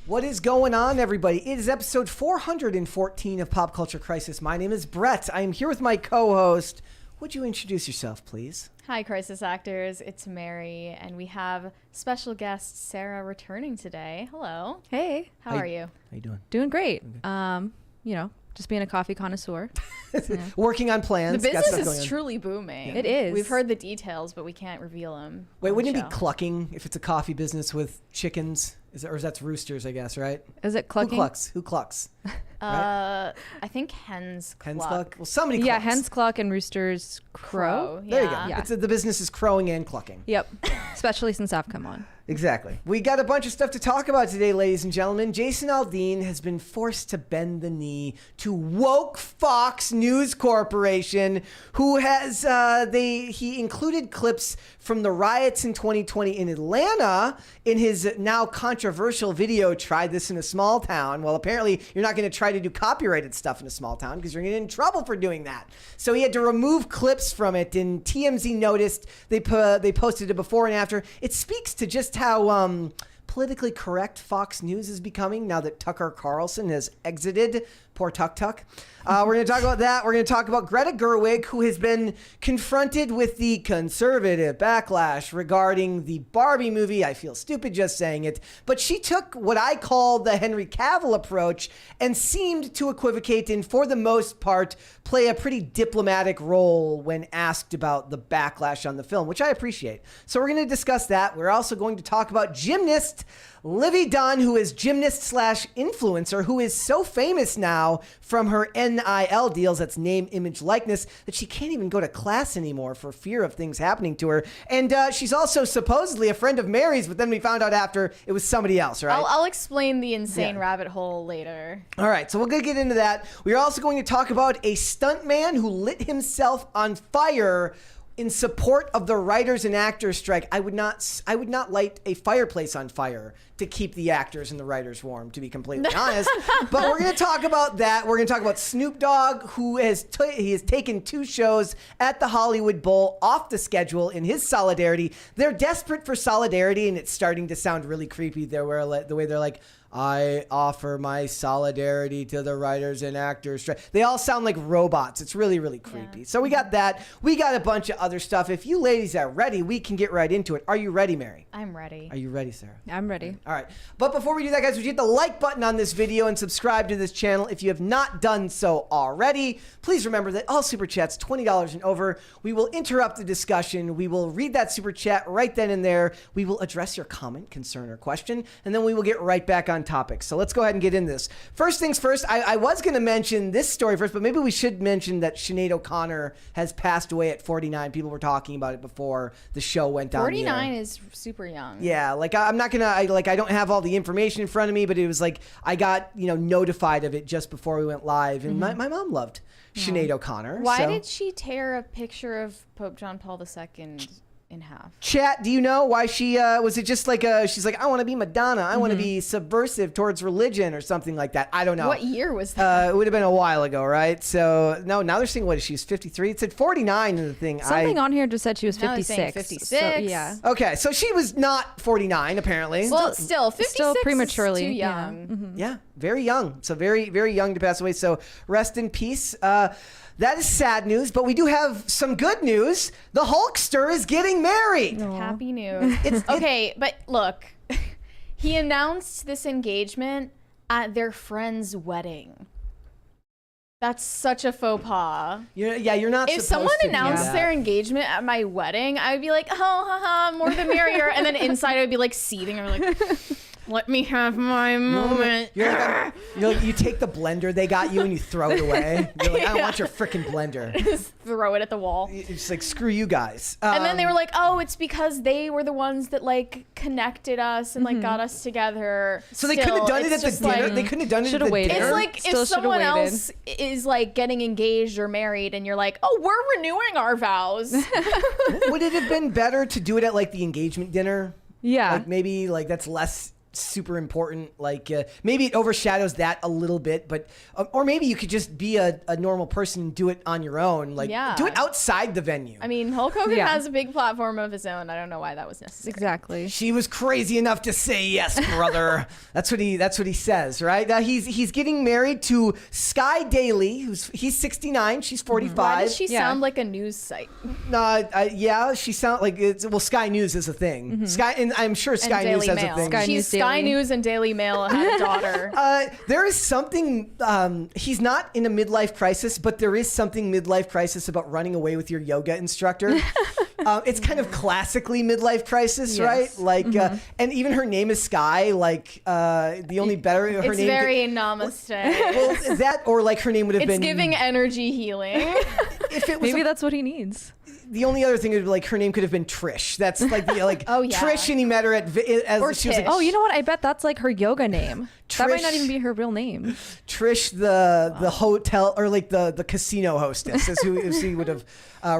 What is going on, everybody? It is episode 414 of Pop Culture Crisis. My name is Brett. I am here with my co-host. Would you introduce yourself, please? Hi, Crisis Actors. It's Mary, and we have special guest Sarah returning today. Hello. Hey. How are you? How you doing? Doing great. Just being a coffee connoisseur. Yeah. Working on plans. The business is truly booming. Yeah. It is. We've heard the details, but we can't reveal them. Wait, wouldn't it be clucking if it's a coffee business with chickens? Or that's roosters, I guess, right? Is it clucking? Who clucks? Right? I think hens cluck. Hens cluck? Well, somebody clucks. Yeah, hens cluck and roosters crow. There you go. Yeah. The business is crowing and clucking. Yep. Especially since I've come on. Exactly. We got a bunch of stuff to talk about today, ladies and gentlemen. Jason Aldean has been forced to bend the knee to woke Fox News Corporation, who has he included clips from the riots in 2020 in Atlanta in his now controversial video, Try This in a Small Town. Well, apparently you're not going to try to do copyrighted stuff in a small town because you're going to get in trouble for doing that. So he had to remove clips from it, and TMZ noticed. They posted it before and after. It speaks to just how politically correct Fox News is becoming now that Tucker Carlson has exited. Poor Tuck. We're going to talk about that. We're going to talk about Greta Gerwig, who has been confronted with the conservative backlash regarding the Barbie movie. I feel stupid just saying it. But she took what I call the Henry Cavill approach and seemed to equivocate and, for the most part, play a pretty diplomatic role when asked about the backlash on the film, which I appreciate. So we're going to discuss that. We're also going to talk about gymnast Livvy Dunne, who is gymnast/influencer, who is so famous now from her NIL deals, that's name, image, likeness, that she can't even go to class anymore for fear of things happening to her. And she's also supposedly a friend of Mary's, but then we found out after it was somebody else, right? I'll explain the insane rabbit hole later. All right, so we're going to get into that. We're also going to talk about a stuntman who lit himself on fire in support of the writers and actors strike. I would not light a fireplace on fire to keep the actors and the writers warm, to be completely honest. But we're going to talk about that. We're going to talk about Snoop Dogg, who he has taken 2 shows at the Hollywood Bowl off the schedule in his solidarity. They're desperate for solidarity, and it's starting to sound really creepy. The way they're like, I offer my solidarity to the writers and actors. They all sound like robots. It's really, really creepy. Yeah. So we got that. We got a bunch of other stuff. If you ladies are ready, we can get right into it. Are you ready, Mary? I'm ready. Are you ready, Sarah? I'm ready. All right. But before we do that, guys, would you hit the like button on this video and subscribe to this channel if you have not done so already? Please remember that all Super Chats, $20 and over, we will interrupt the discussion. We will read that Super Chat right then and there. We will address your comment, concern, or question, and then we will get right back on topic. So let's go ahead and get in this. First things first, I was going to mention this story first, but maybe we should mention that Sinead O'Connor has passed away at 49. People were talking about it before the show went on. 49 is super young. Yeah, like I'm not gonna, I don't have all the information in front of me, but it was like I got notified of it just before we went live, and my mom loved Sinead O'Connor. Why did she tear a picture of Pope John Paul II in half? Chat, do you know why she was it just like she's like, I want to be Madonna, I want to be subversive towards religion or something like that? I don't know. What year was that? It would have been a while ago, right? So no, now they're saying, what is she? 53. It said 49 in the thing. Something on here just said she was Now they're 56. saying 56. So, yeah. Okay, so she was not 49 apparently. Well, still 56 still prematurely is too young. Yeah, very young. So very, very young to pass away. So rest in peace. That is sad news, but we do have some good news. The Hulkster is getting married. Aww. Happy news. Okay, but look, he announced this engagement at their friend's wedding. That's such a faux pas. You're not If supposed someone to do announced that. their engagement at my wedding, I would be like, oh, haha, more the merrier. And then inside I would be like seething or like, let me have my moment. You take the blender they got you and you throw it away. You're like, I don't want your freaking blender. Just throw it at the wall. It's like, screw you guys. And then they were like, oh, it's because they were the ones that like connected us and like got us together. So they couldn't have done it at the dinner. They couldn't have done it at the waited. dinner. It's like Still if someone waited. else is like getting engaged or married and you're like, oh, we're renewing our vows. Would it have been better to do it at like the engagement dinner? Yeah. Like maybe like that's less super important. Like maybe it overshadows that a little bit, but or maybe you could just be a normal person and do it on your own. Like do it outside the venue. I mean, Hulk Hogan has a big platform of his own. I don't know why that was necessary. Exactly. She was crazy enough to say yes, brother. That's what he says, right? He's getting married to Sky Daly, he's 69, she's 45. Why does she sound like a news site? Yeah, she sounds like Sky News is a thing. Sky, and I'm sure Sky News has a thing. She's Sky News and Daily Mail had a daughter. There is something. He's not in a midlife crisis, but there is something midlife crisis about running away with your yoga instructor. It's kind of classically midlife crisis, right? Like, and even her name is Sky. Like, the only better her it's name. Very namaste. Well, that or like her name would have been. It's giving energy healing. If it was Maybe that's what he needs. The only other thing would be like her name could have been Trish. That's like the Trish, and he met her at as she was like, oh, you know what? I bet that's like her yoga name. That might not even be her real name. Trish, the hotel or like the casino hostess, is who he would have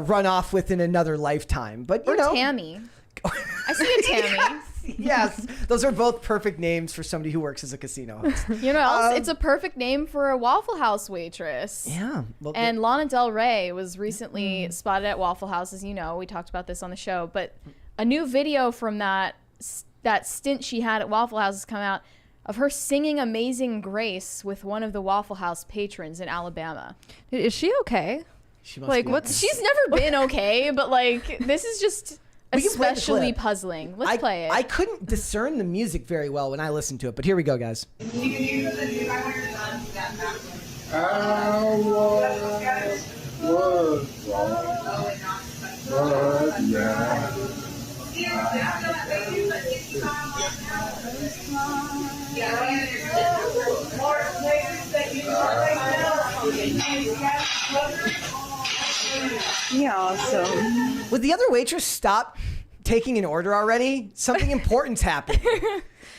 run off with in another lifetime. But you know, Tammy. I see a Tammy. Yes, those are both perfect names for somebody who works as a casino host. You know, it's a perfect name for a Waffle House waitress. Yeah. Well, and Lana Del Rey was recently spotted at Waffle House, as you know. We talked about this on the show. But a new video from that stint she had at Waffle House has come out of her singing Amazing Grace with one of the Waffle House patrons in Alabama. Is she okay? She must be okay. She's never been okay, but like this is just... especially puzzling. Let's play it. I couldn't discern the music very well when I listened to it, but here we go, guys. Yeah, awesome. Would the other waitress stop taking an order already? Something important's happening.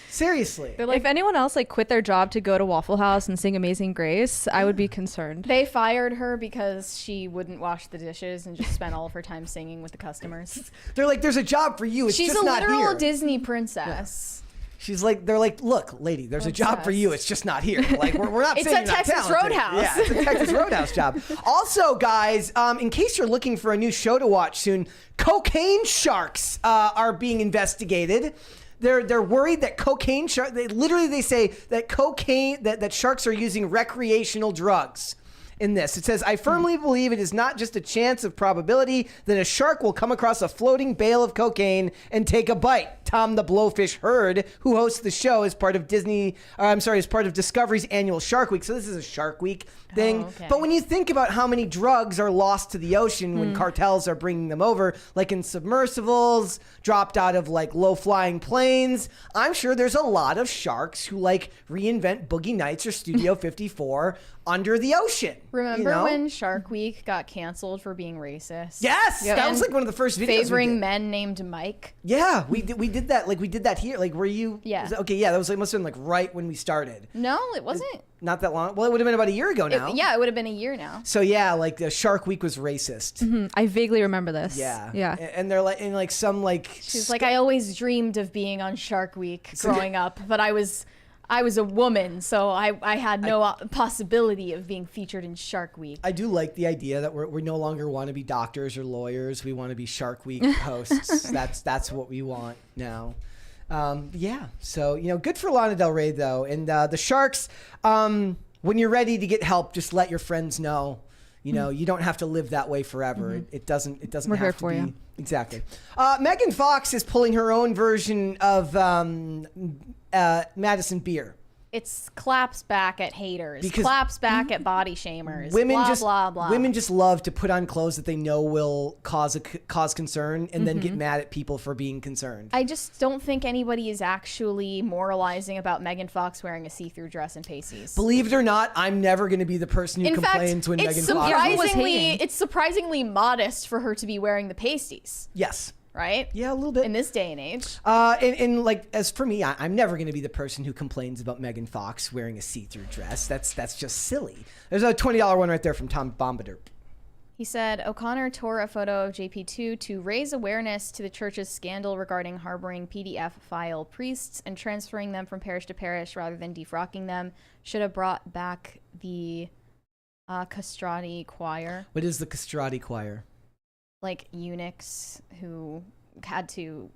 Seriously. If anyone else like quit their job to go to Waffle House and sing Amazing Grace, I would be concerned. They fired her because she wouldn't wash the dishes and just spent all of her time singing with the customers. They're like, there's a job for you. It's She's just not here. She's a literal Disney princess. Yeah. She's like, they're like, look, lady, there's a job for you. It's just not here. Like, we're not saying it's a Texas Roadhouse. Yeah, it's a Texas Roadhouse job. Also, guys, in case you're looking for a new show to watch soon, cocaine sharks are being investigated. They're worried that cocaine shark. They say that cocaine that sharks are using recreational drugs. In this, it says, I firmly believe it is not just a chance of probability that a shark will come across a floating bale of cocaine and take a bite. Tom the Blowfish Hurd, who hosts the show, is part of is part of Discovery's annual Shark Week. So this is a Shark Week thing. Oh, okay. But when you think about how many drugs are lost to the ocean when cartels are bringing them over, like in submersibles, dropped out of like low-flying planes, I'm sure there's a lot of sharks who like reinvent Boogie Nights or Studio 54 under the ocean. Remember when Shark Week got canceled for being racist? Yes, that was like one of the first videos. Favoring men named Mike. Yeah, we did that. Like we did that here. Like, were you? Yeah. Okay, yeah, that was like must have been like right when we started. No, it wasn't. Not that long. Well, it would have been about a year ago now. It would have been a year now. So yeah, like the Shark Week was racist. Mm-hmm. I vaguely remember this. Yeah, yeah. And they're like, She's like, I always dreamed of being on Shark Week growing up, but I was a woman, so I had no possibility of being featured in Shark Week. I do like the idea that we no longer want to be doctors or lawyers. We want to be Shark Week hosts. That's what we want now. Yeah. So, good for Lana Del Rey, though. And the Sharks, when you're ready to get help, just let your friends know. You don't have to live that way forever. Mm-hmm. It doesn't We're have here to for be. You. Exactly. Megan Fox is pulling her own version of Madison Beer. It's claps back at haters, claps back at body shamers, blah, blah. Women just love to put on clothes that they know will cause concern and then get mad at people for being concerned. I just don't think anybody is actually moralizing about Megan Fox wearing a see-through dress and pasties. Believe it or not, I'm never going to be the person who complains when Megan Fox. It's surprisingly modest for her to be wearing the pasties. Yes. Right? Yeah, a little bit. In this day and age. And like, as for me, I'm never going to be the person who complains about Megan Fox wearing a see-through dress. That's just silly. There's a $20 one right there from Tom Bombadil. He said O'Connor tore a photo of JP2 to raise awareness to the church's scandal regarding harboring PDF file priests and transferring them from parish to parish rather than defrocking them. Should have brought back the castrati choir. What is the castrati choir? Like eunuchs who had to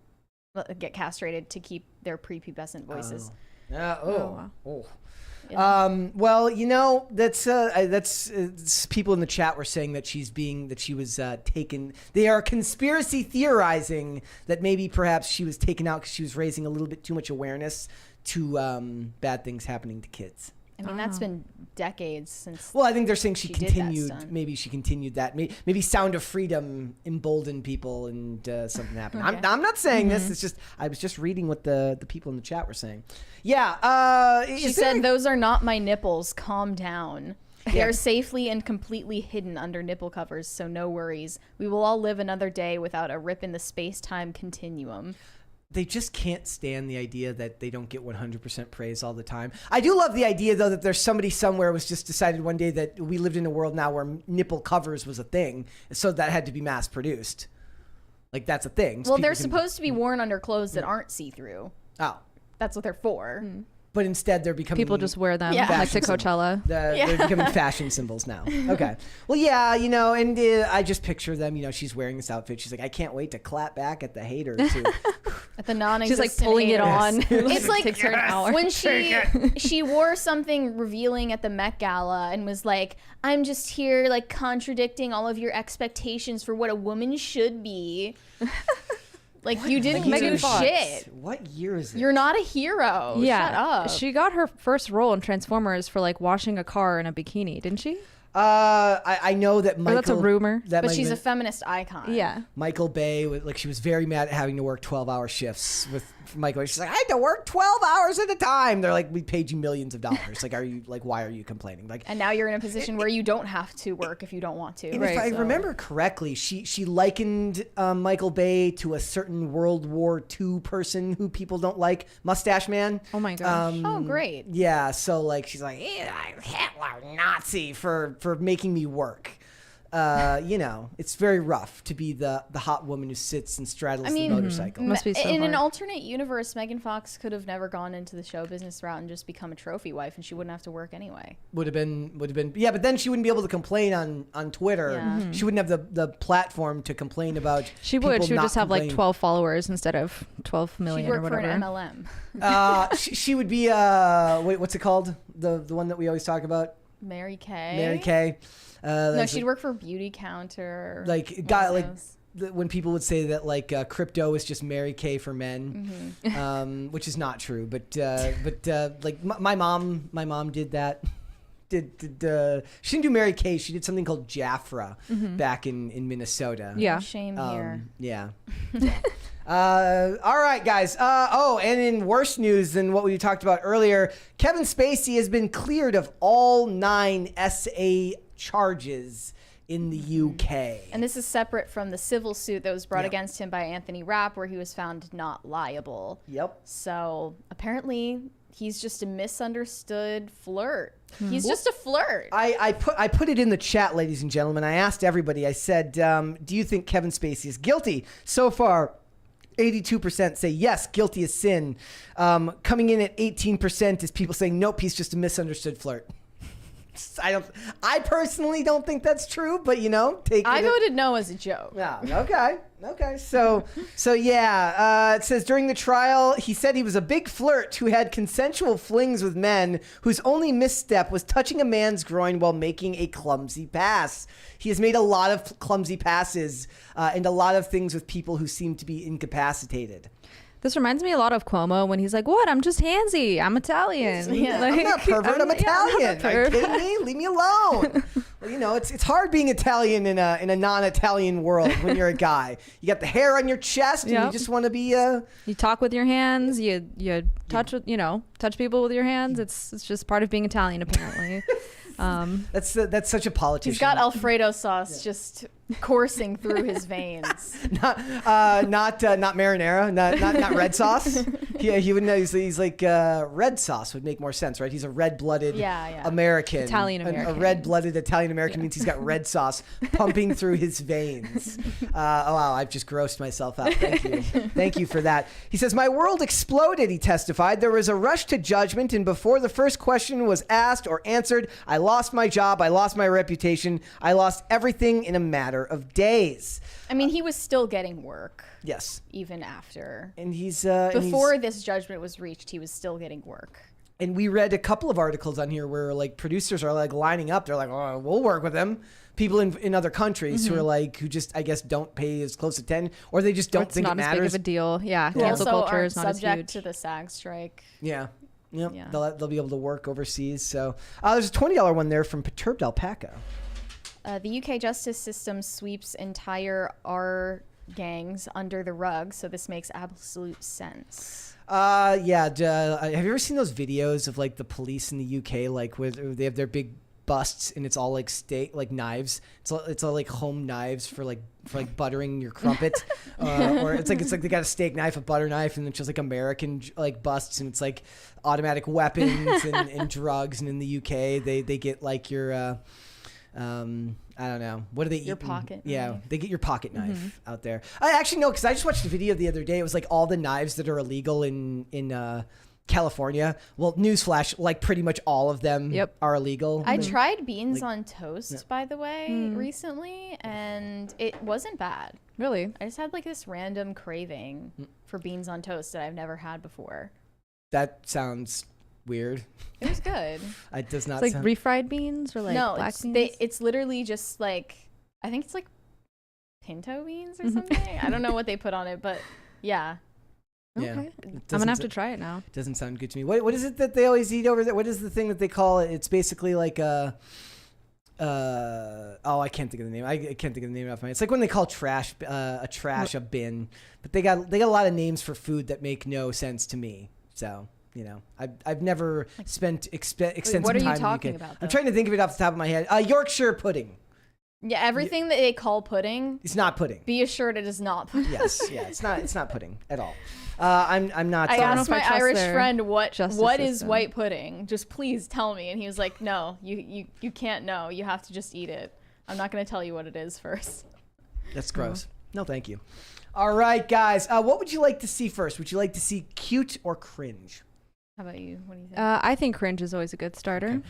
get castrated to keep their prepubescent voices. Wow. Well, you know, that's people in the chat were saying that she was taken. They are conspiracy theorizing that maybe perhaps she was taken out because she was raising a little bit too much awareness to bad things happening to kids. I mean, that's been decades since. Well, I think they're saying she did that continued. stunt. Maybe she continued that. Maybe Sound of Freedom emboldened people and something happened. Okay. I'm not saying this. It's just I was just reading what the people in the chat were saying. Yeah. She said, "Those are not my nipples. Calm down. They are safely and completely hidden under nipple covers, so no worries. We will all live another day without a rip in the space-time continuum." They just can't stand the idea that they don't get 100% praise all the time. I do love the idea, though, that there's somebody somewhere who was just decided one day that we lived in a world now where nipple covers was a thing, so that had to be mass-produced. Like, that's a thing. So Well, they're supposed to be worn under clothes that aren't see-through. Oh. That's what they're for. But instead, they're becoming... People just wear them Yeah. like to Fashion Coachella. They're becoming fashion symbols now. Okay. Well, yeah, you know, and I just picture them, you know, she's wearing this outfit. She's like, I can't wait to clap back at the haters. At the non-existent She's like pulling it haters. on. It's like takes her an hour. when she wore something revealing at the Met Gala and was like, I'm just here like contradicting all of your expectations for what a woman should be. Like, you didn't do shit. What year is it? You're not a hero. Yeah, Shut up. she got her first role in Transformers for like washing a car in a bikini, didn't she? I know that Michael... that's a rumor. That But might she's a have been- feminist icon. Yeah. Michael Bay, like, she was very mad at having to work 12-hour shifts with Michael. She's like, I had to work 12 hours at a time. They're like, we paid you millions of dollars. Like, why are you complaining? Like, And now you're in a position where you don't have to work if you don't want to. and if I remember correctly, she likened Michael Bay to a certain World War II person who people don't like, Mustache Man. Oh my gosh. Oh, great. Yeah, so like she's like, I'm Hitler, Nazi for making me work. You know, it's very rough to be the hot woman who sits and straddles the motorcycle. Must be so in an hard. alternate universe, Megan Fox could have never gone into the show business route and just become a trophy wife, and she wouldn't have to work anyway. Would have been yeah, but then she wouldn't be able to complain on Twitter. Yeah. She wouldn't have the platform to complain about. She would. people She would not just have like complaining. 12 followers instead of 12 She'd million work or for whatever. an MLM. She would be wait, what's it called? The one that we always talk about, Mary Kay. Mary Kay. No, That's she'd work for Beauty Counter. like one guy of like those. when people would say that like crypto is just Mary Kay for men, which is not true. But like my mom did that. She didn't do Mary Kay. She did something called Jafra back in Minnesota. Yeah. Shame here. Yeah. All right, guys. And in worse news than what we talked about earlier, Kevin Spacey has been cleared of all 9 SA charges in the UK. And this is separate from the civil suit that was brought against him by Anthony Rapp, where he was found not liable. Yep. So apparently he's just a misunderstood flirt. He's just a flirt. I put it in the chat, ladies and gentlemen. I asked everybody. I said, do you think Kevin Spacey is guilty? So far, 82% say yes, guilty as sin. Coming in at 18% is people saying nope, he's just a misunderstood flirt. I personally don't think that's true, but you know, I voted no as a joke. Yeah. Okay. So yeah. It says during the trial, he said he was a big flirt who had consensual flings with men whose only misstep was touching a man's groin while making a clumsy pass. He has made a lot of clumsy passes and a lot of things with people who seem to be incapacitated. This reminds me a lot of Cuomo when he's like, "What? I'm just handsy. I'm Italian. Yeah. Like, I'm not pervert. I'm Italian. I'm Are you kidding me? Leave me alone." Well, you know, it's hard being Italian in a non-Italian world when you're a guy. You got the hair on your chest, and you Yep. just want to be You talk with your hands. You touch with touch people with your hands. It's just part of being Italian, apparently. That's such a politician. He's got Alfredo sauce just coursing through his veins. Not marinara, not red sauce. He would know. He's like red sauce would make more sense, right? He's a red-blooded American. Italian-American. A red-blooded Italian-American means he's got red sauce pumping through his veins. Oh, wow, I've just grossed myself out. Thank you. Thank you for that. He says, my world exploded, he testified. There was a rush to judgment, and before the first question was asked or answered, I lost my job, I lost my reputation, I lost everything in a matter of days. I mean, he was still getting work. Yes. Even after. And he's... Before this judgment was reached, he was still getting work. And we read a couple of articles on here where like producers are like lining up. They're like, oh, we'll work with him. People in other countries who are like, who just, I guess, don't pay as close attention, or they just don't think it matters. It's not as big of a deal. Yeah. Who Cancel also culture aren't is not as subject huge. to the SAG strike. Yeah. Yep. Yeah. They'll be able to work overseas. So there's a $20 one there from Perturbed Alpaca. The UK justice system sweeps entire R gangs under the rug, so this makes absolute sense. Have you ever seen those videos of like the police in the UK, like where they have their big busts and it's all like like knives. It's all like home knives for like buttering your crumpet, or it's like they got a steak knife, a butter knife, and then just like American like busts, and it's like automatic weapons and drugs. And in the UK, they get like your I don't know. What do they eat? Your pocket Yeah, knife. they get your pocket knife out there. I actually know, because I just watched a video the other day. It was like all the knives that are illegal in California. Well, newsflash, like pretty much all of them are illegal. I tried beans on toast, by the way, recently, and it wasn't bad. Really? I just had like this random craving for beans on toast that I've never had before. That sounds weird. It was good. It does not It's like sound... refried beans or like black beans? It's literally just like, I think it's like pinto beans or something. I don't know what they put on it, but yeah. Yeah. Okay. I'm gonna have to try it now. Doesn't sound good to me. What is it that they always eat over there? What is the thing that they call it? It's basically like a I can't think of the name. I can't think of the name off my head. It's like when they call trash a bin, but they got a lot of names for food that make no sense to me. So, you know, I've never spent extensive what are time you in the talking UK. about, I'm though? trying to think of it off the top of my head. Yorkshire pudding. Yeah, everything that they call pudding, It's not pudding. be assured it is not pudding. Yes, yeah, it's not pudding at all. I'm not. I don't know asked if I my trust Irish their friend what justice is system. white pudding. Just please tell me. And he was like, no, you can't know. You have to just eat it. I'm not going to tell you what it is first. That's gross. No, thank you. All right, guys. What would you like to see first? Would you like to see cute or cringe? How about you? What do you think? I think cringe is always a good starter.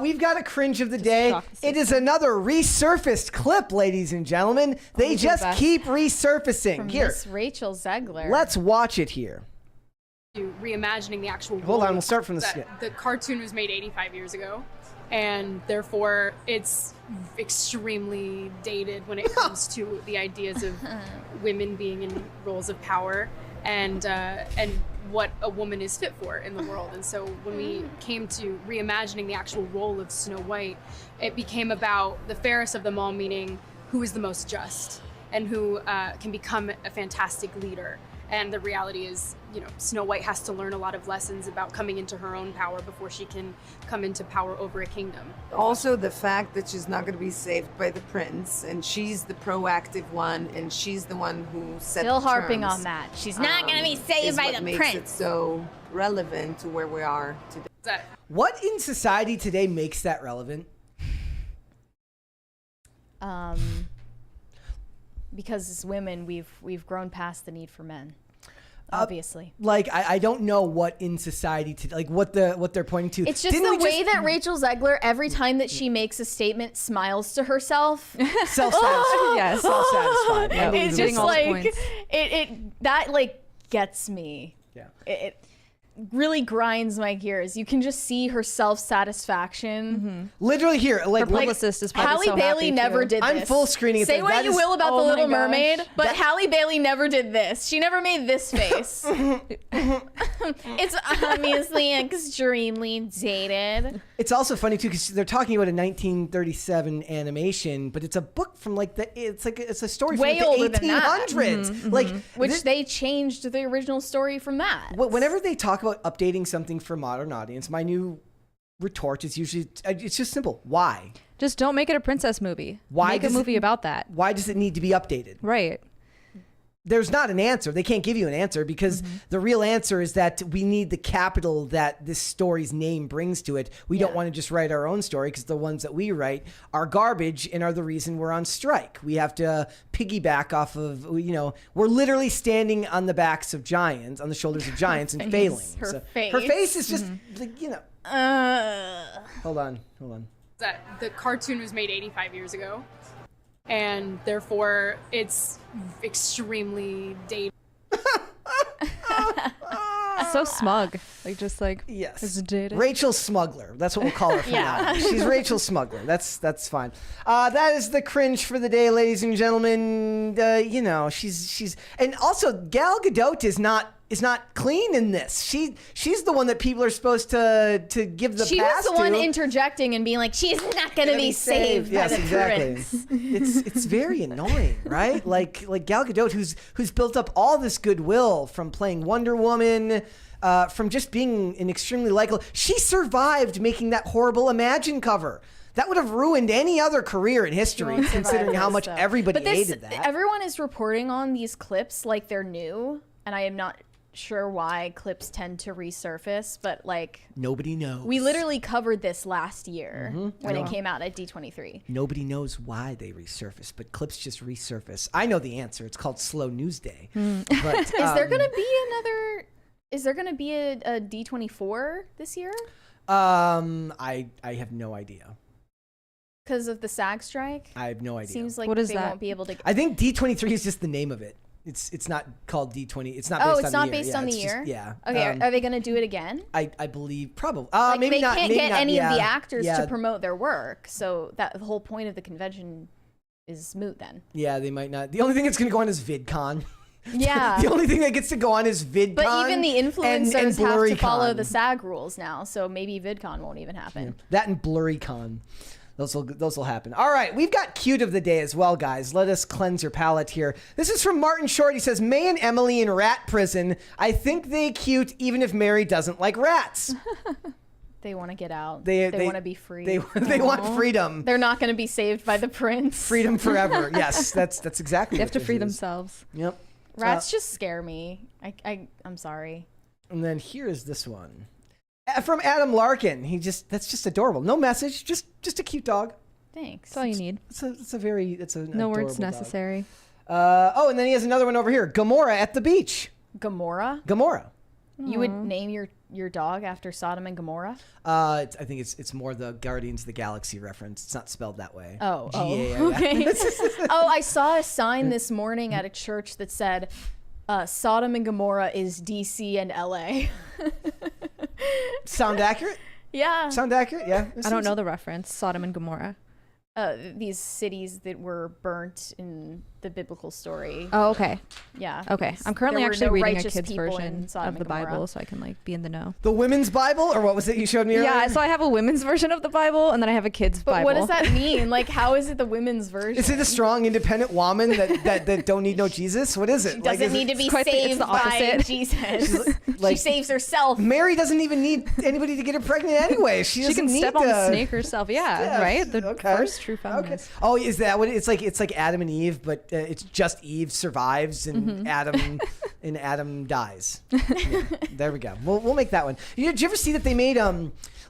We've got a cringe of the day. shock the It is another resurfaced clip, ladies and gentlemen. They Always the just best. keep resurfacing. From Here, Miss Rachel Zegler. let's watch it here. To reimagining the actual Hold on, role we'll start from the that skit. the cartoon was made 85 years ago, and therefore it's extremely dated when it comes to the ideas of women being in roles of power and what a woman is fit for in the world. And so when we came to reimagining the actual role of Snow White, it became about the fairest of them all, meaning who is the most just and who can become a fantastic leader. And the reality is, you know, Snow White has to learn a lot of lessons about coming into her own power before she can come into power over a kingdom. Also, the fact that she's not going to be saved by the prince, and she's the proactive one, and she's the one who set Still the harping terms, on that. She's not going to be saved is by what the makes prince. it so relevant to where we are today. That What in society today makes that relevant? Because as women, we've grown past the need for men. Obviously. Like, I don't know what in society like what they're pointing to. It's just Didn't the we way that Rachel Zegler, every time that she makes a statement, smiles to herself. self-satisfied. Yes. Self-satisfied. Yep. It's Hitting just all the like points. that like gets me. Yeah. It really grinds my gears. You can just see her self-satisfaction. Literally here, like Publicist is probably Halle so Bailey happy, never too. did this. I'm full screening it. Say what That you is- will about Oh The my Little gosh. Mermaid, but Halle Bailey never did this. She never made this face. It's obviously extremely dated. It's also funny too because they're talking about a 1937 animation, but it's a book from like it's a story from Way like older the than that. 1800s. Like Which they changed the original story from that. whenever they talk about updating something for a modern audience, my new retort is usually it's just simple. Why? Just don't make it a princess movie. Why make a does movie it- about that. Why does it need to be updated? Right. There's not an answer. They can't give you an answer because the real answer is that we need the capital that this story's name brings to it. We don't want to just write our own story because the ones that we write are garbage and are the reason we're on strike. We have to piggyback off of, we're literally standing on the backs of giants, on the shoulders of giants and failing. Her face. Her face is just, Hold on. That the cartoon was made 85 years ago, and therefore it's extremely dated. So smug. Just Yes. it's dated. Rachel Smuggler. That's what we'll call her from now on. She's Rachel Smuggler. That's fine. That is the cringe for the day, ladies and gentlemen. She's and also Gal Gadot is not clean in this. She's the one that people are supposed to give the She pass was the one to. interjecting and being like, she's not going to be saved by Yes, the exactly. prince. It's very annoying, right? Like Gal Gadot, who's built up all this goodwill from playing Wonder Woman, from just being an extremely likable. She survived making that horrible Imagine cover. That would have ruined any other career in history, won't survive considering how this, much though. everybody But this, hated that. everyone is reporting on these clips like they're new, and I am not sure why clips tend to resurface, but Nobody knows. we literally covered this last year when it came out at D23. Nobody knows why they resurface, but clips just resurface. I know the answer. It's called Slow News Day. But, Is there going to be another? Is there going to be a D24 this year? I have no idea. Because of the SAG strike? I have no idea. Seems like What is they that? won't be able to. I think D23 is just the name of it. It's not called D20. It's not. Oh, based it's on not the year. based Yeah, on the it's just- year. yeah. Okay, are they going to do it again? I believe probably. Like, maybe they not. can't maybe get not, any yeah. of the actors Yeah. to promote their work, so that the whole point of the convention is moot then. Yeah, they might not. The only thing that's going to go on is VidCon. Yeah. The only thing that gets to go on is VidCon. But even the influencers and have to BlurryCon. follow the SAG rules now, so maybe VidCon won't even happen. That and BlurryCon. Those will happen. All right, we've got cute of the day as well, guys. Let us cleanse your palate here. This is from Martin Short. He says, May and Emily in rat prison. I think they cute even if Mary doesn't like rats. They want to get out. They want to be free. They want freedom. They're not going to be saved by the prince. Freedom forever. Yes, that's exactly They what have to this free is. themselves. Yep. Rats just scare me. I'm sorry. And then here is this one. From Adam Larkin. That's just adorable. No message, just a cute dog. Thanks. That's all you need. It's a No adorable words dog. necessary. And then he has another one over here. Gamora at the beach. Gamora? Gamora. You would name your dog after Sodom and Gomorrah? I think it's more the Guardians of the Galaxy reference. It's not spelled that way. Oh, G-A-I-A. okay. Oh, I saw a sign this morning at a church that said, Sodom and Gomorrah is DC and LA. Sound accurate? Yeah. Sound accurate? Yeah. I don't know the reference. Sodom and Gomorrah. These cities that were burnt in the biblical story. Oh, okay. Yeah. Okay. I'm currently There were actually no reading a righteous kid's people in version Sodom of the and Gomorrah. Bible, so I can be in the know. The women's Bible, or what was it you showed me earlier? Yeah, so I have a women's version of the Bible, and then I have a kid's But Bible. what does that mean? Like, how is it the women's version? Is it a strong, independent woman that don't need no Jesus? What is it? She doesn't need to be it's saved the by opposite. Jesus. like- she saves herself. Mary doesn't even need anybody to get her pregnant anyway. She She doesn't can need step to. on the snake herself. Yeah, Yeah, right? The okay. first true Okay. feminist. Oh, is that what it's like? It's like Adam and Eve, but it's just Eve survives and Adam dies. Yeah, there we go. We'll make that one. Did you ever see that they made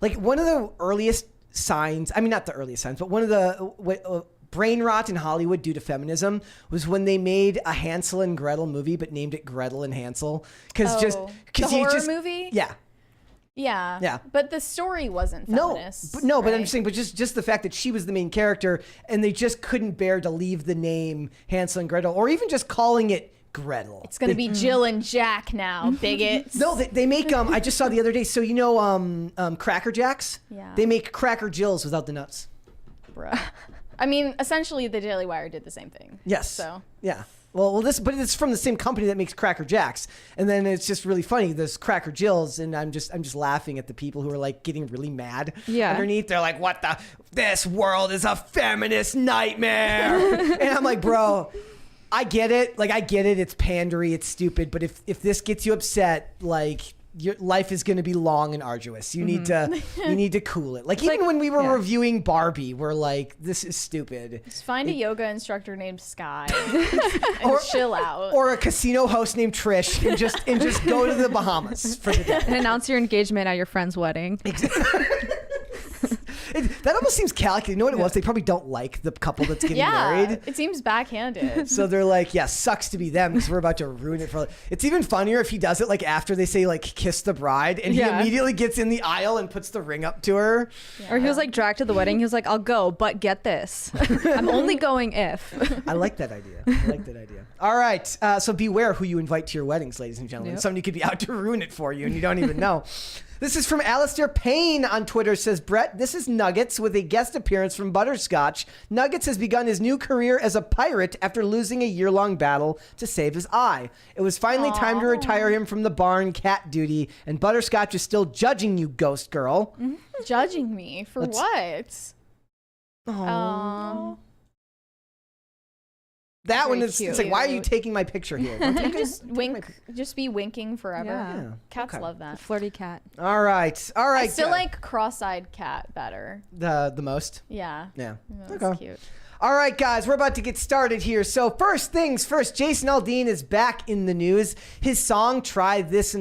like one of the earliest signs? I mean, not the earliest signs, but one of the brain rot in Hollywood due to feminism was when they made a Hansel and Gretel movie, but named it Gretel and Hansel because the horror movie? Yeah. Yeah. Yeah. But the story wasn't feminist. But I'm right? just saying, but just the fact that she was the main character and they just couldn't bear to leave the name Hansel and Gretel or even just calling it Gretel. It's going to be Jill and Jack now, bigots. No, they make I just saw the other day. So you know, Cracker Jacks. Yeah. They make Cracker Jills without the nuts. Bruh. I mean, essentially, the Daily Wire did the same thing. Yes. So. Yeah. Well, but it's from the same company that makes Cracker Jacks, and then it's just really funny. There's Cracker Jills, and I'm just laughing at the people who are like getting really mad. Yeah. Underneath, they're like, "What the? This world is a feminist nightmare," and I'm like, bro. I get it. Like, I get it. It's pandery. It's stupid. But if this gets you upset, like, your life is going to be long and arduous. You need to cool it. Like even when we were reviewing Barbie, we're like, this is stupid. Just find a yoga instructor named Sky and chill out. Or a casino host named Trish and just go to the Bahamas for the day. And announce your engagement at your friend's wedding. That almost seems calculated. You know what it was? They probably don't like the couple that's getting married. It seems backhanded. So they're like, yeah, sucks to be them because we're about to ruin it for. It's even funnier if he does it like after they say like kiss the bride, and he immediately gets in the aisle and puts the ring up to her. Yeah. Or he was like dragged to the wedding. He was like, I'll go, but get this. I'm only going if. I like that idea. All right. So beware who you invite to your weddings, ladies and gentlemen. Yep. Somebody could be out to ruin it for you and you don't even know. This is from Alistair Payne on Twitter. Says, Brett, this is Nuggets with a guest appearance from Butterscotch. Nuggets has begun his new career as a pirate after losing a year-long battle to save his eye. It was finally time to retire him from the barn cat duty, and Butterscotch is still judging you, ghost girl. Judging me for what? Oh. That one is it's like, why are you taking my picture here? You just just be winking forever. Yeah. Cats love that. Flirty cat. All right. I still like cross-eyed cat better. The most. Yeah. That's cute. All right, guys, we're about to get started here. So first things first, Jason Aldean is back in the news. His song "Try That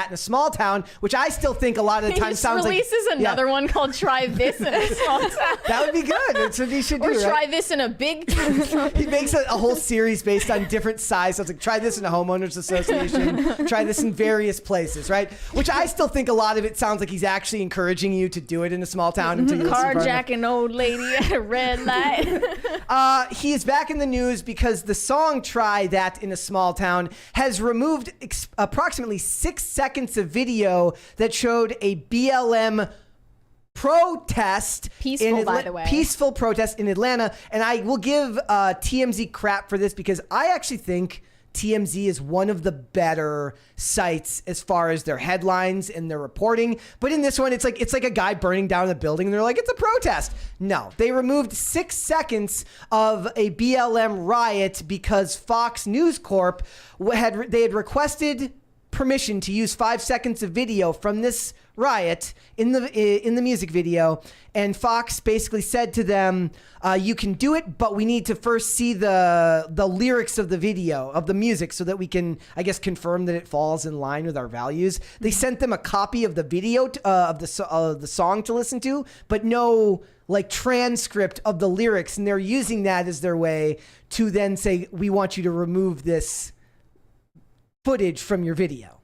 in a Small Town," which I still think a lot of the time sounds like releases another one called "Try This in a Small Town." That would be good. That's what he should do. Or right? "Try This in a Big Town." He makes a whole series based on different sizes. So it's like, try this in a homeowners association. Try this in various places, right? Which I still think a lot of it sounds like he's actually encouraging you to do it in a small town until you Carjack an old lady at a red light. He is back in the news because the song "Try That in a Small Town" has removed approximately 6 seconds of video that showed a BLM protest. By the way. Peaceful protest in Atlanta. And I will give TMZ crap for this because I actually think TMZ is one of the better sites as far as their headlines and their reporting. But in this one, it's like a guy burning down the building and they're like, it's a protest. No, they removed 6 seconds of a BLM riot because Fox News Corp had requested permission to use 5 seconds of video from this riot in the music video, and Fox basically said to them, you can do it, but we need to first see the lyrics of the video of the music so that we can, I guess, confirm that it falls in line with our values. They sent them a copy of the video of the song to listen to, but no like transcript of the lyrics, and they're using that as their way to then say, we want you to remove this footage from your video.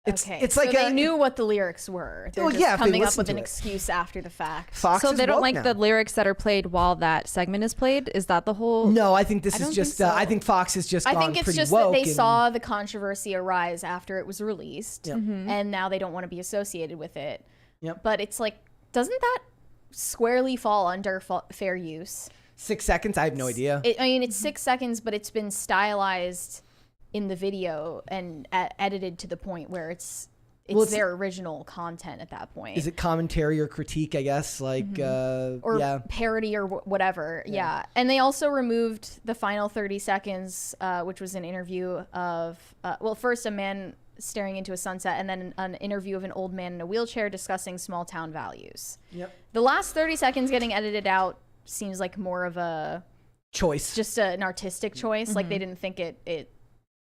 It's like they knew what the lyrics were. They're just coming up with an excuse after the fact. Fox so they don't like now. the lyrics that are played while that segment is played? Is that the whole... No, I think this is just... I think Fox has just gone pretty woke. I think it's just that they saw the controversy arise after it was released, and now they don't want to be associated with it. Yep. But it's like, doesn't that squarely fall under fair use? 6 seconds? I have no idea. It's 6 seconds, but it's been stylized in the video and edited to the point where it's their original content at that point. Is it commentary or critique, I guess? Like, or parody or whatever. Yeah. And they also removed the final 30 seconds, which was an interview of, first a man staring into a sunset, and then an interview of an old man in a wheelchair discussing small town values. Yep. The last 30 seconds getting edited out seems like more of a choice, just an artistic choice. Like they didn't think it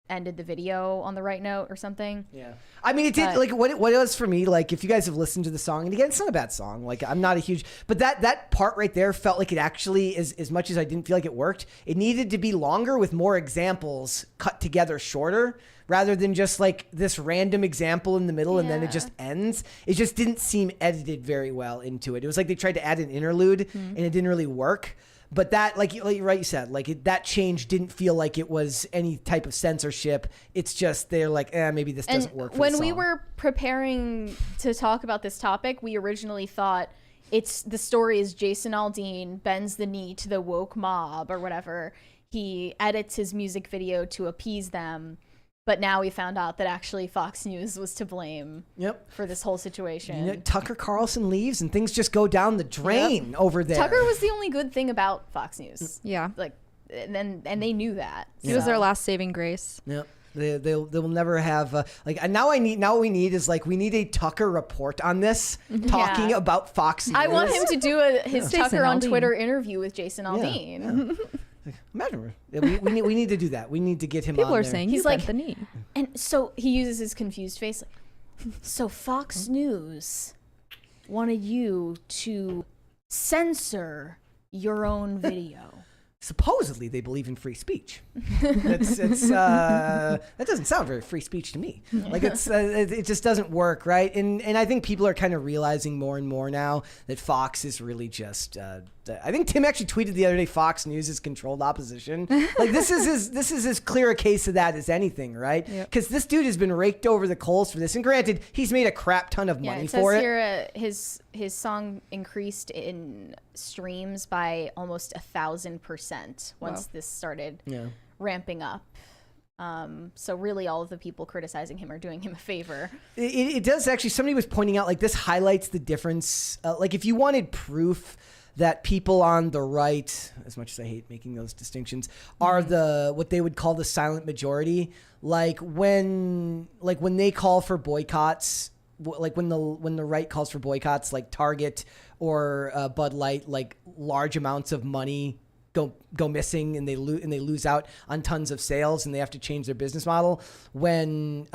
ended the video on the right note or something. Yeah. I mean, it did, like, what it was for me, like, if you guys have listened to the song, and again, it's not a bad song, like, I'm not a huge, but that part right there felt like it actually, as much as I didn't feel like it worked, it needed to be longer with more examples cut together shorter, rather than just, like, this random example in the middle and then it just ends. It just didn't seem edited very well into it. It was like they tried to add an interlude, and it didn't really work. But that, like you said, like that change didn't feel like it was any type of censorship. It's just they're like, maybe this doesn't work for the song. When we were preparing to talk about this topic, we originally thought the story is Jason Aldean bends the knee to the woke mob or whatever. He edits his music video to appease them. But now we found out that actually Fox News was to blame for this whole situation. You know, Tucker Carlson leaves and things just go down the drain over there. Tucker was the only good thing about Fox News. Yeah. And they knew that. He was their last saving grace. Yep. They'll never have now what we need is we need a Tucker report on this, talking about Fox News. I want him to do his Jason Tucker on Aldean. Twitter interview with Jason Aldean. Imagine we need to do that. We need to get him People on are there. saying He's you bent like- the knee. And so he uses his confused face. So Fox News wanted you to censor your own video. Supposedly they believe in free speech. That doesn't sound very free speech to me. It just doesn't work, right? And I think people are kind of realizing more and more now that Fox is really just. I think Tim actually tweeted the other day, Fox News is controlled opposition. This is as clear a case of that as anything, right? Because this dude has been raked over the coals for this. And granted, he's made a crap ton of money it for says it. here his song increased in streams by almost 1,000% once this started ramping up. So really all of the people criticizing him are doing him a favor. It does actually. Somebody was pointing out this highlights the difference. If you wanted proof that people on the right, as much as I hate making those distinctions, are what they would call the silent majority. When they call for boycotts, when the right calls for boycotts, like Target or Bud Light, large amounts of money go missing and they lose out on tons of sales and they have to change their business model. When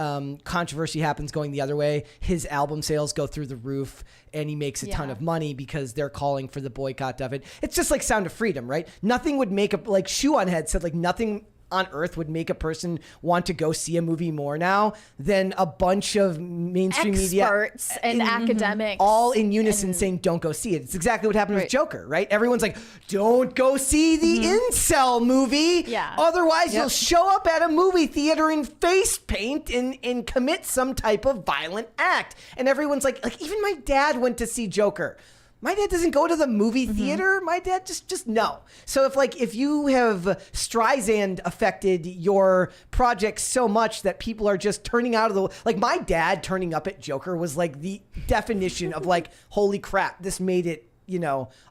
controversy happens going the other way, his album sales go through the roof and he makes a ton of money because they're calling for the boycott of it. It's just like Sound of Freedom, right? Nothing would make Shoe on Head said nothing on earth would make a person want to go see a movie more now than a bunch of mainstream Experts media and academics all in unison saying don't go see it. It's exactly what happened with Joker, right? Everyone's like, don't go see the incel movie. Yeah. Otherwise you'll show up at a movie theater in face paint and commit some type of violent act. And everyone's like even my dad went to see Joker. My dad doesn't go to the movie theater. My dad just no. So if you have Streisand affected your project so much that people are just turning out of the my dad turning up at Joker was the definition of holy crap, this made it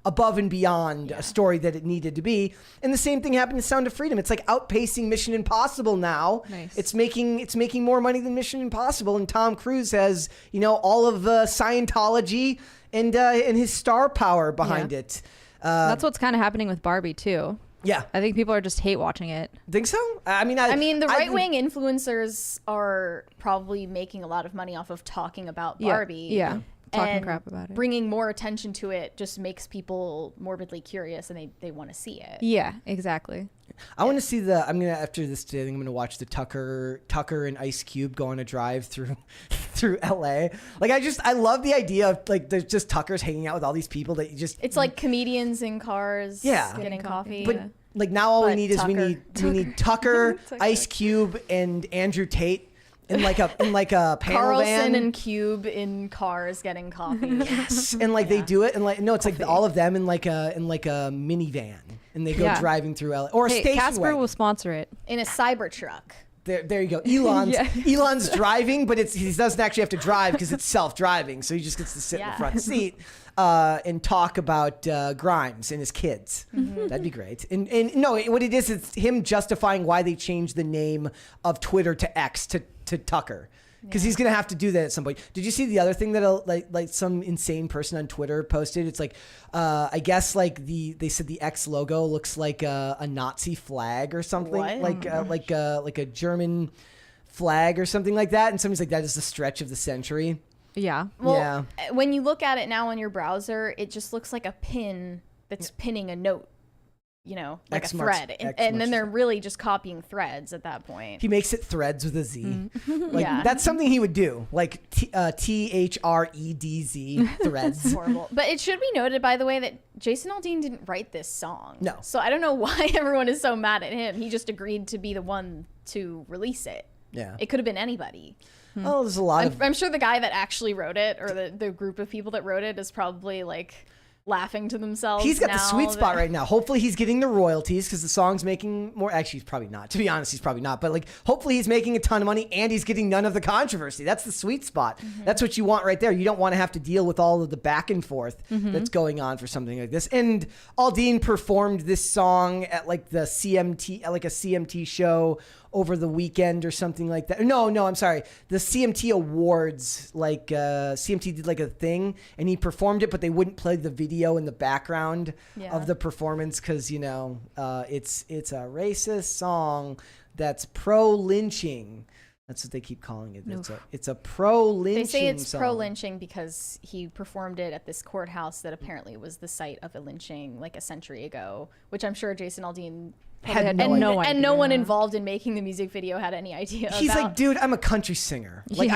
above and beyond a story that it needed to be. And the same thing happened to Sound of Freedom. It's outpacing Mission Impossible now. Nice. It's making more money than Mission Impossible. And Tom Cruise has all of Scientology and his star power behind it. That's what's kind of happening with Barbie too. Yeah. I think people are just hate watching it. Think so? I mean, the right-wing influencers are probably making a lot of money off of talking about Barbie. Yeah. Talking and crap about it. Bringing more attention to it just makes people morbidly curious and they want to see it. Yeah, exactly. I want to see after this today, I think I'm gonna watch the Tucker and Ice Cube go on a drive through LA. I love the idea of there's just Tucker's hanging out with all these people that you just. It's like comedians in cars getting coffee. But now all we But need is we need Tucker, Ice Cube, and Andrew Tate in a panel Carlson van. and Cube in cars getting coffee. Yes, and they do it, and it's all of them in a minivan, and they go driving through LA or a station Casper wagon. will sponsor it. In a Cybertruck. There you go. Elon's driving, but he doesn't actually have to drive because it's self-driving, so he just gets to sit in the front seat and talk about Grimes and his kids. That'd be great. And no, what it is, it's him justifying why they changed the name of Twitter to X to Tucker. Because he's gonna have to do that at some point. Did you see the other thing that some insane person on Twitter posted? It's I guess they said the X logo looks like a Nazi flag or something, What? like a German flag or something like that. And somebody's like, that is the stretch of the century. Yeah. Well, when you look at it now on your browser, it just looks like a pin that's pinning a note. Like X a marks- thread. X And then marks- they're really just copying threads at that point. He makes it threads with a Z. Yeah. That's something he would do. THREDZ threads. Horrible. But it should be noted, by the way, that Jason Aldean didn't write this song. No. So I don't know why everyone is so mad at him. He just agreed to be the one to release it. Yeah. It could have been anybody. Oh, there's a lot of. I'm sure the guy that actually wrote it, or the group of people that wrote it, is probably laughing to themselves. He's got the sweet spot that- right now. Hopefully he's getting the royalties because the song's making more. Actually, he's probably not. To be honest, he's probably not. But hopefully he's making a ton of money and he's getting none of the controversy. That's the sweet spot. That's what you want right there. You don't want to have to deal with all of the back and forth that's going on for something like this. And Aldean performed this song at the CMT, a CMT show over the weekend or something like that. No, I'm sorry. The CMT Awards, like CMT did like a thing and he performed it, but they wouldn't play the video in the background of the performance because, you know, it's a racist song that's pro-lynching. That's what they keep calling it. It's a pro-lynching They say it's song. pro-lynching because he performed it at this courthouse that apparently was the site of a lynching like a century ago, which I'm sure Jason Aldean Had and no and no one involved in making the music video had any idea. He's about. like, dude, I'm a country singer. Like,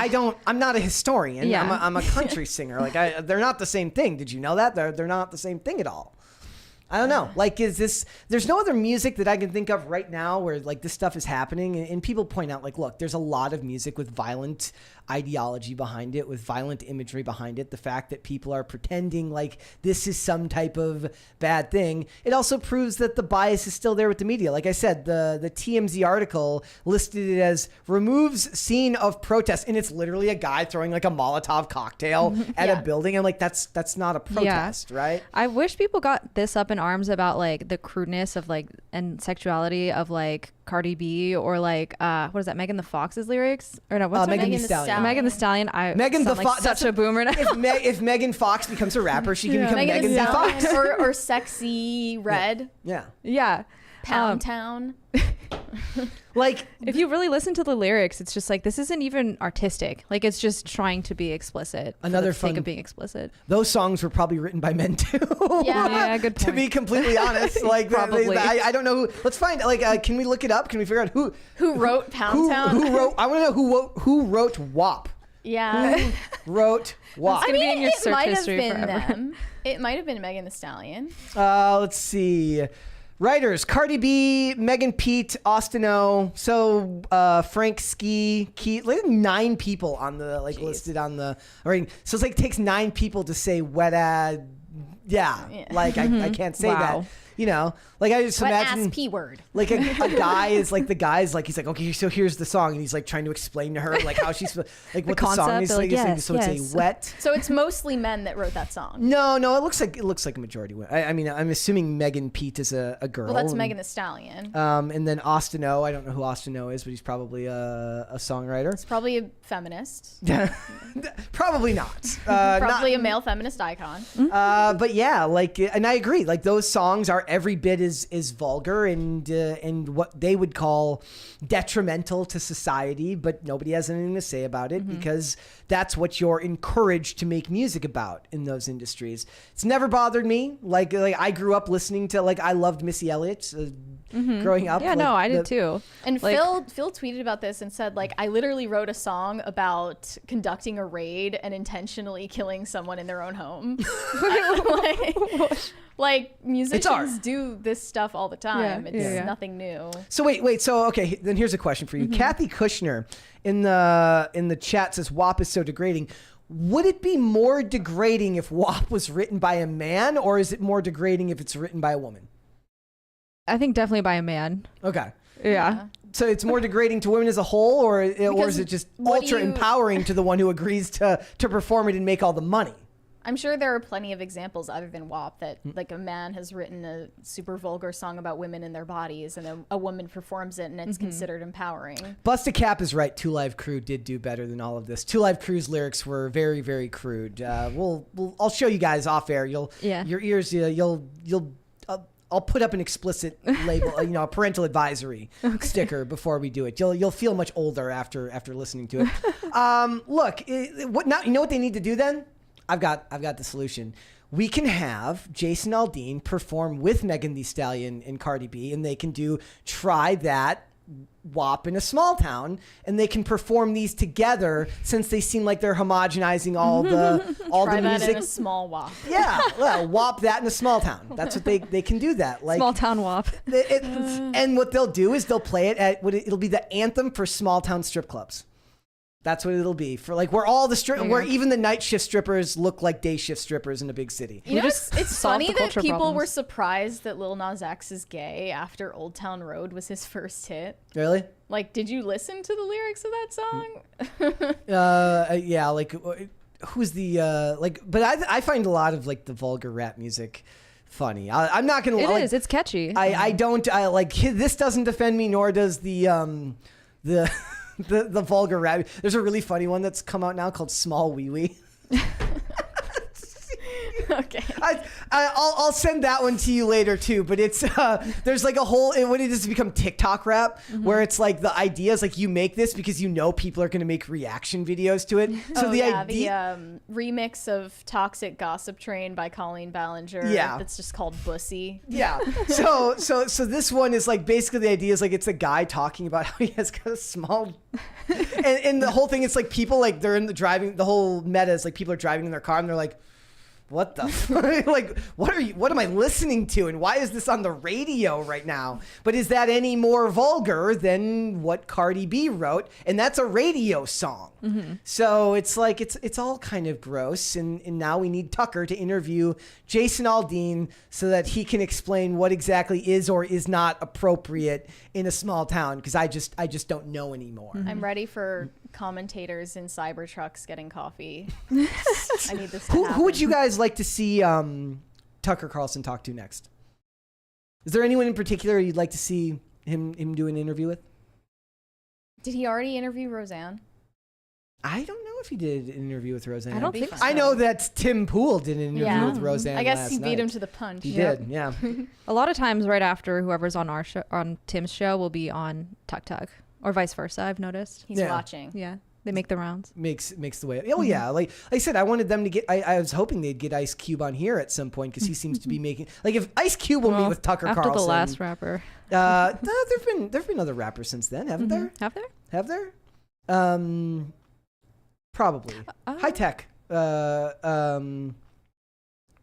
I'm not a historian. Yeah. I'm a country singer. Like, they're not the same thing. Did you know that? They're not the same thing at all. I don't know. Like, there's no other music that I can think of right now where like this stuff is happening. And people point out like, look, there's a lot of music with violent ideology behind it, with violent imagery behind it. The fact that people are pretending like this is some type of bad thing. It also proves that the bias is still there with the media. Like I said, the TMZ article listed it as removes scene of protest. And it's literally a guy throwing like a Molotov cocktail at a building. I'm like, that's not a protest, right? I wish people got this up in arms about like the crudeness of like and sexuality of like Cardi B or like what is that, Megan the Fox's lyrics? Or no, what's her Megan name? Thee Stallion. Megan the Stallion. Megan the sound like Fox. such a boomer now. If Megan Fox becomes a rapper, she can become Megan Megan Thee Thee Fox. Stallion or Sexy Red, Yeah. Yeah. Pound Town. Like, If you really listen to the lyrics, it's just like this isn't even artistic. Like it's just trying to be explicit. Another for the sake fun- of being explicit. those songs were probably written by men too. Yeah, good To point. be completely honest, like Probably. I don't know who. Let's find like can we look it up? Can we figure out who Wrote Pound Town? who wrote? I want to know who wrote WAP. Yeah. Who wrote WAP? I gonna be in mean, your it search might have history been forever. them. It might have been Megan Thee Stallion. Let's see. Writers: Cardi B, Megan Pete, Austin O. So Frank Ski, Keith. Like 9 people on the listed on the. Or, so it's like takes 9 people to say wet ad. Yeah. Like I can't say Wow. that. You know, like I just Wet imagine ass P word. like a guy is like the guy's like he's like, okay, so here's the song, and he's like trying to explain to her like how she's like what the song concept, is they're like. like, It's yes, so it's yes. a wet. So it's mostly men that wrote that song. No, it looks like a majority. I mean, I'm assuming Megan Pete is a girl. Well, that's and, Megan Thee Stallion. And then Austin O. I don't know who Austin O. is, but he's probably a songwriter. It's probably a feminist. Probably not. Probably a male feminist icon. But yeah, like, and I agree. Like those songs are every bit as vulgar and what they would call detrimental to society, but nobody has anything to say about it because that's what you're encouraged to make music about in those industries. It's never bothered me. Like I grew up listening to I loved Missy Elliott growing up. Yeah, like, no, I did too. And Like- Phil tweeted about this and said, like, I literally wrote a song about conducting a raid and intentionally killing someone in their own home. like musicians do this stuff all the time. Yeah, It's yeah. nothing new. So wait. So okay, then here's a question for you. Kathy Kushner in the chat says WAP is so degrading. Would it be more degrading if WAP was written by a man, or is it more degrading if it's written by a woman? I think definitely by a man. Okay. Yeah. So it's more degrading to women as a whole, or is it just what do ultra you- empowering to the one who agrees to perform it and make all the money? I'm sure there are plenty of examples other than WAP that like a man has written a super vulgar song about women and their bodies and a woman performs it and it's considered empowering. Busted Cap is right. Two Live Crew did do better than all of this. Two Live Crew's lyrics were very, very crude. I'll show you guys off air. Your ears, I'll put up an explicit label, a parental advisory sticker before we do it. You'll feel much older after listening to it. Look, what now? You know what they need to do then? I've got the solution. We can have Jason Aldean perform with Megan Thee Stallion and Cardi B, and they can try that WAP in a small town, and they can perform these together since they seem like they're homogenizing all the Try that music. in a small WAP. Yeah, well, WAP that in a small town. That's what they can do that. Like Small town WAP. and what they'll do is they'll play it at it'll be the anthem for small town strip clubs. That's what it'll be for where all the where even the night shift strippers look like day shift strippers in a big city. You know, just it's solved funny the that culture people problems. were surprised that Lil Nas X is gay after Old Town Road was his first hit. Really? Like, did you listen to the lyrics of that song? Yeah, like who's the but I find a lot of like the vulgar rap music funny. I'm not gonna. It is. It's catchy. I don't. I like this. Doesn't defend me, nor does the vulgar rabbit. There's a really funny one that's come out now called Small Wee Wee. Okay. I'll send that one to you later too. But it's there's like a whole what it has become TikTok rap where it's like the idea is like you make this because you know people are going to make reaction videos to it. So the remix of Toxic Gossip Train by Colleen Ballinger. Yeah. That's just called Bussy. Yeah. So this one is like basically the idea is like it's a guy talking about how he has got a small and the whole thing it's like people like they're in the driving the whole meta is like people are driving in their car and they're like what the like what am I listening to and why is this on the radio right now? But is that any more vulgar than what Cardi B wrote? And that's a radio song. So it's like it's all kind of gross and now we need Tucker to interview Jason Aldean so that he can explain what exactly is or is not appropriate in a small town because I just don't know anymore. I'm ready for commentators in Cybertrucks getting coffee. I need this to Who would you guys like to see Tucker Carlson talk to next? Is there anyone in particular you'd like to see him do an interview with? Did he already interview Roseanne? I don't know if he did an interview with Roseanne. I don't think so. I know that Tim Pool did an interview with Roseanne. I guess last he beat night. him to the punch. He did, yeah. A lot of times right after whoever's on our show, on Tim's show will be on Tuk Tuk or vice versa. I've noticed. He's watching. Yeah. They make the rounds. Makes the way. Oh yeah, like I said, I wanted them to get. I was hoping they'd get Ice Cube on here at some point because he seems to be making. Like if Ice Cube will meet with Tucker after Carlson. the last rapper. No, there've been other rappers since then, haven't there? Have there? Have there? Probably. High Tech.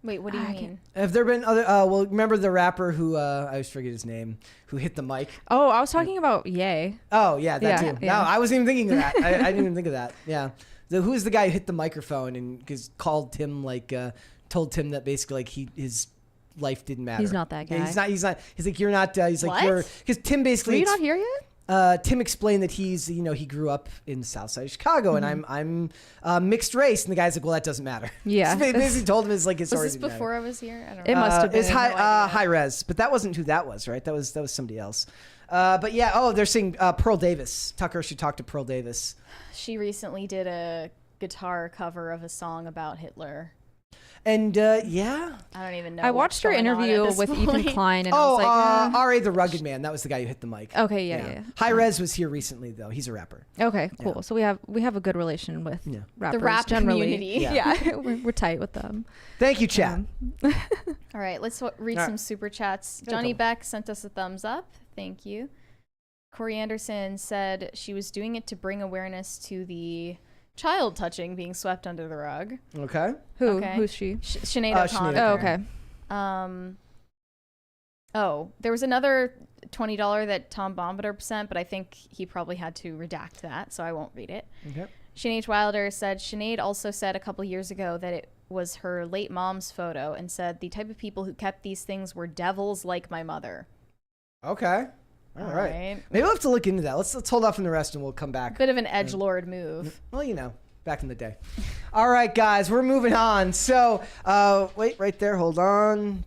Wait, what do you mean? Have there been other? Well, remember the rapper who I always forget his name, who hit the mic. Oh, I was talking about Ye. Oh yeah, that too. Yeah. No, I wasn't even thinking of that. I didn't even think of that. Yeah. Who's the guy who hit the microphone and called Tim told Tim that basically like his life didn't matter. He's not that guy. Yeah, he's not. He's like you're not. He's like What? you're because Tim basically. Were you not here yet? Tim explained that he's he grew up in the South Side of Chicago and I'm mixed race and the guy's like well that doesn't matter. Yeah. So they basically told him his Was story this didn't before matter. I was here? I don't know. It must have been. It's high res, but that wasn't who that was, right? That was somebody else. But yeah, they're saying Pearl Davis. Tucker should talk to Pearl Davis. She recently did a guitar cover of a song about Hitler. And yeah. I don't even know. I watched her interview with Ethan Klein and I was like, R.A. the Rugged Man. That was the guy who hit the mic. okay, yeah. High Res was here recently though. He's a rapper. Okay, cool. Yeah. So we have a good relation with rappers the rap generally. community. Yeah, we're tight with them. Thank you, chat. All right, let's read some super chats. Johnny Beck sent us a thumbs up. Thank you. Corey Anderson said she was doing it to bring awareness to the child touching being swept under the rug. Okay. Who's she? Sinead O'Connor. There was another $20 that Tom Bombadil sent, but I think he probably had to redact that, so I won't read it. Okay. Sinead Wilder said, Sinead also said a couple years ago that it was her late mom's photo and said the type of people who kept these things were devils like my mother. Okay. All right. Maybe we'll have to look into that. Let's hold off on the rest and we'll come back. Bit of an edgelord move. Well, back in the day. All right, guys, we're moving on. So, wait, right there. Hold on.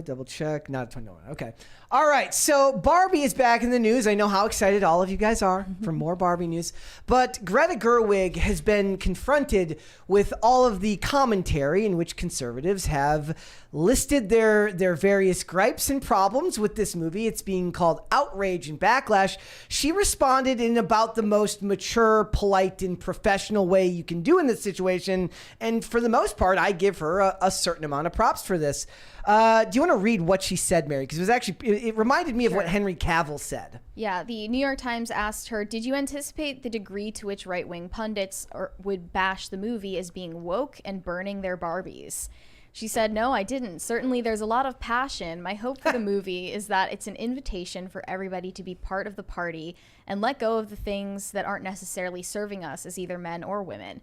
Double check. Not a 21. Okay. All right. So Barbie is back in the news. I know how excited all of you guys are for more Barbie news. But Greta Gerwig has been confronted with all of the commentary in which conservatives have listed their various gripes and problems with this movie. It's being called outrage and backlash. She responded in about the most mature, polite, and professional way you can do in this situation. And for the most part, I give her a certain amount of props for this. Do you want to read what she said, Mary? Because it reminded me of what Henry Cavill said. Yeah, the New York Times asked her, did you anticipate the degree to which right-wing pundits would bash the movie as being woke and burning their Barbies? She said, no, I didn't. Certainly there's a lot of passion. My hope for the movie is that it's an invitation for everybody to be part of the party and let go of the things that aren't necessarily serving us as either men or women.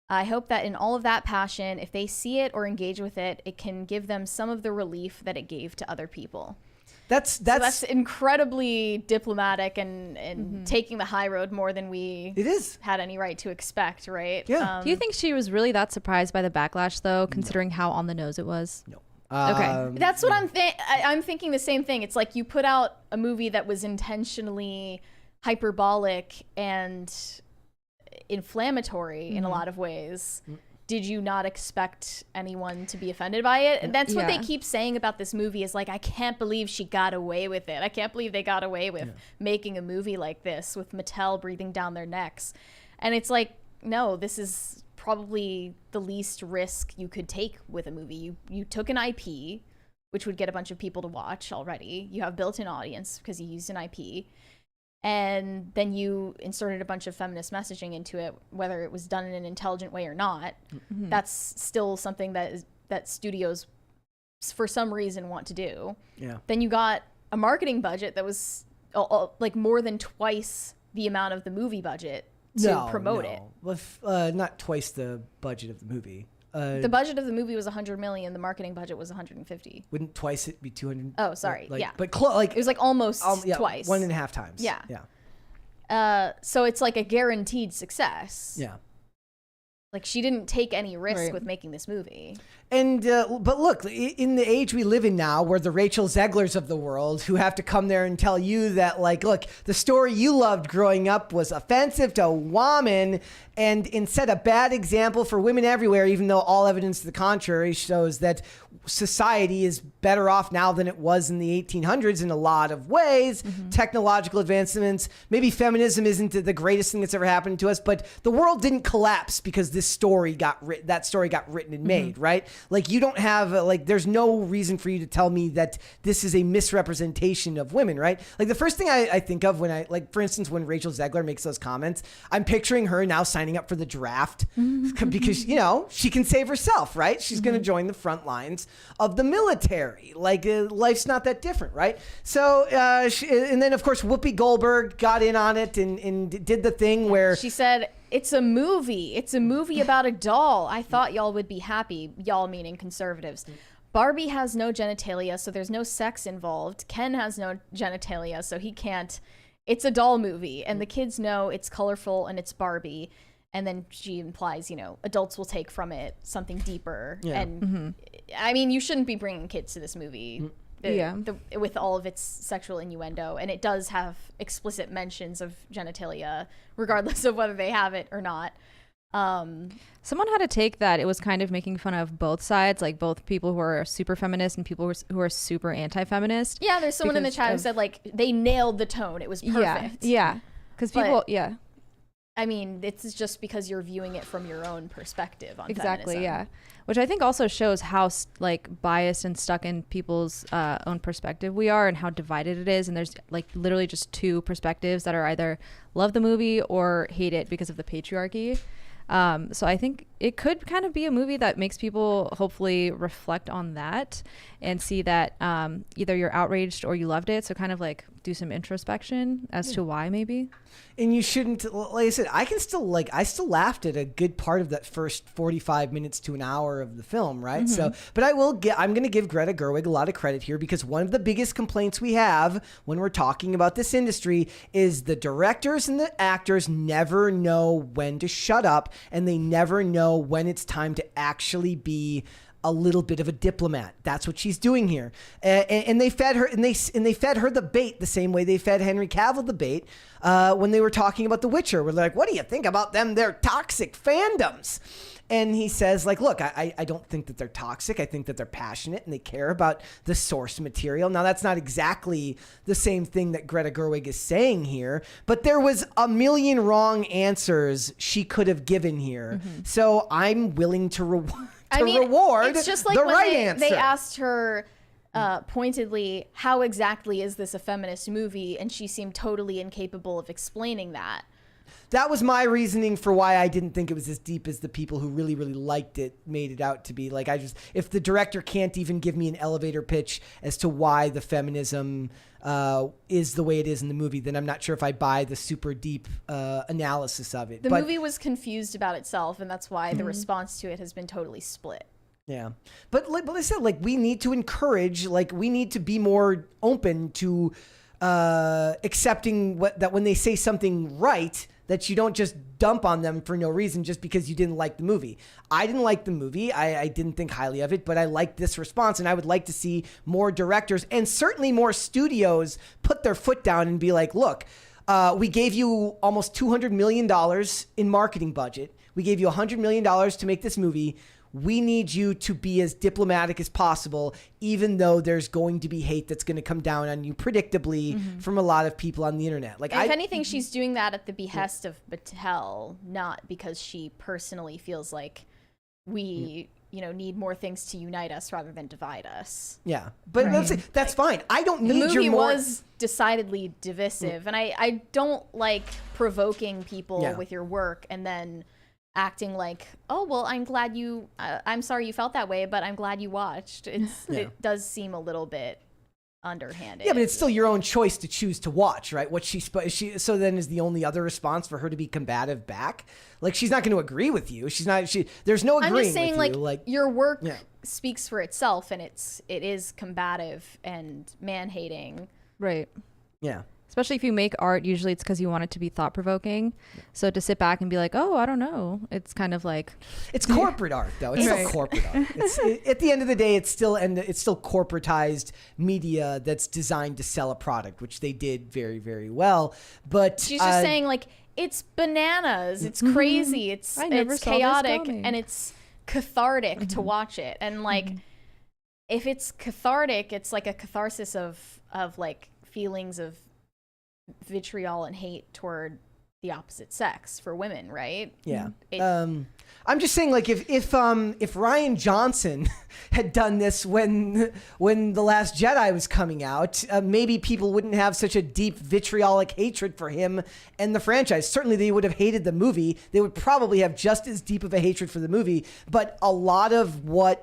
I hope that in all of that passion, if they see it or engage with it, it can give them some of the relief that it gave to other people. That's incredibly diplomatic and taking the high road more than we had any right to expect, right? Yeah. Do you think she was really that surprised by the backlash, though, considering how on the nose it was? No. Okay. That's what I'm thinking the same thing. It's like you put out a movie that was intentionally hyperbolic and inflammatory in a lot of ways. Did you not expect anyone to be offended by it? And that's what they keep saying about this movie is like, I can't believe she got away with it. I can't believe they got away with making a movie like this with Mattel breathing down their necks. And it's like, no, this is probably the least risk you could take with a movie. You took an IP, which would get a bunch of people to watch already. You have built-in audience because you used an IP. And then you inserted a bunch of feminist messaging into it, whether it was done in an intelligent way or not. That's still something that studios, for some reason, want to do. Yeah. Then you got a marketing budget that was like more than twice the amount of the movie budget to promote it. Well, not twice the budget of the movie. The budget of the movie was $100 million. The marketing budget was $150. Wouldn't twice it be 200? Oh, sorry. Like, yeah, but it was like almost twice. 1.5 times. Yeah. So it's like a guaranteed success. Yeah. Like she didn't take any risk with making this movie. And but look, in the age we live in now, where the Rachel Zeglers of the world who have to come there and tell you that, like, look, the story you loved growing up was offensive to women and set a bad example for women everywhere, even though all evidence to the contrary shows that society is better off now than it was in the 1800s in a lot of ways. Technological advancements, maybe feminism isn't the greatest thing that's ever happened to us, but the world didn't collapse because this story got written and made, right? Like you don't have there's no reason for you to tell me that this is a misrepresentation of women, right? Like the first thing I think of when for instance, when Rachel Zegler makes those comments, I'm picturing her now signing up for the draft because, she can save herself, right? She's going to join the front lines of the military. Like life's not that different, right? So, and then of course, Whoopi Goldberg got in on it and did the thing where she said, it's a movie. It's a movie about a doll. I thought y'all would be happy. Y'all meaning conservatives. Barbie has no genitalia, so there's no sex involved. Ken has no genitalia, so he can't. It's a doll movie, and the kids know it's colorful and it's Barbie. And then she implies, adults will take from it something deeper. Yeah. And I mean, you shouldn't be bringing kids to this movie. With all of its sexual innuendo, and it does have explicit mentions of genitalia, regardless of whether they have it or not. Someone had to take that it was kind of making fun of both sides, like both people who are super feminist and people who are super anti-feminist. Yeah, there's someone in the chat who said they nailed the tone. It was perfect. Yeah, because people. I mean, it's just because you're viewing it from your own perspective on exactly, feminism. Yeah. Which I think also shows how biased and stuck in people's own perspective we are and how divided it is. And there's literally just two perspectives that are either love the movie or hate it because of the patriarchy. So I think it could kind of be a movie that makes people hopefully reflect on that and see that either you're outraged or you loved it. So kind of do some introspection as to why maybe. And you shouldn't, like I said, I still laughed at a good part of that first 45 minutes to an hour of the film, right? So, but I'm going to give Greta Gerwig a lot of credit here because one of the biggest complaints we have when we're talking about this industry is the directors and the actors never know when to shut up and they never know when it's time to actually be a little bit of a diplomat. That's what she's doing here. And they fed her and they fed her the bait the same way they fed Henry Cavill the bait when they were talking about The Witcher. We're like, what do you think about them? They're toxic fandoms. And he says, look, I don't think that they're toxic. I think that they're passionate and they care about the source material. Now, that's not exactly the same thing that Greta Gerwig is saying here, but there was a million wrong answers she could have given here. So I'm willing to reward it's just like the right answer. They asked her pointedly, how exactly is this a feminist movie? And she seemed totally incapable of explaining that. That was my reasoning for why I didn't think it was as deep as the people who really, really liked it made it out to be. If the director can't even give me an elevator pitch as to why the feminism is the way it is in the movie, then I'm not sure if I buy the super deep analysis of it. The movie was confused about itself, and that's why the response to it has been totally split. Yeah. But like I said, we need to encourage, we need to be more open to accepting that when they say something right, that you don't just dump on them for no reason just because you didn't like the movie. I didn't like the movie. I didn't think highly of it, but I liked this response, and I would like to see more directors and certainly more studios put their foot down and be like, look, we gave you almost $200 million in marketing budget. We gave you $100 million to make this movie. We need you to be as diplomatic as possible, even though there's going to be hate that's going to come down on you predictably from a lot of people on the internet. Like, if anything, she's doing that at the behest of Mattel, not because she personally feels like we, need more things to unite us rather than divide us. Yeah, but that's fine. I don't need the movie your more... was decidedly divisive, and I don't like provoking people with your work and then acting like, oh, well, I'm glad I'm sorry you felt that way, but I'm glad you watched. It does seem a little bit underhanded. Yeah, but it's still your own choice to choose to watch, right? So then is the only other response for her to be combative back? Like, she's not going to agree with you. There's no agreeing I'm just saying, with you. like, your work speaks for itself, and it is combative and man-hating. Right. Yeah. Especially if you make art, usually it's because you want it to be thought-provoking. So to sit back and be like, oh, I don't know. It's kind of like... It's corporate art, though. It's still corporate art. At the end of the day, it's still corporatized media that's designed to sell a product, which they did very, very well. But she's just saying, like, it's bananas. It's crazy. It's chaotic. And it's cathartic to watch it. And, like, if it's cathartic, it's like a catharsis of like, feelings of vitriol and hate toward the opposite sex for women, right? Yeah. I'm just saying, like, if Ryan Johnson had done this when The Last Jedi was coming out, maybe people wouldn't have such a deep vitriolic hatred for him and the franchise. Certainly they would have hated the movie. They would probably have just as deep of a hatred for the movie, but a lot of where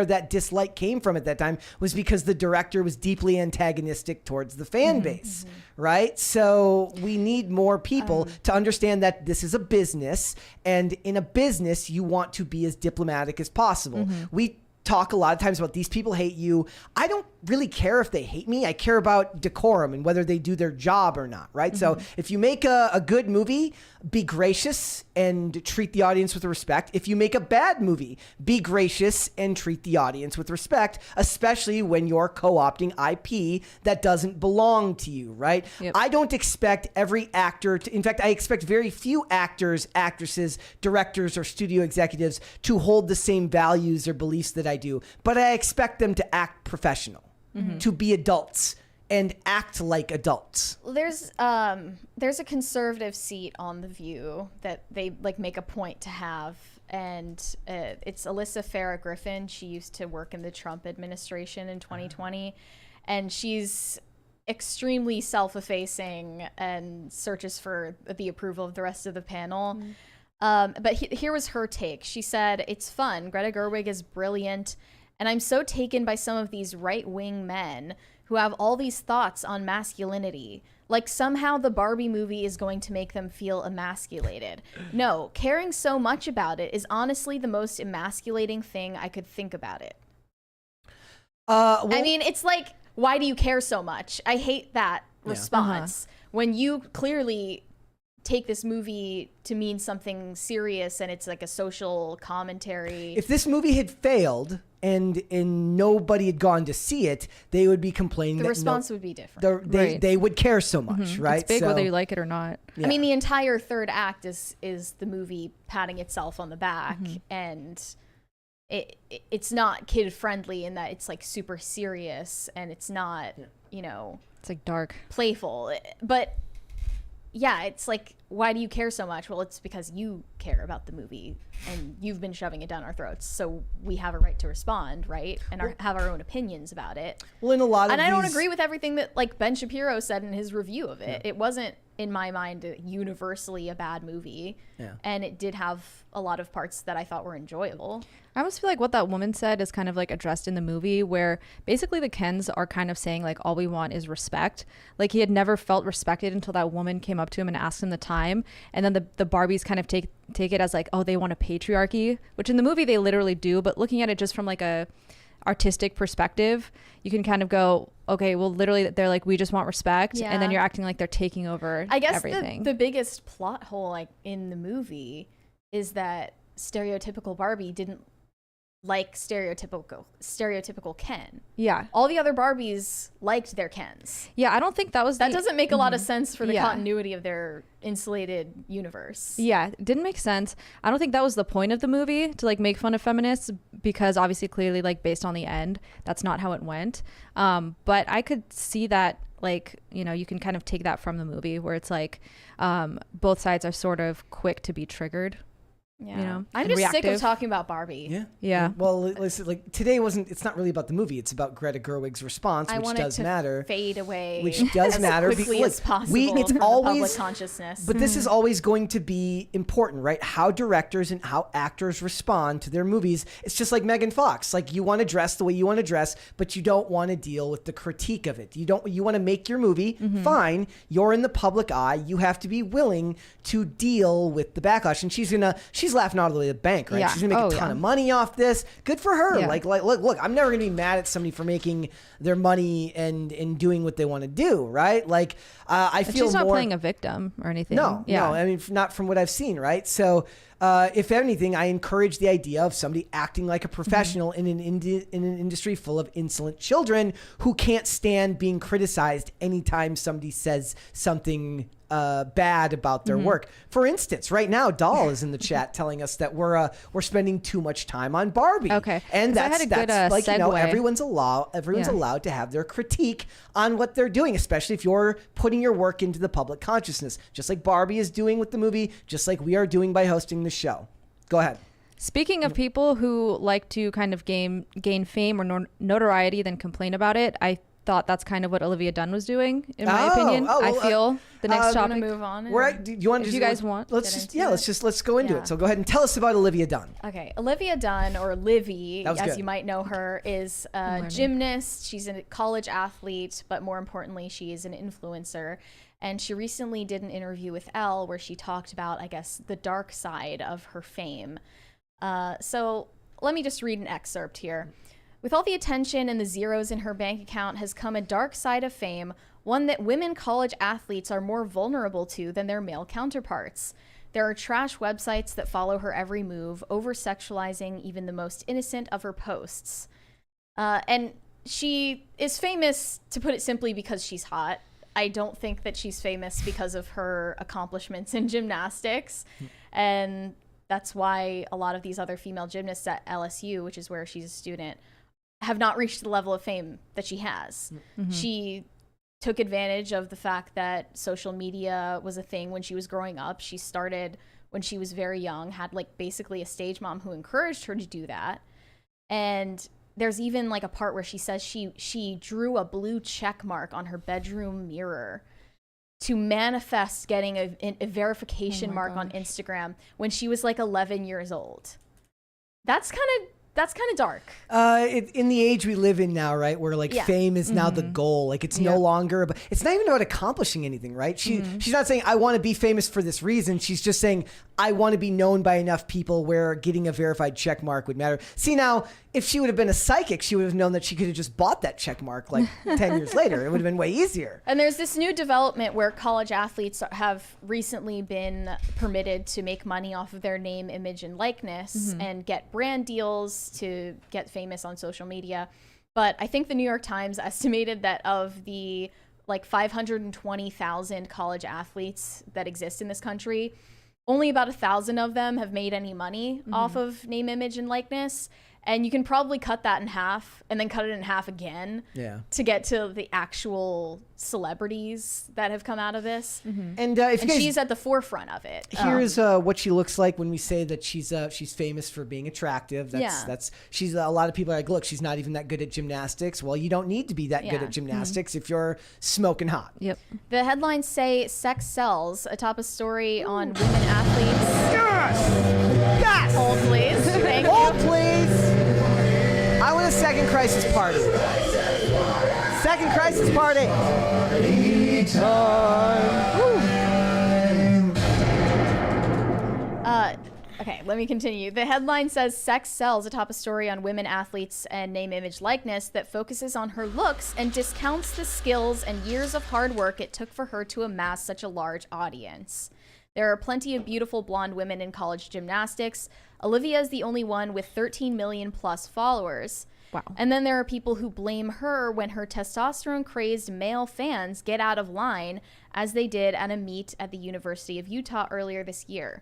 that dislike came from at that time was because the director was deeply antagonistic towards the fan base, right? So we need more people to understand that this is a business, and in a business, you want to be as diplomatic as possible. We talk a lot of times about these people hate you. I don't really care if they hate me. I care about decorum and whether they do their job or not, right? So if you make a good movie, be gracious and treat the audience with respect. If you make a bad movie, be gracious and treat the audience with respect, especially when you're co-opting IP that doesn't belong to you, right? Yep. I don't expect every actor to, in fact, I expect very few actors, actresses, directors, or studio executives to hold the same values or beliefs that I do, but I expect them to act professional, to be adults and act like adults. There's a conservative seat on The View that they like make a point to have, and it's Alyssa Farah Griffin. She used to work in the Trump administration in 2020, and she's extremely self-effacing and searches for the approval of the rest of the panel. But here was her take. She said, "It's fun. Greta Gerwig is brilliant, and I'm so taken by some of these right-wing men who have all these thoughts on masculinity. Like somehow the Barbie movie is going to make them feel emasculated. No, caring so much about it is honestly the most emasculating thing I could think about it." Well, I mean, it's like, why do you care so much? I hate that response. When you clearly take this movie to mean something serious and it's like a social commentary. If this movie had failed and nobody had gone to see it, they would be complaining. The response would be different. They would care so much, right? It's big whether you like it or not. I mean, the entire third act is the movie patting itself on the back, and it's not kid friendly in that it's like super serious, and it's not it's like dark, playful, but. Yeah, it's like, why do you care so much? Well, it's because you care about the movie and you've been shoving it down our throats. So we have a right to respond, right? And have our own opinions about it. Well, in a lot of I don't agree with everything that like Ben Shapiro said in his review of it. It wasn't, in my mind, universally a bad movie. And it did have a lot of parts that I thought were enjoyable. I almost feel like what that woman said is kind of like addressed in the movie, where basically the Kens are kind of saying like, all we want is respect. Like he had never felt respected until that woman came up to him and asked him the time. And then the Barbies kind of take it as like, oh, they want a patriarchy, which in the movie they literally do. But looking at it just from like a artistic perspective, you can kind of go, okay, well, literally, they're like, we just want respect, Yeah. and then you're acting like they're taking over I guess everything. the biggest plot hole like in the movie is that stereotypical Barbie didn't like stereotypical Ken. Yeah. All the other Barbies liked their Kens. Yeah, I don't think that was That doesn't make a lot of sense for the Yeah. continuity of their insulated universe. Yeah, it didn't make sense. I don't think that was the point of the movie, to like make fun of feminists, because obviously clearly like based on the end, that's not how it went. But I could see that, like, you know, you can kind of take that from the movie where it's like both sides are sort of quick to be triggered. Yeah. You know, I'm and just sick of reactive. talking about Barbie. Yeah. Yeah. Well, listen, like today it's not really about the movie. It's about Greta Gerwig's response, I which want it does to matter. fade away Which does as matter quickly because as possible it's from the always public consciousness. But this is always going to be important, right? How directors and how actors respond to their movies. It's just like Megan Fox. Like, you want to dress the way you want to dress, but you don't want to deal with the critique of it. You want to make your movie, fine. You're in the public eye. You have to be willing to deal with the backlash. And she's laughing out of the bank, right? Yeah. She's gonna make a ton of money off this. Good for her. Yeah. Like look, I'm never gonna be mad at somebody for making their money and doing what they want to do, right? Like, I And feel she's not more playing a victim or anything. no, Yeah. I mean, not from what I've seen, right? So, if anything, I encourage the idea of somebody acting like a professional in an industry full of insolent children who can't stand being criticized anytime somebody says something bad about their work. For instance, right now, Doll is in the chat telling us that we're spending too much time on Barbie. Okay. And 'Cause I that's had a good, like, you know, segue. everyone's allowed to have their critique on what they're doing, especially if you're putting your work into the public consciousness, just like Barbie is doing with the movie, just like we are doing by hosting the show. Go ahead. Speaking of people who like to kind of gain fame or notoriety, then complain about it, I thought that's kind of what Olivia Dunne was doing, in my opinion. well, I feel the next I'm topic. gonna move on. Do you want to? If you guys want, let's get just into it. let's go into Yeah. it. So go ahead and tell us about Olivia Dunne. Okay, Olivia Dunne, or Livvy, That was as good. you might know her, is a learning. gymnast. She's a college athlete, but more importantly, she is an influencer. And she recently did an interview with Elle where she talked about, I guess, the dark side of her fame. So let me just read an excerpt here. With all the attention and the zeros in her bank account has come a dark side of fame, one that women college athletes are more vulnerable to than their male counterparts. There are trash websites that follow her every move, over-sexualizing even the most innocent of her posts. And she is famous, to put it simply, because she's hot. I don't think that she's famous because of her accomplishments in gymnastics. And that's why a lot of these other female gymnasts at LSU, which is where she's a student, have not reached the level of fame that she has. She took advantage of the fact that social media was a thing when she was growing up. She started when she was very young, had like basically a stage mom who encouraged her to do that. And there's even like a part where she says she drew a blue check mark on her bedroom mirror to manifest getting a verification mark on Instagram when she was like 11 years old. That's kind of dark. In the age we live in now, right, where like fame is now the goal. Like, it's no longer, but it's not even about accomplishing anything, right? She's not saying I want to be famous for this reason. She's just saying I want to be known by enough people where getting a verified check mark would matter. See, now, if she would have been a psychic, she would have known that she could have just bought that check mark like 10 years later. It would have been way easier. And there's this new development where college athletes have recently been permitted to make money off of their name, image, and likeness and get brand deals to get famous on social media. But I think the New York Times estimated that of the like 520,000 college athletes that exist in this country, only about 1,000 of them have made any money off of name, image, and likeness. And you can probably cut that in half and then cut it in half again to get to the actual celebrities that have come out of this. And if you guys, she's at the forefront of it. here's what she looks like when we say that she's famous for being attractive. That's she's a lot of people are like, look, she's not even that good at gymnastics. Well, you don't need to be that good at gymnastics if you're smoking hot. Yep. The headlines say sex sells atop a story on women athletes. Yes! Hold, please. Thank Hold, you. please. I want a second crisis party. Second crisis party. Okay, let me continue. The headline says sex sells atop a story on women athletes and name, image, likeness that focuses on her looks and discounts the skills and years of hard work it took for her to amass such a large audience. There are plenty of beautiful blonde women in college gymnastics. Olivia is the only one with 13 million plus followers. Wow. And then there are people who blame her when her testosterone-crazed male fans get out of line, as they did at a meet at the University of Utah earlier this year.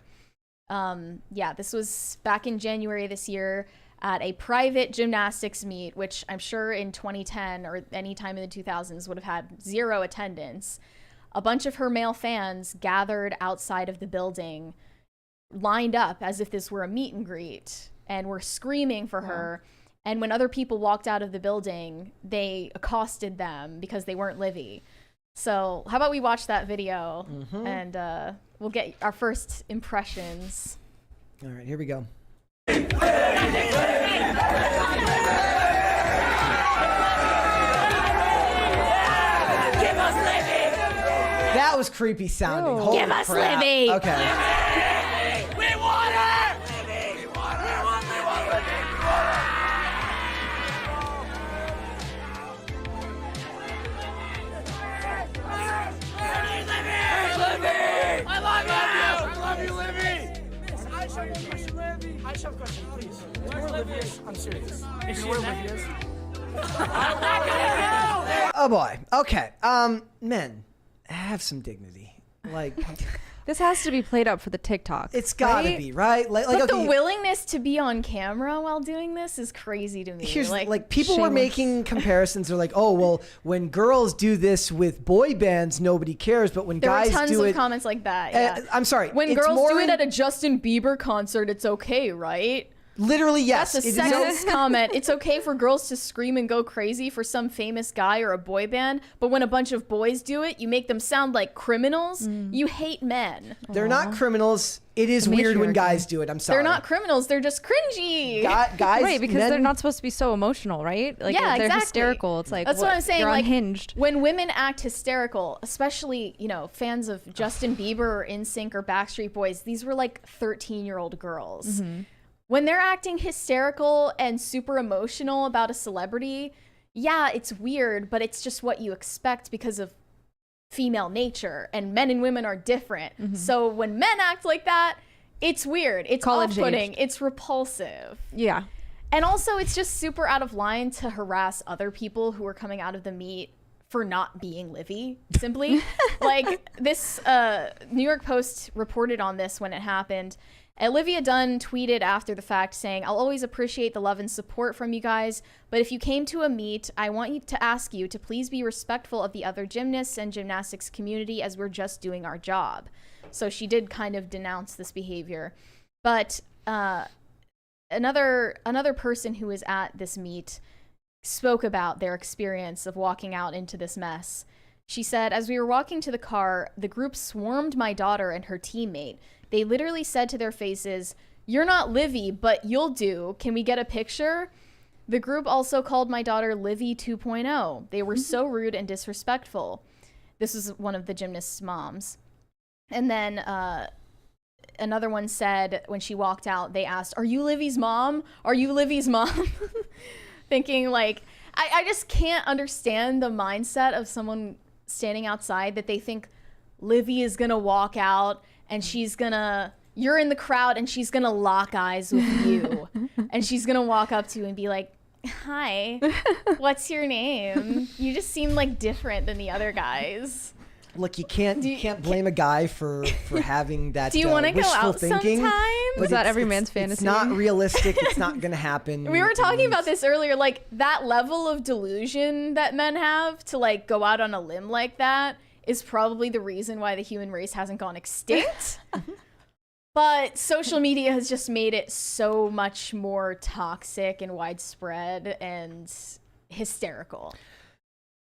This was back in January this year at a private gymnastics meet, which I'm sure in 2010 or any time in the 2000s would have had 0 attendance. A bunch of her male fans gathered outside of the building, lined up as if this were a meet and greet, and were screaming for her. And when other people walked out of the building, they accosted them because they weren't Livvy. So how about we watch that video and we'll get our first impressions. All right, here we go. That was creepy sounding. Holy Give us crap. Livvy. Okay. We want her! We want her! We want Livvy! Livvy! I love you! I love you, Livvy! I have a question, Livvy. I have a question, please. Where's Livvy? I'm serious. Is she where Livvy is? Oh boy. Okay. Men, have some dignity. Like, This has to be played up for the TikTok. it's gotta right? be, right? Like, But okay, the willingness to be on camera while doing this is crazy to me. here's like people were shameless. making comparisons. They're like, oh well, when girls do this with boy bands, nobody cares, but when there were guys tons do of it, comments like that. Yeah. I'm sorry. When it's girls more do it in- at a Justin Bieber concert, it's okay, right? literally yes. That's a It is no- sexist comment. It's okay for girls to scream and go crazy for some famous guy or a boy band, but when a bunch of boys do it, you make them sound like criminals. You hate men. They're not criminals. It is The weird when matriarchy. guys do it. I'm sorry. They're not criminals. They're just cringy. Guys, Right, because men- they're not supposed to be so emotional, right? Like Yeah, they're exactly. hysterical. It's like That's what I'm saying. You're Like unhinged. when women act hysterical, especially fans of Justin Bieber or NSYNC or Backstreet Boys, these were like 13-year-old girls. When they're acting hysterical and super emotional about a celebrity, yeah, it's weird, but it's just what you expect because of female nature, and men and women are different. So when men act like that, it's weird. It's College off-putting. age. It's repulsive. Yeah. And also, it's just super out of line to harass other people who are coming out of the meet for not being Livvy, simply. Like, this New York Post reported on this when it happened. Olivia Dunne tweeted after the fact saying, "I'll always appreciate the love and support from you guys, but if you came to a meet, I want you to ask you to please be respectful of the other gymnasts and gymnastics community as we're just doing our job." So she did kind of denounce this behavior. But another person who was at this meet spoke about their experience of walking out into this mess. She said, "As we were walking to the car, the group swarmed my daughter and her teammate. They literally said to their faces, 'You're not Livvy, but you'll do. Can we get a picture?' The group also called my daughter Livvy 2.0. They were so rude and disrespectful." This was one of the gymnast's moms. And then another one said when she walked out, they asked, "Are you Livvy's mom? Are you Livvy's mom?" Thinking like, I just can't understand the mindset of someone standing outside that they think Livvy is going to walk out and you're in the crowd and she's going to lock eyes with you. And she's going to walk up to you and be like, "Hi, what's your name? You just seem like different than the other guys." Look, you can't blame a guy for having that Do you want to go wishful out thinking. sometime? But Is that it's- every man's It's fantasy? not realistic. It's not going to happen. We were talking about this earlier, like that level of delusion that men have to like go out on a limb like that is probably the reason why the human race hasn't gone extinct. But social media has just made it so much more toxic and widespread and hysterical.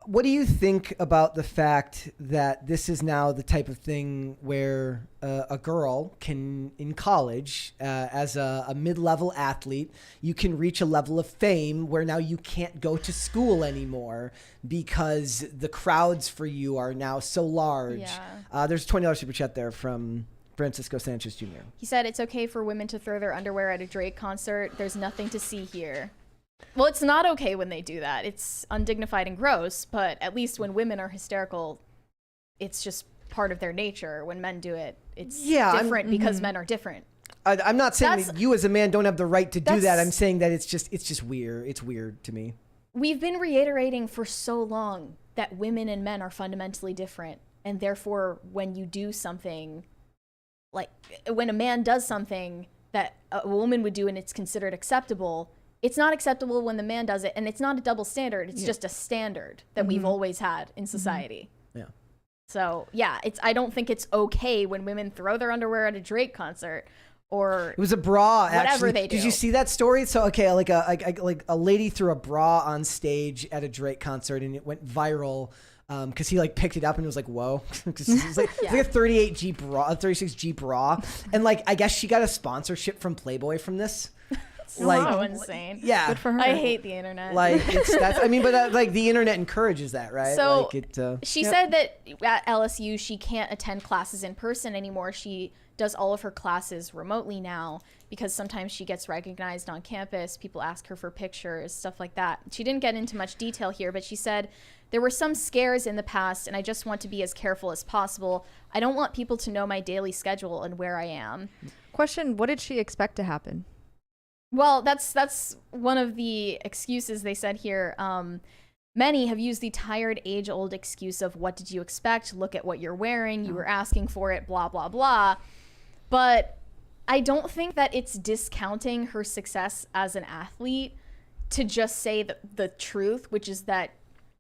What do you think about the fact that this is now the type of thing where a girl can, in college, as a mid-level athlete, you can reach a level of fame where now you can't go to school anymore because the crowds for you are now so large? Yeah. There's a $20 super chat there from Francisco Sanchez Jr. He said it's okay for women to throw their underwear at a Drake concert. There's nothing to see here. Well, it's not okay when they do that. It's undignified and gross, but at least when women are hysterical, it's just part of their nature. When men do it, it's different because men are different. I'm not saying that you as a man don't have the right to do that. I'm saying that it's just weird. It's weird to me. We've been reiterating for so long that women and men are fundamentally different. And therefore, when you do something, like when a man does something that a woman would do and it's considered acceptable, it's not acceptable when the man does it. And it's not a double standard. It's just a standard that we've always had in society. Yeah. So, yeah, I don't think it's okay when women throw their underwear at a Drake concert or it was a bra. Whatever actually. they do. Did you see that story? So okay, like a lady threw a bra on stage at a Drake concert, and it went viral because he like picked it up and was like, "Whoa!" Because it was like, it's like a 38G bra, a 36G bra, and like I guess she got a sponsorship from Playboy from this. Like, so insane. Yeah, good for her. I hate the internet. Like but like the internet encourages that, right? So like she said that at LSU she can't attend classes in person anymore. She does all of her classes remotely now because sometimes she gets recognized on campus. People ask her for pictures, stuff like that. She didn't get into much detail here, but she said, there were some scares in the past and I just want to be as careful as possible. I don't want people to know my daily schedule and where I am. Question, what did she expect to happen? Well, that's one of the excuses they said here. Many have used the tired, age-old excuse of what did you expect? Look at what you're wearing. You were asking for it, blah, blah, blah. But I don't think that it's discounting her success as an athlete to just say the truth, which is that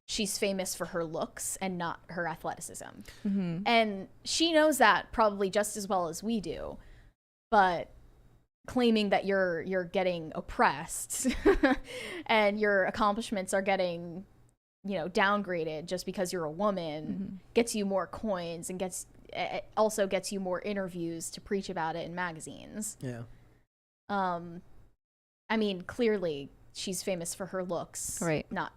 she's famous for her looks and not her athleticism. Mm-hmm. And she knows that probably just as well as we do. But claiming that you're getting oppressed and your accomplishments are getting, downgraded just because you're a woman gets you more coins and also gets you more interviews to preach about it in magazines. Yeah. I mean, clearly she's famous for her looks, right? Not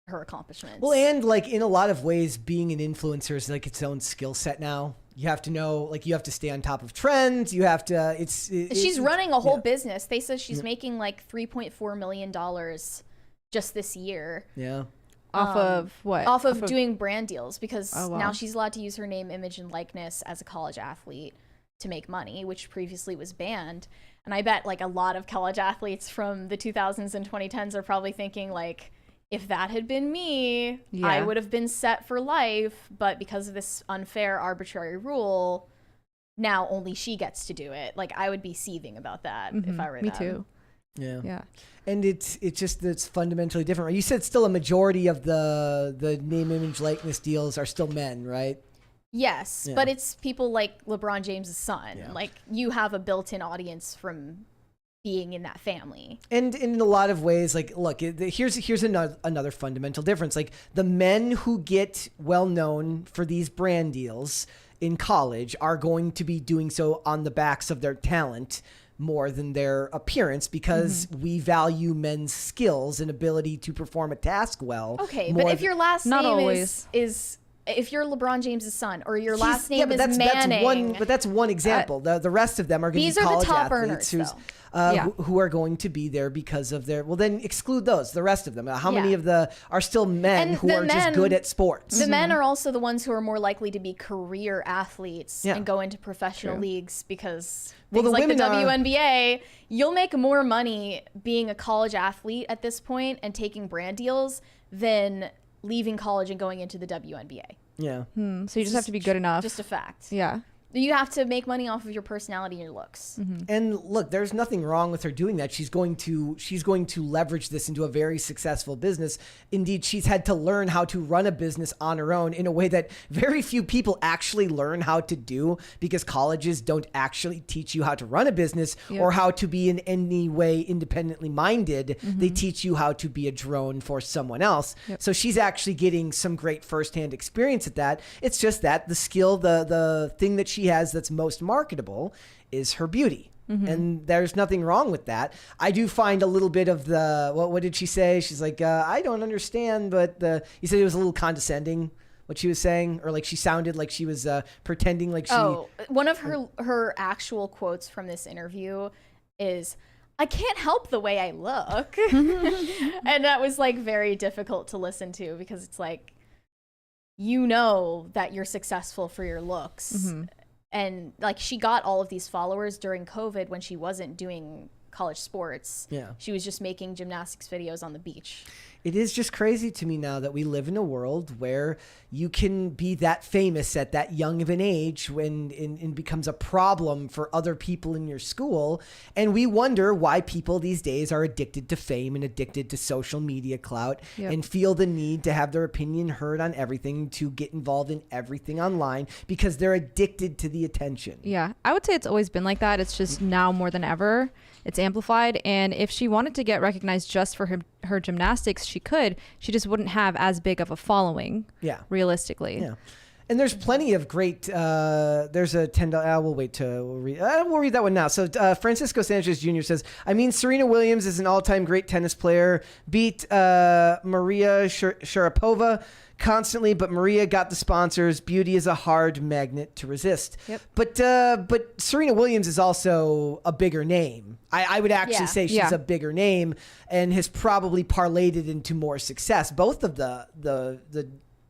her accomplishments. Well, and like in a lot of ways, being an influencer is like its own skill set now. You have to know, like, you have to stay on top of trends. You have to, she's running a whole business. They said she's making like $3.4 million just this year. Yeah. Off of what? Off of doing brand deals because now she's allowed to use her name, image, and likeness as a college athlete to make money, which previously was banned. And I bet like a lot of college athletes from the 2000s and 2010s are probably thinking like, if that had been me, I would have been set for life. But because of this unfair, arbitrary rule, now only she gets to do it. Like, I would be seething about that if I were them. Me too. Yeah. Yeah. And it's fundamentally different, right? You said still a majority of the name, image, likeness deals are still men, right? Yes, but it's people like LeBron James' son. Yeah. Like, you have a built-in audience from being in that family. And in a lot of ways, like, look, here's another fundamental difference. Like, the men who get well known for these brand deals in college are going to be doing so on the backs of their talent more than their appearance because we value men's skills and ability to perform a task well. Okay, but if your last Not name always. is if you're LeBron James' son or your last name is Manning. That's one example. The rest of them are going to be college athletes who are going to be there because of their. Well, then exclude those. The rest of them. How many of are still men who are just good at sports? The men are also the ones who are more likely to be career athletes and go into professional leagues because things like the WNBA, you'll make more money being a college athlete at this point and taking brand deals than leaving college and going into the WNBA. Yeah. So you just have to be good enough. Just a fact. Yeah. You have to make money off of your personality and your looks. And look, there's nothing wrong with her doing that. She's going to leverage this into a very successful business. Indeed, she's had to learn how to run a business on her own in a way that very few people actually learn how to do because colleges don't actually teach you how to run a business or how to be in any way independently minded. They teach you how to be a drone for someone else. So she's actually getting some great firsthand experience at that. It's just that the skill, the thing that she has that's most marketable is her beauty. And there's nothing wrong with that. I do find a little bit of what did she say? She's like, I don't understand, but you said it was a little condescending what she was saying, or like she sounded like she was pretending like she. Oh, one of her actual quotes from this interview is, "I can't help the way I look," and that was like very difficult to listen to because it's like, you know that you're successful for your looks, and like she got all of these followers during COVID when she wasn't doing college sports. Yeah, she was just making gymnastics videos on the beach. It is just crazy to me now that we live in a world where you can be that famous at that young of an age when it becomes a problem for other people in your school. And we wonder why people these days are addicted to fame and addicted to social media clout and feel the need to have their opinion heard on everything, to get involved in everything online because they're addicted to the attention. Yeah, I would say it's always been like that. It's just now more than ever. It's amplified. And if she wanted to get recognized just for her gymnastics, she could. She just wouldn't have as big of a following. Yeah. Realistically. Yeah. And there's plenty of great. There's a $10. We'll wait to read. We'll read that one now. So Francisco Sanchez Jr. says, "I mean, Serena Williams is an all-time great tennis player. Beat Maria Sharapova constantly, but Maria got the sponsors. Beauty is a hard magnet to resist." Yep. But Serena Williams is also a bigger name. I would actually say she's a bigger name and has probably parlayed it into more success. Both of the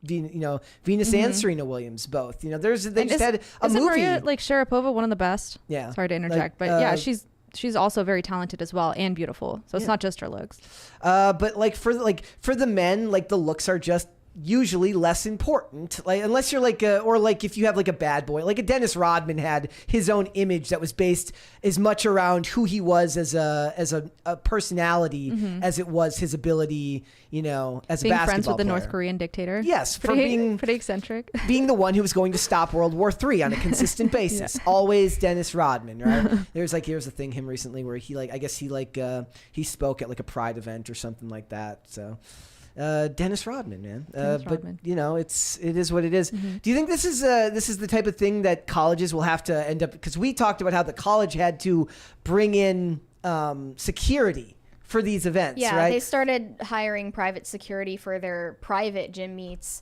Venus and Serena Williams, both. They just had a movie. Maria, like Sharapova, one of the best? Yeah. Sorry to interject, but yeah, she's also very talented as well and beautiful. So it's not just her looks. But like for the men, like the looks are just usually less important, like unless you're like or like if you have like a bad boy, like a Dennis Rodman had his own image that was based as much around who he was as a personality as it was his ability, as being a basketball friends with the player. North Korean dictator. Yes, for pretty being eccentric, being the one who was going to stop World War III on a consistent basis. Always Dennis Rodman, right? Here's a thing him recently where he spoke at like a Pride event or something like that. So Dennis Rodman, man. Rodman. It is what it is. Do you think this is the type of thing that colleges will have to end up? Because we talked about how the college had to bring in security for these events. Yeah, right? They started hiring private security for their private gym meets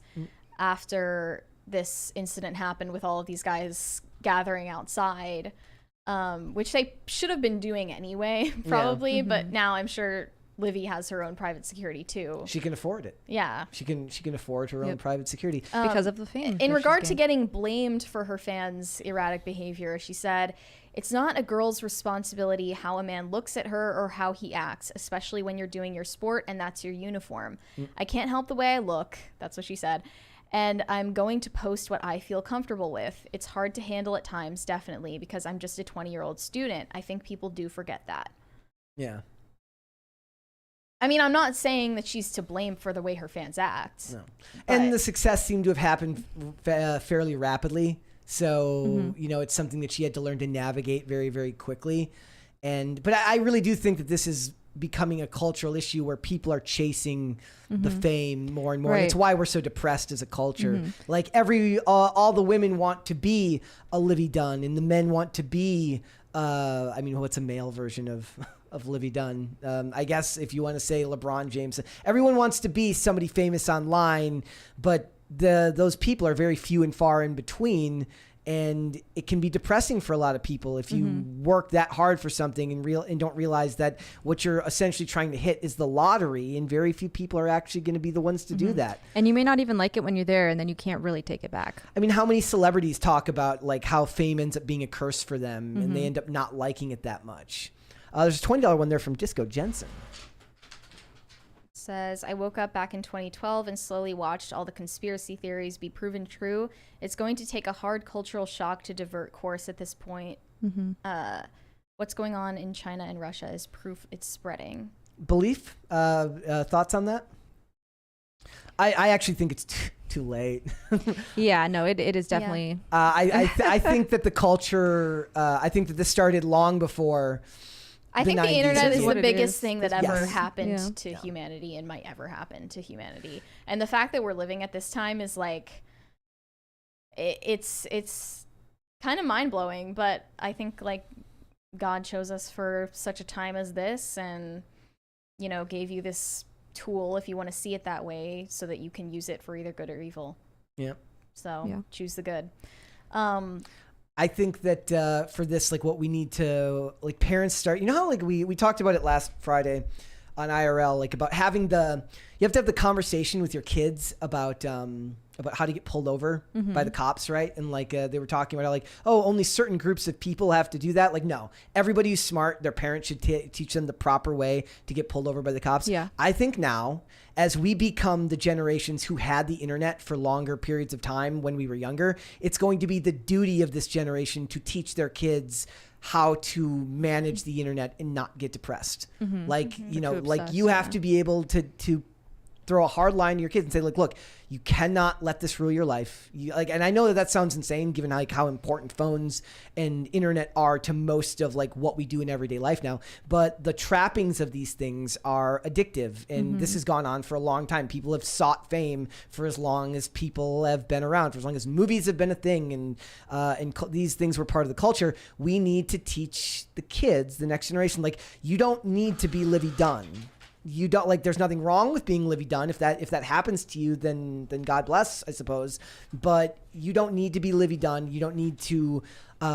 after this incident happened with all of these guys gathering outside, which they should have been doing anyway, probably. But now I'm sure Livvy has her own private security too. She can afford it. Yeah. She can afford her own private security. Because of the fame. In regard to getting blamed for her fans' erratic behavior, she said, "It's not a girl's responsibility how a man looks at her or how he acts, especially when you're doing your sport and that's your uniform. I can't help the way I look." That's what she said. "And I'm going to post what I feel comfortable with. It's hard to handle at times, definitely, because I'm just a 20-year-old student. I think people do forget that." Yeah. I mean, I'm not saying that she's to blame for the way her fans act. No. And the success seemed to have happened fairly rapidly. So, it's something that she had to learn to navigate very, very quickly. But I really do think that this is becoming a cultural issue where people are chasing the fame more and more. Right. And it's why we're so depressed as a culture. Like all the women want to be a Livvy Dunne and the men want to be, what's a male version of Livvy Dunne? I guess if you want to say LeBron James, everyone wants to be somebody famous online, but those people are very few and far in between. And it can be depressing for a lot of people if you work that hard for something and don't realize that what you're essentially trying to hit is the lottery, and very few people are actually going to be the ones to do that. And you may not even like it when you're there, and then you can't really take it back. I mean, how many celebrities talk about like how fame ends up being a curse for them, and they end up not liking it that much? There's a $20 one there from Disco Jensen. Says, "I woke up back in 2012 and slowly watched all the conspiracy theories be proven true. It's going to take a hard cultural shock to divert course at this point. What's going on in China and Russia is proof it's spreading." Belief? Thoughts on that? I actually think it's too late. Yeah, no, it is definitely. I think that the culture, I think that this started long before. I think the internet is the biggest thing that ever Yes. happened to humanity and might ever happen to humanity. And the fact that we're living at this time is like, it's kind of mind blowing, but I think like God chose us for such a time as this and, gave you this tool if you want to see it that way so that you can use it for either good or evil. Yeah. So choose the good. I think that for this, like what we need to, like parents start, you know how like we talked about it last Friday on IRL, like about having you have to have the conversation with your kids about how to get pulled over by the cops, right? And like they were talking about like, oh, only certain groups of people have to do that. Like, no, everybody who's smart, their parents should teach them the proper way to get pulled over by the cops. Yeah. I think now, as we become the generations who had the internet for longer periods of time when we were younger, it's going to be the duty of this generation to teach their kids how to manage the internet and not get depressed. Like, you know, like you have to be able to throw a hard line to your kids and say, like, look, you cannot let this rule your life. And I know that sounds insane given like how important phones and internet are to most of like what we do in everyday life now. But the trappings of these things are addictive. And this has gone on for a long time. People have sought fame for as long as people have been around, for as long as movies have been a thing. And these things were part of the culture. We need to teach the kids, the next generation, like, you don't need to be Livvy Dunne. You don't, like, there's nothing wrong with being Livvy Dunne. If that happens to you, then God bless, I suppose. But you don't need to be Livvy Dunne. You don't need to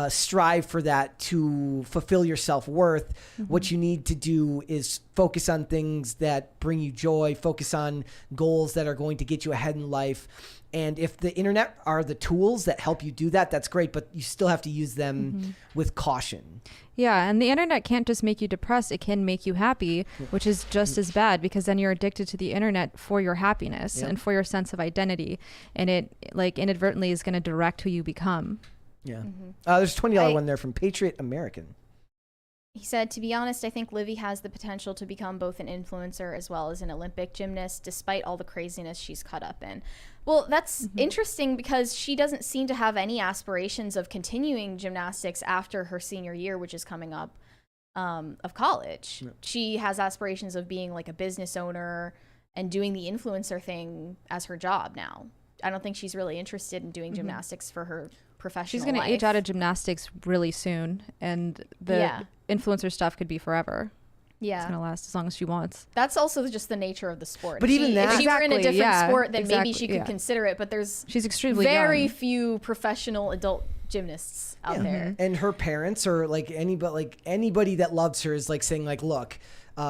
strive for that to fulfill your self-worth. What you need to do is focus on things that bring you joy, focus on goals that are going to get you ahead in life. And if the internet are the tools that help you do that, that's great, but you still have to use them with caution. Yeah, and the internet can't just make you depressed. It can make you happy, which is just as bad, because then you're addicted to the internet for your happiness and for your sense of identity. And it, like, inadvertently is going to direct who you become. Yeah. There's a $20 one there from Patriot American. He said, to be honest, I think Livvy has the potential to become both an influencer as well as an Olympic gymnast, despite all the craziness she's caught up in. Well, that's interesting because she doesn't seem to have any aspirations of continuing gymnastics after her senior year, which is coming up, of college. No. She has aspirations of being like a business owner and doing the influencer thing as her job now. I don't think she's really interested in doing gymnastics for her professional She's going to age out of gymnastics really soon, and the influencer stuff could be forever. Yeah. It's going to last as long as she wants. That's also just the nature of the sport. But even that, if she were in a different sport, then maybe she could consider it, but she's extremely very young. Few professional adult gymnasts out there. And her parents, or like anybody that loves her, is like saying, like, look,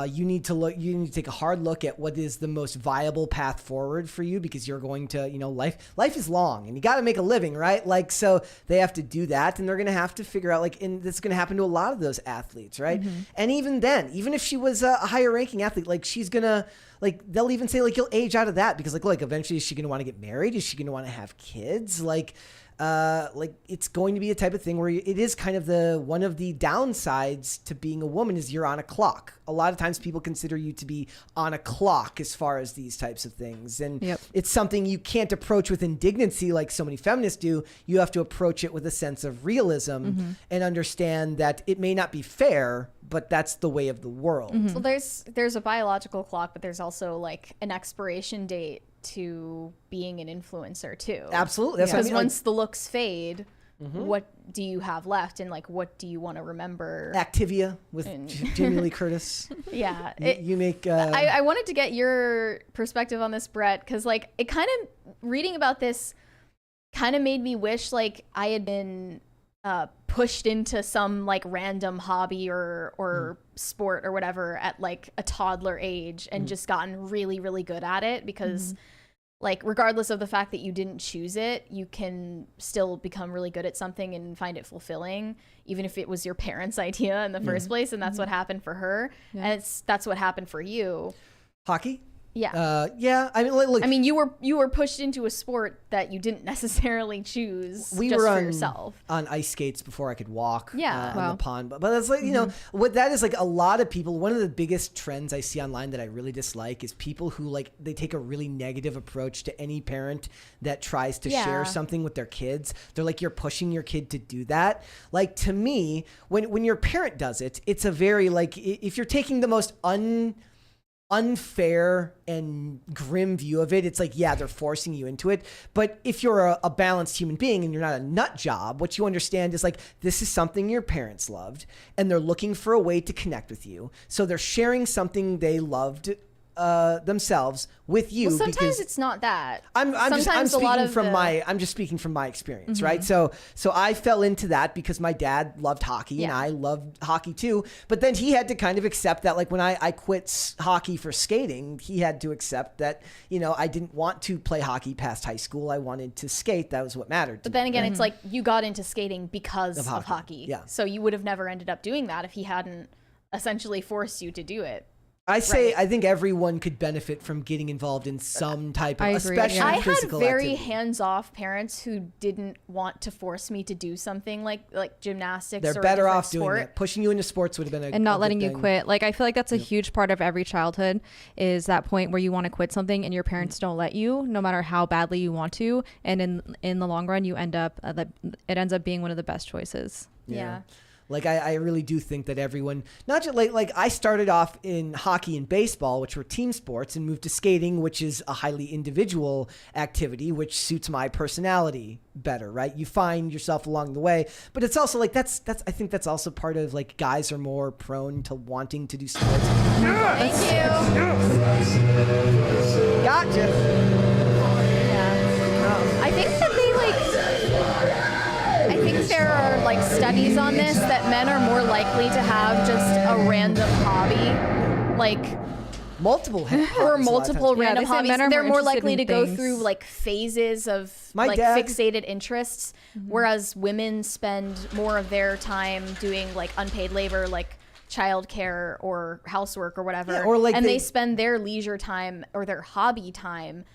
you need to take a hard look at what is the most viable path forward for you, because you're going to, life is long and you got to make a living, right? Like, so they have to do that, and they're going to have to figure out, like, and this is going to happen to a lot of those athletes, right? And even then, even if she was a higher ranking athlete, like, she's going to, like, they'll even say, like, you'll age out of that because, like, eventually is she going to want to get married? Is she going to want to have kids? Like, it's going to be a type of thing where it is kind of one of the downsides to being a woman is you're on a clock. A lot of times people consider you to be on a clock as far as these types of things. And it's something you can't approach with indignancy like so many feminists do. You have to approach it with a sense of realism and understand that it may not be fair, but that's the way of the world. Well, there's a biological clock, but there's also like an expiration date to being an influencer too. Absolutely. That's because what I mean. Once the looks fade, what do you have left, and like what do you want to remember? Activia with Jamie Lee Curtis. Yeah, you make. I wanted to get your perspective on this, Brett, because like it kind of reading about this kind of made me wish like I had been pushed into some like random hobby or sport or whatever at like a toddler age and just gotten really, really good at it, because like regardless of the fact that you didn't choose it, you can still become really good at something and find it fulfilling, even if it was your parents' idea in the first place. And that's what happened for her. And that's what happened for you. Hockey? Yeah. Yeah. I mean, look. I mean, you were pushed into a sport that you didn't necessarily choose. We just were for yourself. On ice skates before I could walk. Yeah. On the pond. But that's like, what that is, like, a lot of people, one of the biggest trends I see online that I really dislike is people who, like, they take a really negative approach to any parent that tries to share something with their kids. They're like, you're pushing your kid to do that. Like, to me, when your parent does it, it's a very, like, if you're taking the most unfair and grim view of it, it's like, yeah, they're forcing you into it. But if you're a balanced human being and you're not a nut job, what you understand is, like, this is something your parents loved and they're looking for a way to connect with you. So they're sharing something they loved themselves with you. Well, sometimes because it's not that. I'm Sometimes a lot speaking of from the- I'm just speaking from my experience, right? So I fell into that because my dad loved hockey and Yeah. I loved hockey too. But then he had to kind of accept that, like when I quit hockey for skating, he had to accept that, you know, I didn't want to play hockey past high school. I wanted to skate. That was what mattered. But then again, it's like you got into skating because of hockey. hockey. Yeah. So you would have never ended up doing that if he hadn't essentially forced you to do it. I say Right. I think everyone could benefit from getting involved in some type of, I agree, especially yeah. I had physical very activity. hands-off parents who didn't want to force me to do something like gymnastics. They're or a better different off doing sport. that. Pushing you into sports would have been a and not good letting you thing. quit. Like, I feel like that's a huge part of every childhood, is that point where you want to quit something and your parents don't let you, no matter how badly you want to. And in the long run, you end up it ends up being one of the best choices. Yeah. Like I really do think that everyone, not just like I started off in hockey and baseball, which were team sports, and moved to skating, which is a highly individual activity, which suits my personality better, right? You find yourself along the way, but it's also like that's I think that's also part of like guys are more prone to wanting to do sports. Thank you. Gotcha. Yeah. I think that I think there are like studies on this that men are more likely to have just a random hobby, like Multiple hobbies, or a lot of multiple times. random they say hobbies. men are They're more more interested likely in to go things. through like phases of My like dad- fixated interests, whereas women spend more of their time doing like unpaid labor, like childcare or housework or whatever, Yeah, or, like, and they- they spend their leisure time or their hobby time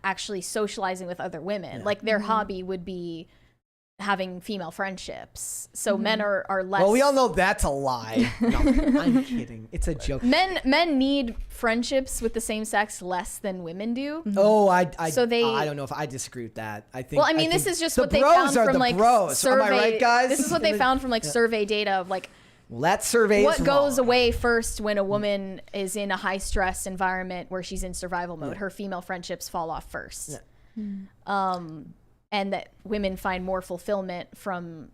actually socializing with other women. Like their hobby would be having female friendships. So men are less. Well, we all know that's a lie. No, I'm kidding. It's a joke. Men need friendships with the same sex less than women do. Oh, I don't know if I disagree with that. I think. Well, I mean, this think is just the what they bros found are from the like bros. survey. Am I right, guys? This is what they found from like survey data of like Well, that survey what is goes wrong. away first when a woman is in a high stress environment where she's in survival mode. Her female friendships fall off first. And that women find more fulfillment from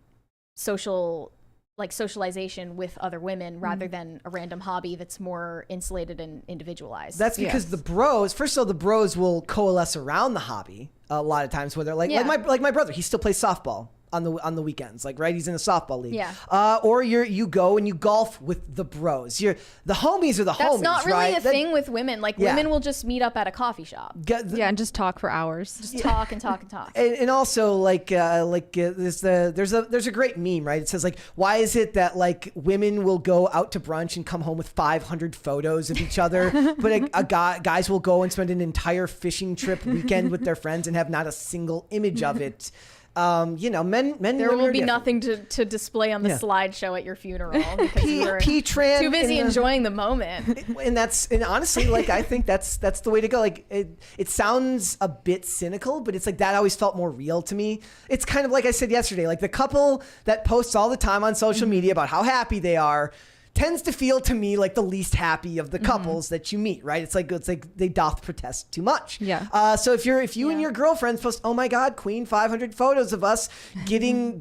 socialization with other women rather than a random hobby that's more insulated and individualized. That's because the bros. First of all, the bros will coalesce around the hobby a lot of times. Where they're like, Yeah. like my brother, he still plays softball on the weekends, like, right? He's in a softball league. Yeah. Or you go and you golf with the bros. The homies are the homies. That's not really right? a thing with women. Like Yeah. women will just meet up at a coffee shop, Yeah, and just talk for hours. just talk and talk and talk. And also there's a great meme, right? It says like, why is it that like women will go out to brunch and come home with 500 photos of each other, but guys will go and spend an entire fishing trip weekend with their friends and have not a single image of it. Men. There will be nothing to display on the Yeah. slideshow at your funeral because you were P-Tran too busy in the- enjoying the moment. And honestly, like, I think that's the way to go. Like, it sounds a bit cynical, but it's like that always felt more real to me. It's kind of like I said yesterday, like the couple that posts all the time on social media about how happy they are tends to feel to me like the least happy of the couples that you meet, right? It's like they doth protest too much. Yeah. So if you and your girlfriends post, oh my God, Queen, 500 photos of us getting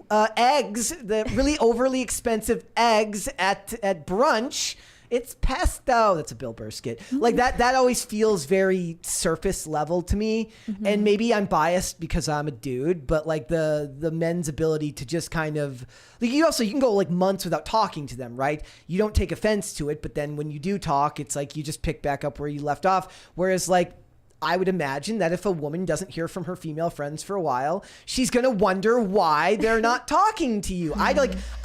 eggs, the really overly expensive eggs at brunch. It's pesto. That's a Bill Burr skit. Like that always feels very surface level to me. And maybe I'm biased because I'm a dude, but like the men's ability to just kind of like you can go like months without talking to them, right? You don't take offense to it, but then when you do talk, it's like you just pick back up where you left off. Whereas like I would imagine that if a woman doesn't hear from her female friends for a while, she's going to wonder why they're not talking to you. I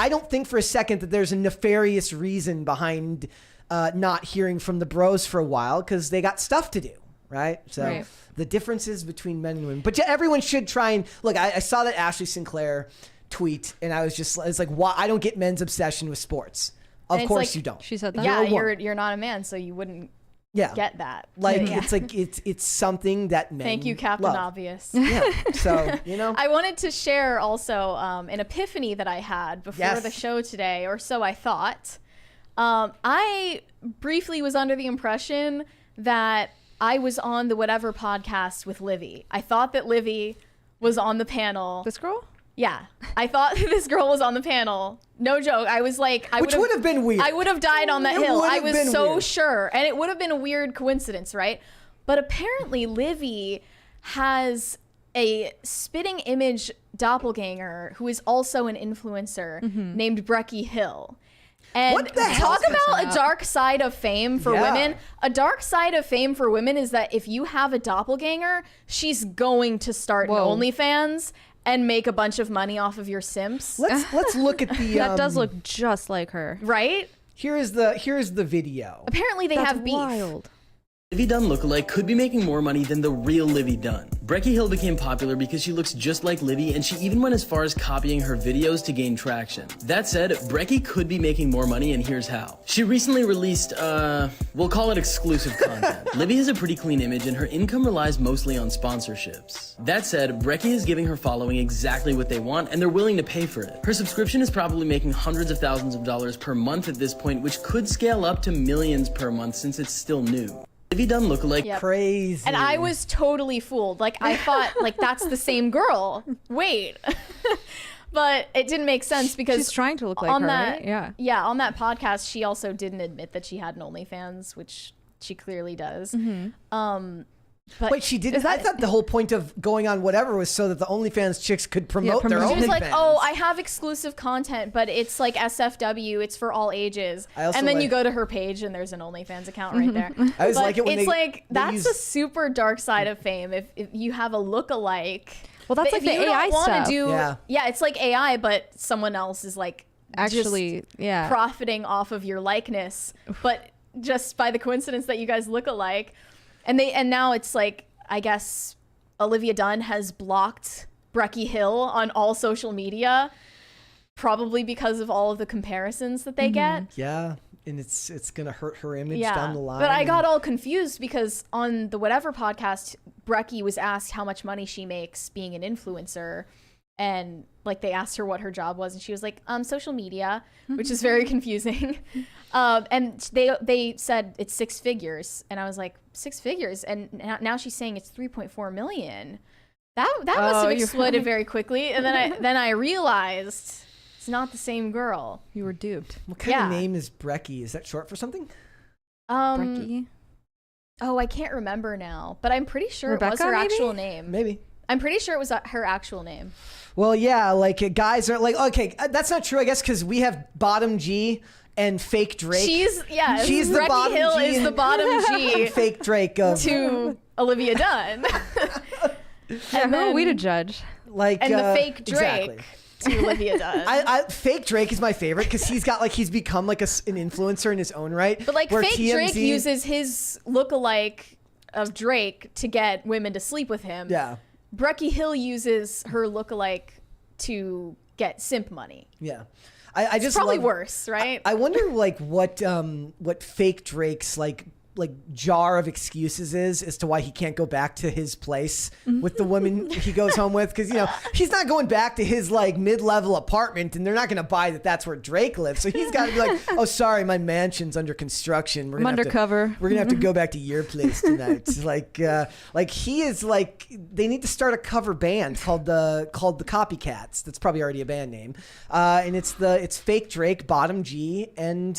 don't think for a second that there's a nefarious reason behind not hearing from the bros for a while because they got stuff to do, right? So Right. the differences between men and women. But yeah, everyone should try and look. I saw that Ashley Sinclair tweet, and I was just, it's like, why? I don't get men's obsession with sports. Of And it's course like- you don't. She said that. Yeah, You're a woman. you're not a man, so you wouldn't Yeah. get that. Like Yeah. it's like it's something that men Thank you, Captain love. Obvious. Yeah. So, I wanted to share also an epiphany that I had before Yes. the show today, or so I thought. I briefly was under the impression that I was on the Whatever podcast with Livvy. I thought that Livvy was on the panel. This girl? Yeah, I thought this girl was on the panel. No joke. I was like, Which would have been weird. I would have died on that It hill. would I have was been so weird. sure. And it would have been a weird coincidence, right? But apparently Livvy has a spitting image doppelganger who is also an influencer named Brecky Hill. And What the hell? talk about a dark side of fame for Yeah. women. A dark side of fame for women is that if you have a doppelganger, she's going to start an Whoa. OnlyFans and make a bunch of money off of your simps. Let's look at the. That does look just like her. Right? Here's the video. Apparently they That's have beef. wild. Livvy Dunne lookalike could be making more money than the real Livvy Dunne. Brecky Hill became popular because she looks just like Livvy, and she even went as far as copying her videos to gain traction. That said, Brecky could be making more money, and here's how. She recently released, we'll call it exclusive content. Livvy has a pretty clean image, and her income relies mostly on sponsorships. That said, Brecky is giving her following exactly what they want, and they're willing to pay for it. Her subscription is probably making hundreds of thousands of dollars per month at this point, which could scale up to millions per month since it's still new. Livvy Dunne lookalike. Yep. Crazy. And I was totally fooled. Like I thought like that's the same girl. Wait. But it didn't make sense because She's trying to look like on her, that, right? Yeah. Yeah, on that podcast she also didn't admit that she had an OnlyFans, which she clearly does. But Wait, she didn't. I thought the whole point of going on whatever was so that the OnlyFans chicks could promote their promote. she was like, OnlyFans. oh, I have exclusive content, but it's like SFW, it's for all ages. I also And then you like- go to her page and there's an OnlyFans account right there. I always But like it when it's they- like they that's use- a super dark side of fame. If you have a lookalike. Well, that's But like if the you AI don't wanna stuff. do, Yeah. it's like AI, but someone else is like Actually, just yeah. profiting off of your likeness, but just by the coincidence that you guys look alike, and now it's like I guess Olivia Dunne has blocked Brecky Hill on all social media, probably because of all of the comparisons that they get. Yeah, and it's gonna hurt her image Yeah, down the line. but I got all confused because on the Whatever podcast, Brecky was asked how much money she makes being an influencer, and like they asked her what her job was, and she was like, social media, which is very confusing. And they said it's 6 figures, and I was like, 6 figures, and now she's saying it's 3.4 million. That must have you're exploded right. very quickly, and then I realized it's not the same girl. You were duped. What kind of yeah. name is Brecky? Is that short for something? Brecky. Oh, I can't remember now, but I'm pretty sure it was Rebecca, her maybe? actual name. Maybe. I'm pretty sure it was her actual name. Well, yeah, like guys are like, okay, that's not true, I guess, because we have Bottom G and Fake Drake. She's the Brecky bottom Hill G is the bottom G Fake Drake of to Olivia Dunne. Yeah, who are we to then- judge? like And the fake Drake Exactly. to Olivia Dunne. I Fake Drake is my favorite because he's become like an influencer in his own right. But like where fake Drake TMZ uses his lookalike of Drake to get women to sleep with him. Yeah, Brecky Hill uses her lookalike to get simp money. yeah. I just Probably love- worse, right? I wonder like what Fake Drake's like jar of excuses is as to why he can't go back to his place with the women he goes home with, because he's not going back to his like mid-level apartment, and they're not going to buy that that's where Drake lives, so he's got to be like, oh sorry, my mansion's under construction, I'm undercover. we're gonna have to go back to your place tonight. like he is like, they need to start a cover band called the Copycats. That's probably already a band name, and it's Fake Drake, Bottom G, and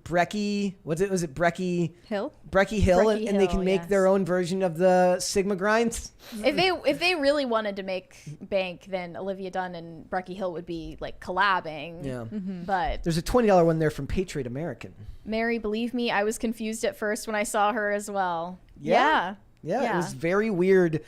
Brecky, was it Brecky Hill? Brecky Hill, Brecky and they Hill, can make yes. their own version of the Sigma grinds. If they really wanted to make bank, then Olivia Dunne and Brecky Hill would be like collabing. Yeah. But There's a $20 one there from Patriot American. Mary, believe me, I was confused at first when I saw her as well. Yeah, Yeah. it was very weird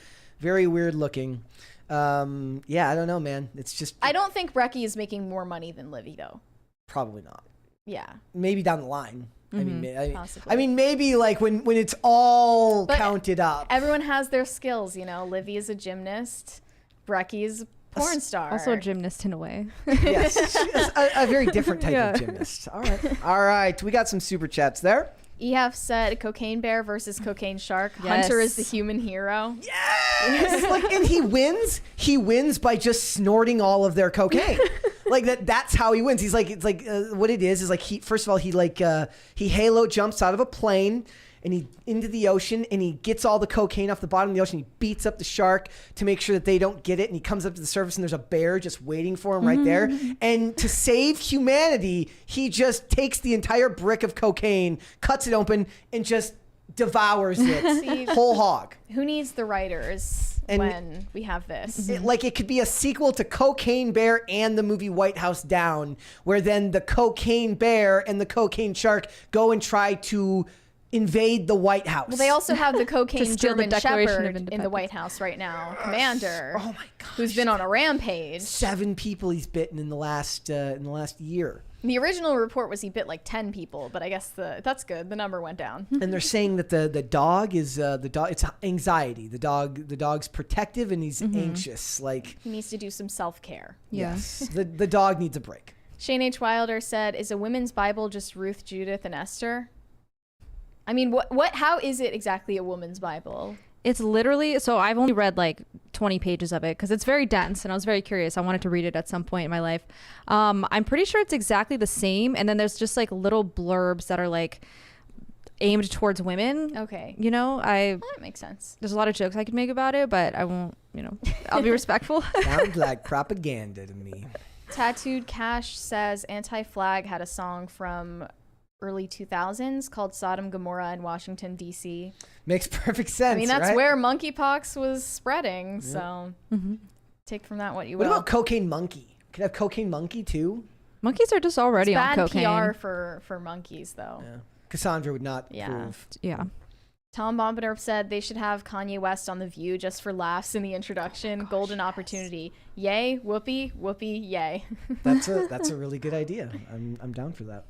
looking. Yeah, I don't know, man. It's just I don't think Brecky is making more money than Livvy though. probably not. Yeah. Maybe down the line. Possibly. I mean, maybe like when it's all But counted up. Everyone has their skills, Livvy is a gymnast, Brecky's a porn star. Also a gymnast in a way. Yes, she's a very different type Yeah. of gymnast. All right. We got some super chats there. EF said Cocaine Bear versus Cocaine Shark. Yes. Hunter is the human hero. Yes! Like, and he wins. He wins by just snorting all of their cocaine. Like that's how he wins. He's like, it's like what it is like he, first of all, he halo jumps out of a plane, and he into the ocean, and he gets all the cocaine off the bottom of the ocean. He beats up the shark to make sure that they don't get it, and he comes up to the surface, and there's a bear just waiting for him right there. And to save humanity, he just takes the entire brick of cocaine, cuts it open, and just devours it whole hog. Who needs the writers when we have this? It could be a sequel to Cocaine Bear and the movie White House Down, where then the cocaine bear and the cocaine shark go and try to invade the White House. Well, they also have the cocaine German Declaration of Shepherd in the Independence. White House right now, Commander. Oh my gosh. Who's been on a rampage. 7 people he's bitten in the last year. The original report was he bit like 10 people, but I guess that's good. The number went down. And they're saying that the dog is it's anxiety. The dog's protective and he's anxious. Like He needs to do some self-care. yes, the dog needs a break. Shane H. Wilder said, "Is a women's Bible just Ruth, Judith, and Esther?" I mean, how is it exactly a woman's Bible? It's literally, so I've only read like 20 pages of it because it's very dense and I was very curious. I wanted to read it at some point in my life. I'm pretty sure it's exactly the same. And then there's just like little blurbs that are like aimed towards women. Okay. You know, That makes sense. there's a lot of jokes I could make about it, but I won't, I'll be respectful. Sounds like propaganda to me. Tattooed Cash says Anti-Flag had a song from early 2000s called Sodom Gomorrah in Washington, D.C. Makes perfect sense. I mean, that's right? where monkeypox was spreading. So take from that what you will. What about Cocaine Monkey? Could have Cocaine Monkey too? Monkeys are just already It's on bad cocaine. PR for monkeys, though. Yeah. Cassandra would not Yeah. approve. Yeah. Tom Bombadil said they should have Kanye West on The View just for laughs in the introduction. Golden opportunity. Yay, whoopee, whoopee, yay. That's a really good idea. I'm down for that.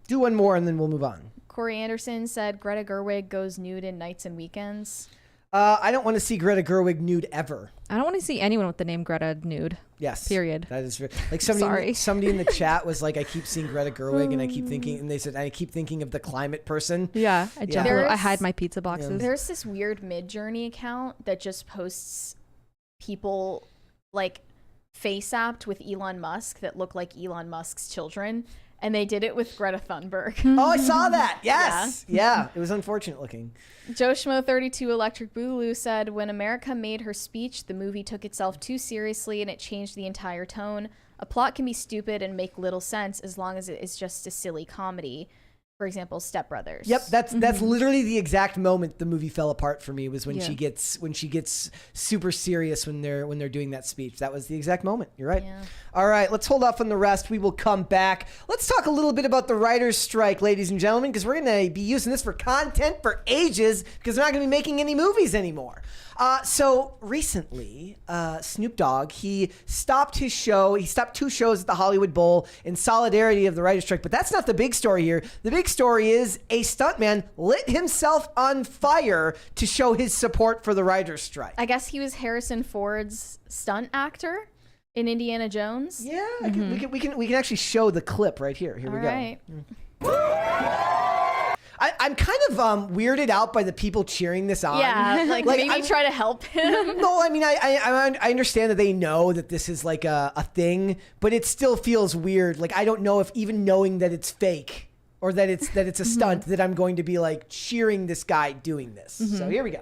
Do one more and then we'll move on. Corey Anderson said Greta Gerwig goes nude in Nights and Weekends. I don't want to see Greta Gerwig nude ever. I don't want to see anyone with the name Greta nude. Yes. Period. That is like Sorry. somebody in the chat was like, I keep seeing Greta Gerwig and I keep thinking, and they said, I keep thinking of the climate person. Yeah. I jump. There's- I hide my pizza boxes. There's this weird Mid-Journey account that just posts people like face-apped with Elon Musk that look like Elon Musk's children. And they did it with Greta Thunberg. Oh, I saw that. Yes. Yeah. It was unfortunate looking. Joe Schmo 32 Electric Boogaloo said, when America made her speech, the movie took itself too seriously and it changed the entire tone. A plot can be stupid and make little sense as long as it is just a silly comedy. For example, Step Brothers. Yep, that's literally the exact moment the movie fell apart for me was when she gets super serious when they're doing that speech. That was the exact moment. You're right. Yeah. All right, let's hold off on the rest. We will come back. Let's talk a little bit about the writers' strike, ladies and gentlemen, because we're going to be using this for content for ages because they're not going to be making any movies anymore. So recently, Snoop Dogg, he stopped his show. He stopped 2 shows at the Hollywood Bowl in solidarity of the writer's strike. But that's not the big story here. The big story is a stuntman lit himself on fire to show his support for the writer's strike. I guess he was Harrison Ford's stunt actor in Indiana Jones. Yeah, we can actually show the clip right here. Here we go. All right. I'm kind of weirded out by the people cheering this on. Yeah, like maybe I'm- try to help him. No, I mean, I understand that they know that this is like a thing, but it still feels weird. Like, I don't know if even knowing that it's fake or that it's a stunt that I'm going to be like cheering this guy doing this. So here we go.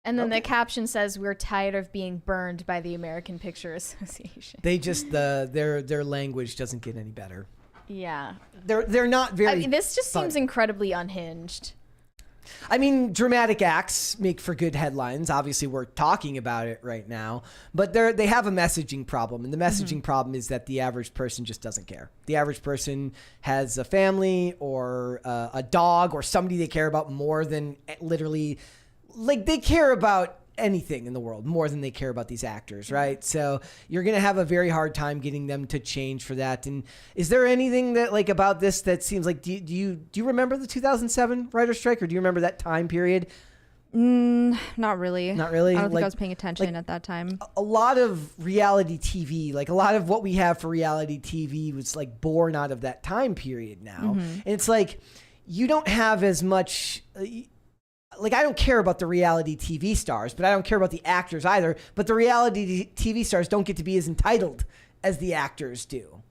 And then the caption says, "We're tired of being burned by the American Picture Association." They just their language doesn't get any better. Yeah. They're not very. I mean, this just fun. seems incredibly unhinged. I mean, dramatic acts make for good headlines. Obviously, we're talking about it right now, but they have a messaging problem, and the messaging problem is that the average person just doesn't care. The average person has a family or a dog or somebody they care about more than literally, like they care about anything in the world more than they care about these actors, right? So you're gonna have a very hard time getting them to change for that. And is there anything that like about this that seems like do you remember the 2007 writer's strike, or do you remember that time period? Not really. Not really? I don't think Like- I was paying attention at that time. A lot of reality TV, like a lot of what we have for reality TV was like born out of that time period now. And it's like, you don't have as much, like I don't care about the reality TV stars, but I don't care about the actors either. But the reality TV stars don't get to be as entitled as the actors do.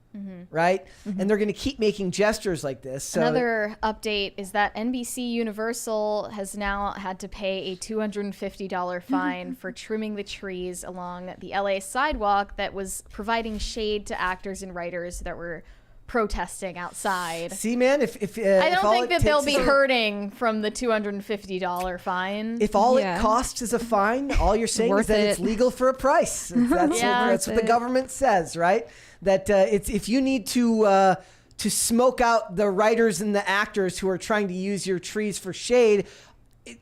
Right? And they're going to keep making gestures like this. So Another update is that NBC Universal has now had to pay a $250 fine for trimming the trees along the LA sidewalk that was providing shade to actors and writers that were protesting outside. See, man, if I if don't all think it that they'll takes be is hurting from the $250 fine. If all Yeah. it costs is a fine, all you're saying is Worth that it. it's legal for a price. That's, Yeah. that's what the Worth it. government says, right? That it's if you need to smoke out the writers and the actors who are trying to use your trees for shade,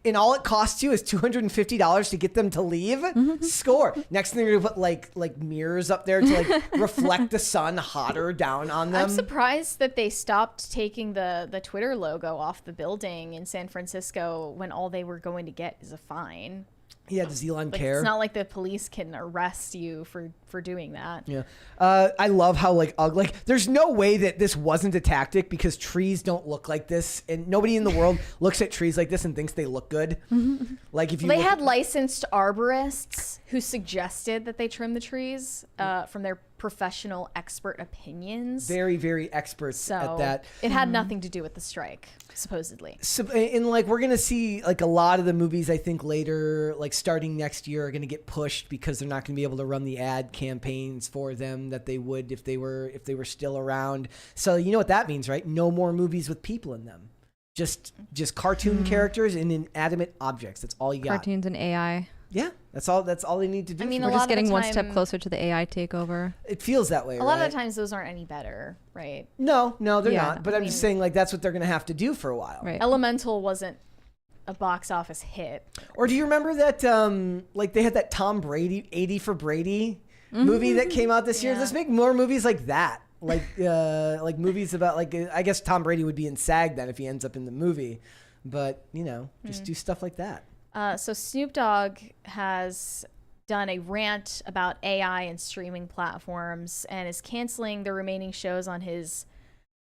and all it costs you is $250 to get them to leave. Score. Next thing you're gonna put like mirrors up there to like reflect the sun hotter down on them. I'm surprised that they stopped taking the Twitter logo off the building in San Francisco when all they were going to get is a fine. Yeah, does Elon Like, care? it's not like the police can arrest you for doing that. Yeah. I love how like there's no way that this wasn't a tactic because trees don't look like this and nobody in the world looks at trees like this and thinks they look good. Like if you They look- had licensed arborists who suggested that they trim the trees from their professional expert opinions. very, very experts So at that. it had nothing to do with the strike, supposedly. So, and like we're gonna see like a lot of the movies I think later, like starting next year, are gonna get pushed because they're not gonna be able to run the ad campaigns for them that they would if they were still around. So you know what that means, right? No more movies with people in them. Just cartoon characters and inanimate objects. That's all you got. Cartoons and AI. Yeah, that's all they need to do. I mean, for a We're it. lot just of the getting one step time- closer to the AI takeover. It feels that way. A lot right? of the times those aren't any better, right? No, they're Yeah. not. But I'm just saying, like, that's what they're going to have to do for a while. Right. Elemental wasn't a box office hit. Or do you remember that, like, they had that Tom Brady, 80 for Brady movie that came out this year? Yeah. Let's make more movies like that. Like movies about, like, I guess Tom Brady would be in SAG then if he ends up in the movie. But, you know, just do stuff like that. So Snoop Dogg has done a rant about AI and streaming platforms and is canceling the remaining shows on his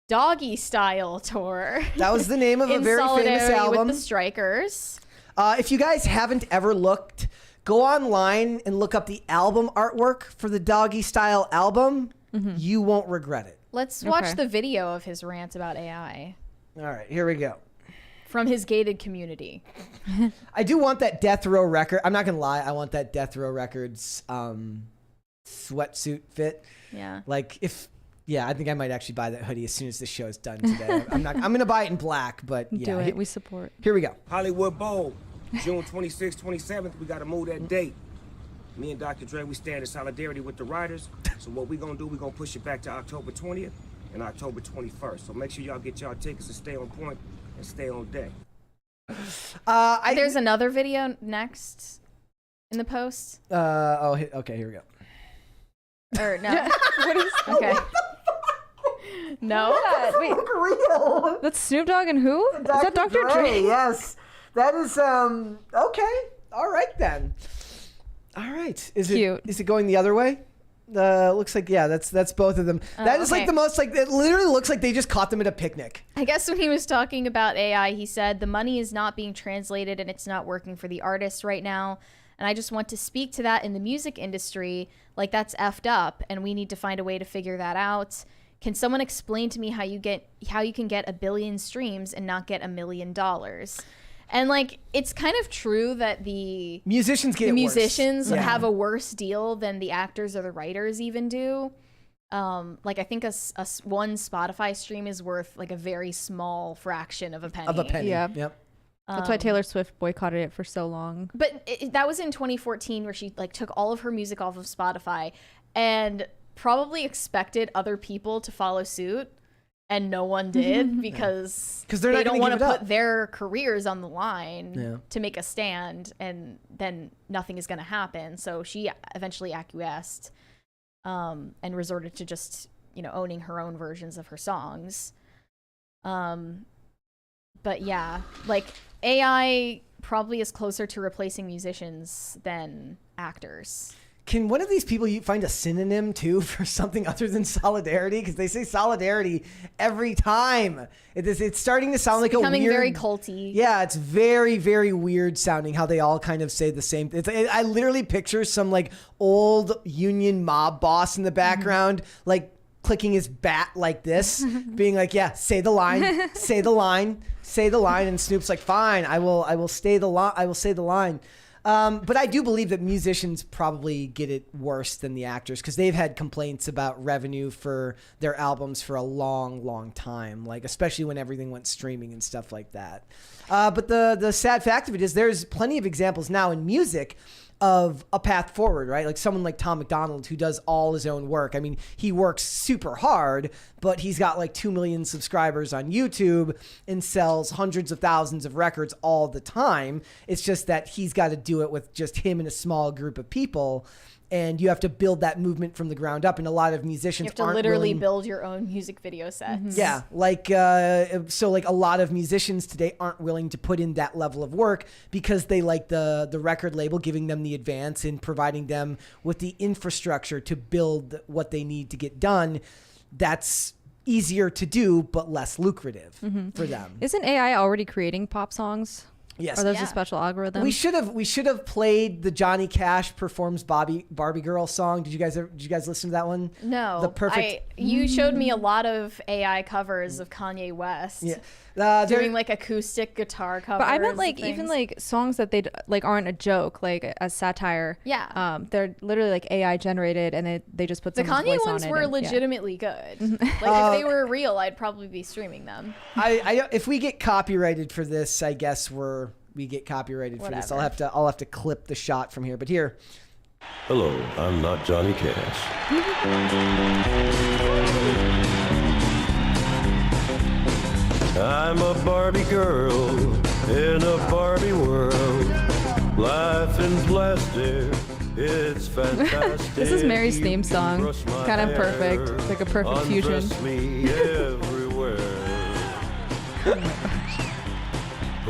Doggy Style tour. That was the name of a in very famous solidarity album. with the strikers. If you guys haven't ever looked, go online and look up the album artwork for the Doggy Style album. You won't regret it. Let's watch Okay. the video of his rant about AI All right, here we go. from his gated community. I do want that Death Row record. I'm not gonna lie. I want that Death Row Records sweatsuit fit. Yeah. Like I think I might actually buy that hoodie as soon as the show's done today. I'm gonna buy it in black, but yeah. Do it. We support. Here we go. Hollywood Bowl, June 26th, 27th. We got to move that date. Me and Dr. Dre, we stand in solidarity with the writers. So what we gonna do, we gonna push it back to October 20th and October 21st. So make sure y'all get y'all tickets and stay on point and stay on deck. There's another video next in the post. Okay, here we go. Or no. What is okay. No. Wait, Real. that's Snoop Dogg and who? Is that Dr. Dre? Yes. That is okay. All right then. All right. Is Cute. it going the other way? Looks like that's both of them. That is like okay. the most like it literally looks like they just caught them at a picnic. I guess when he was talking about AI, he said the money is not being translated and it's not working for the artists right now. And I just want to speak to that in the music industry. Like, that's effed up and we need to find a way to figure that out. Can someone explain to me how you can get 1 billion streams and not get $1 million? And like, it's kind of true that the Musicians get musicians worse. have a worse deal than the actors or the writers even do. Like, I think one Spotify stream is worth like a very small fraction of a penny. Of a penny. Yeah. Yep. That's why Taylor Swift boycotted it for so long. But that was in 2014 where she like took all of her music off of Spotify and probably expected other people to follow suit. And no one did because they're they not don't gonna want give to it put up. their careers on the line Yeah. to make a stand, and then nothing is going to happen. So she eventually acquiesced and resorted to just, owning her own versions of her songs. But yeah, like AI probably is closer to replacing musicians than actors. Can one of these people you find a synonym too for something other than solidarity? Because they say solidarity every time. It's starting to sound like a weird... becoming very culty. Yeah, it's very, very weird sounding how they all kind of say the same. I literally picture some like old union mob boss in the background, like clicking his bat like this, being like, yeah, say the line, say the line, say the line. And Snoop's like, fine, I will say the line. But I do believe that musicians probably get it worse than the actors because they've had complaints about revenue for their albums for a long, long time, like especially when everything went streaming and stuff like that. But the sad fact of it is there's plenty of examples now in music of a path forward, right? Like someone like Tom McDonald who does all his own work. I mean, he works super hard, but he's got like 2 million subscribers on YouTube and sells hundreds of thousands of records all the time. It's just that he's got to do it with just him and a small group of people. And you have to build that movement from the ground up. And a lot of musicians You have to aren't literally willing... build your own music video sets. Yeah, like so like a lot of musicians today aren't willing to put in that level of work because they like the record label giving them the advance and providing them with the infrastructure to build what they need to get done. That's easier to do but less lucrative for them. Isn't AI already creating pop songs? Yes. Or there's a special algorithm. We should have played the Johnny Cash performs Barbie Girl song. Did you guys listen to that one? No. The perfect. You showed me a lot of AI covers of Kanye West. Yeah. Doing like acoustic guitar covers. But I meant like even like songs that they like aren't a joke, like as satire. Yeah. They're literally like AI generated, and they just put the someone's Kanye voice ones on it. were And, legitimately good. Like if they were real, I'd probably be streaming them. If we get copyrighted for this, I guess we get copyrighted for this. I'll have to clip the shot from here. But here. Hello, I'm not Johnny Cash. I'm a Barbie girl in a Barbie world. Life in plastic, it's fantastic. This is Mary's theme song. Kind of perfect. Like a perfect fusion. Undress me everywhere.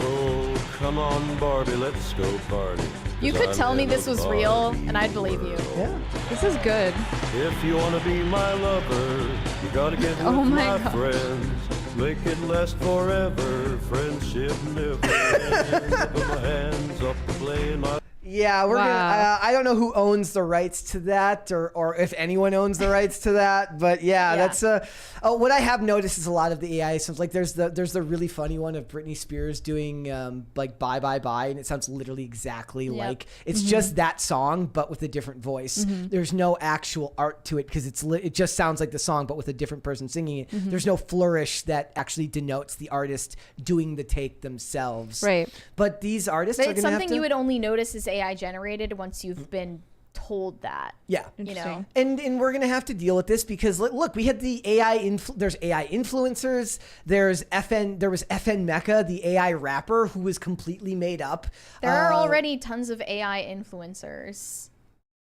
Oh, come on, Barbie, let's go party. You could tell me this was real, and I'd believe you. Yeah. This is good. If you want to be my lover, you gotta get with my friends. Make it last forever. Friendship never ends. Put my hands up to play my... Yeah, we're gonna. I don't know who owns the rights to that, or if anyone owns the rights to that. But yeah. That's what I have noticed is a lot of the AI sounds like there's the really funny one of Britney Spears doing like Bye Bye Bye, and it sounds literally exactly like it's just that song but with a different voice. There's no actual art to it because it just sounds like the song but with a different person singing it. There's no flourish that actually denotes the artist doing the take themselves. Right. But these artists But are it's gonna have something to... you would only notice is AI generated once you've been told that. Yeah. You know. And we're going to have to deal with this because look, we had the AI there's AI influencers, there was FN Mecca, the AI rapper who was completely made up. There are already tons of AI influencers.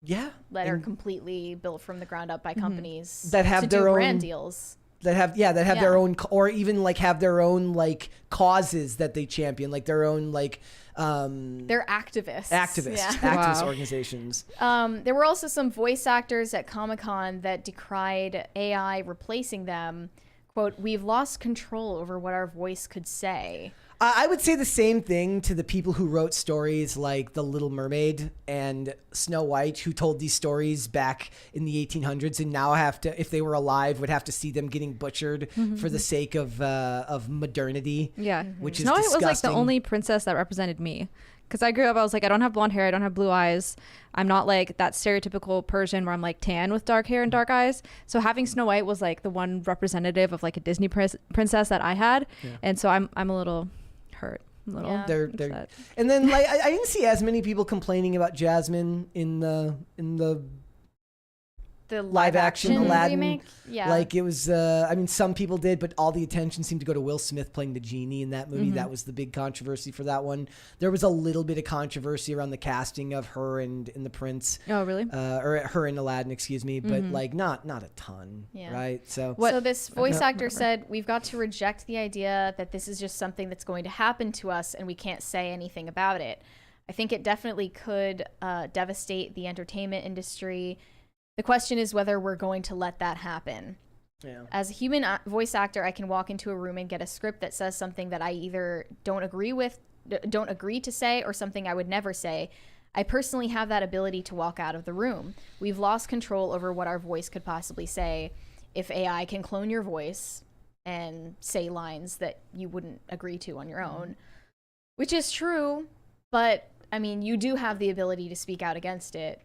Yeah. That are completely built from the ground up by companies that have to their do own brand deals. That have their own, or even like have their own like causes that they champion, like their own like they're activists. Activist organizations. There were also some voice actors at Comic-Con that decried AI replacing them. Quote, "We've lost control over what our voice could say." I would say the same thing to the people who wrote stories like The Little Mermaid and Snow White, who told these stories back in the 1800s and now have to, if they were alive, would have to see them getting butchered for the sake of modernity. Yeah. Which is Snow White disgusting. was like the only princess that represented me. Because I grew up, I was like, I don't have blonde hair, I don't have blue eyes. I'm not like that stereotypical Persian where I'm like tan with dark hair and dark eyes. So having Snow White was like the one representative of like a Disney princess that I had. Yeah. And so I'm a little hurt. They're and then like I didn't see as many people complaining about Jasmine in the The live action Aladdin remake? Yeah. Like it was, I mean, some people did, but all the attention seemed to go to Will Smith playing the genie in that movie. That was the big controversy for that one. There was a little bit of controversy around the casting of her and the prince. Oh, really? Or her and Aladdin, excuse me, but like not a ton, right? So So this voice actor said, "We've got to reject the idea that this is just something that's going to happen to us and we can't say anything about it. I think it definitely could devastate the entertainment industry. The question is whether we're going to let that happen." Yeah. As a human voice actor, I can walk into a room and get a script that says something that I either don't agree to say, or something I would never say. I personally have that ability to walk out of the room. We've lost control over what our voice could possibly say. If AI can clone your voice and say lines that you wouldn't agree to on your own, which is true, but I mean, you do have the ability to speak out against it.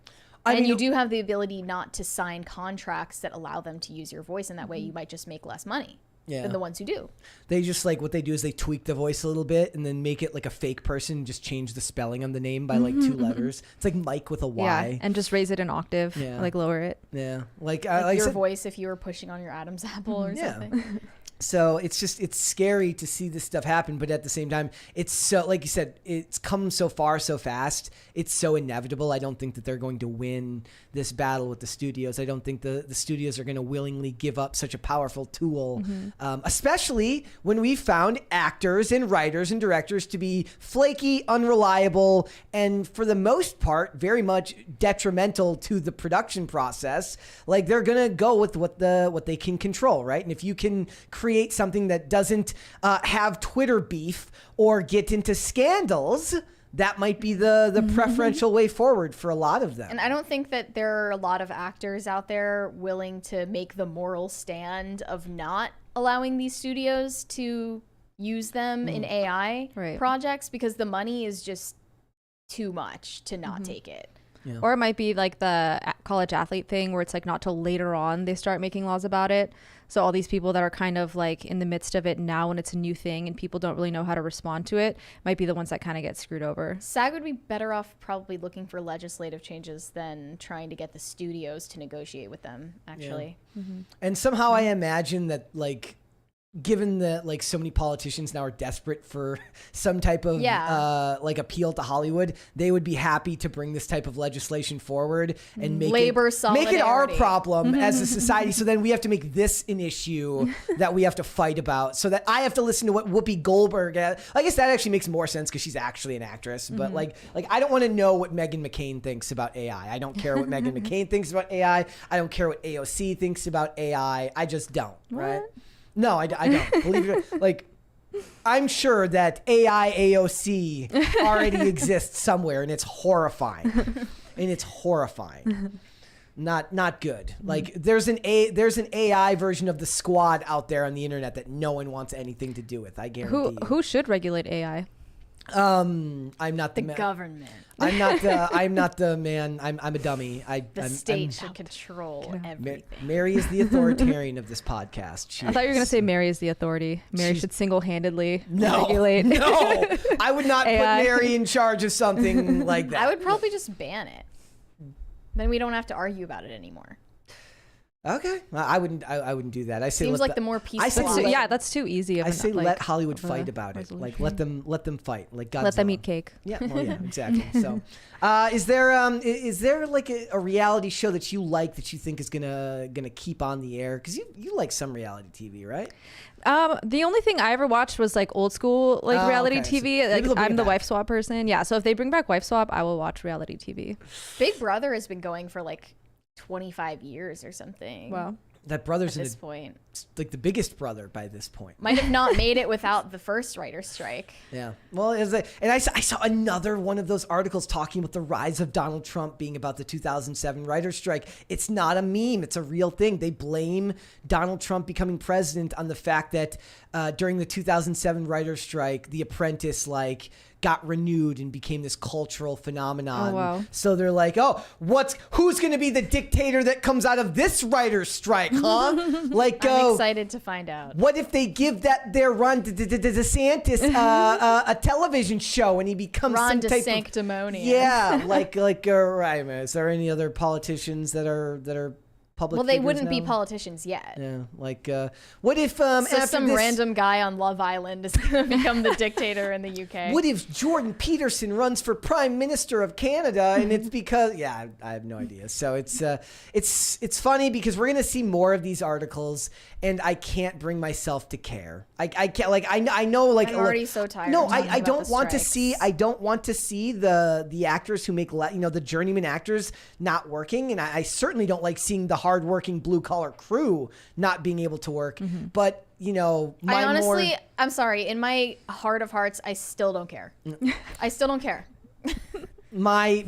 And you do have the ability not to sign contracts that allow them to use your voice, and that way you might just make less money than the ones who do. They just like, what they do is they tweak the voice a little bit and then make it like a fake person, just change the spelling on the name by like 2 letters. It's like Mike with a Y. Yeah, and just raise it an octave, like lower it. Yeah. Like your voice if you were pushing on your Adam's apple or something. So it's scary to see this stuff happen, but at the same time, it's so, like you said, it's come so far so fast. It's so inevitable. I don't think that they're going to win this battle with the studios. I don't think the studios are going to willingly give up such a powerful tool, especially when we found actors and writers and directors to be flaky, unreliable, and for the most part, very much detrimental to the production process. Like, they're going to go with what they can control, right? And if you can create something that doesn't have Twitter beef or get into scandals, that might be the preferential way forward for a lot of them. And I don't think that there are a lot of actors out there willing to make the moral stand of not allowing these studios to use them in AI projects, because the money is just too much to not take it. Yeah. Or it might be like the college athlete thing where it's like not till later on they start making laws about it. So all these people that are kind of like in the midst of it now when it's a new thing and people don't really know how to respond to it might be the ones that kind of get screwed over. SAG would be better off probably looking for legislative changes than trying to get the studios to negotiate with them, actually. Yeah. And somehow I imagine that, like, given that like so many politicians now are desperate for some type of like appeal to Hollywood, they would be happy to bring this type of legislation forward and make it our problem as a society. So then we have to make this an issue that we have to fight about, so that I have to listen to what Whoopi Goldberg. I guess that actually makes more sense because she's actually an actress. But like I don't want to know what Meghan McCain thinks about AI. I don't care what Meghan McCain thinks about AI. I don't care what AOC thinks about AI. I just don't. Right? No, I don't. Believe it. Like, I'm sure that AI AOC already exists somewhere, and it's horrifying. Not good. Like, there's an AI version of the Squad out there on the internet that no one wants anything to do with. I guarantee you. Who should regulate AI? I'm not the government. I'm not the man. I'm a dummy. The state should control everything. Mary is the authoritarian of this podcast. I thought you were going to say Mary is the authority. Mary should single-handedly regulate. No, I would not put Mary in charge of something like that. I would probably just ban it. Then we don't have to argue about it anymore. Okay, I wouldn't do that. I say seems like the more peaceful. Yeah, that's too easy. I say let Hollywood fight about it. Like let them fight. Like Godzilla. Let them eat cake. Yeah, well, yeah, exactly. So, is there like a reality show that you like that you think is gonna keep on the air? Because you like some reality TV, right? The only thing I ever watched was like old school reality TV. So like, I'm the wife swap person. Yeah, so if they bring back wife swap, I will watch reality TV. Big Brother has been going for like 25 years or something. Wow. That brother's at this point, like the biggest brother by this point. Might have not made it without the first writer's strike. Yeah. Well, I saw another one of those articles talking about the rise of Donald Trump being about the 2007 writer's strike. It's not a meme. It's a real thing. They blame Donald Trump becoming president on the fact that during the 2007 writer's strike, The Apprentice got renewed and became this cultural phenomenon. Oh, wow. So they're like, who's going to be the dictator that comes out of this writer's strike, huh? I'm excited to find out. What if they give their Ron DeSantis a television show and he becomes Ron some type DeSanctimonious. Yeah, right. Is there any other politicians that are public Well, they figures wouldn't be now. politicians yet. Yeah, like what if So after some this, random guy on Love Island is going to become the dictator in the UK. What if Jordan Peterson runs for Prime Minister of Canada and it's because I have no idea. So it's funny because we're gonna see more of these articles and I can't bring myself to care. I can't I know I'm already so tired. No, of talking I about don't the want to strikes. see the actors who make the journeyman actors not working, and I certainly don't like seeing the hardworking blue collar crew not being able to work. But I'm sorry. In my heart of hearts, I still don't care. I still don't care. my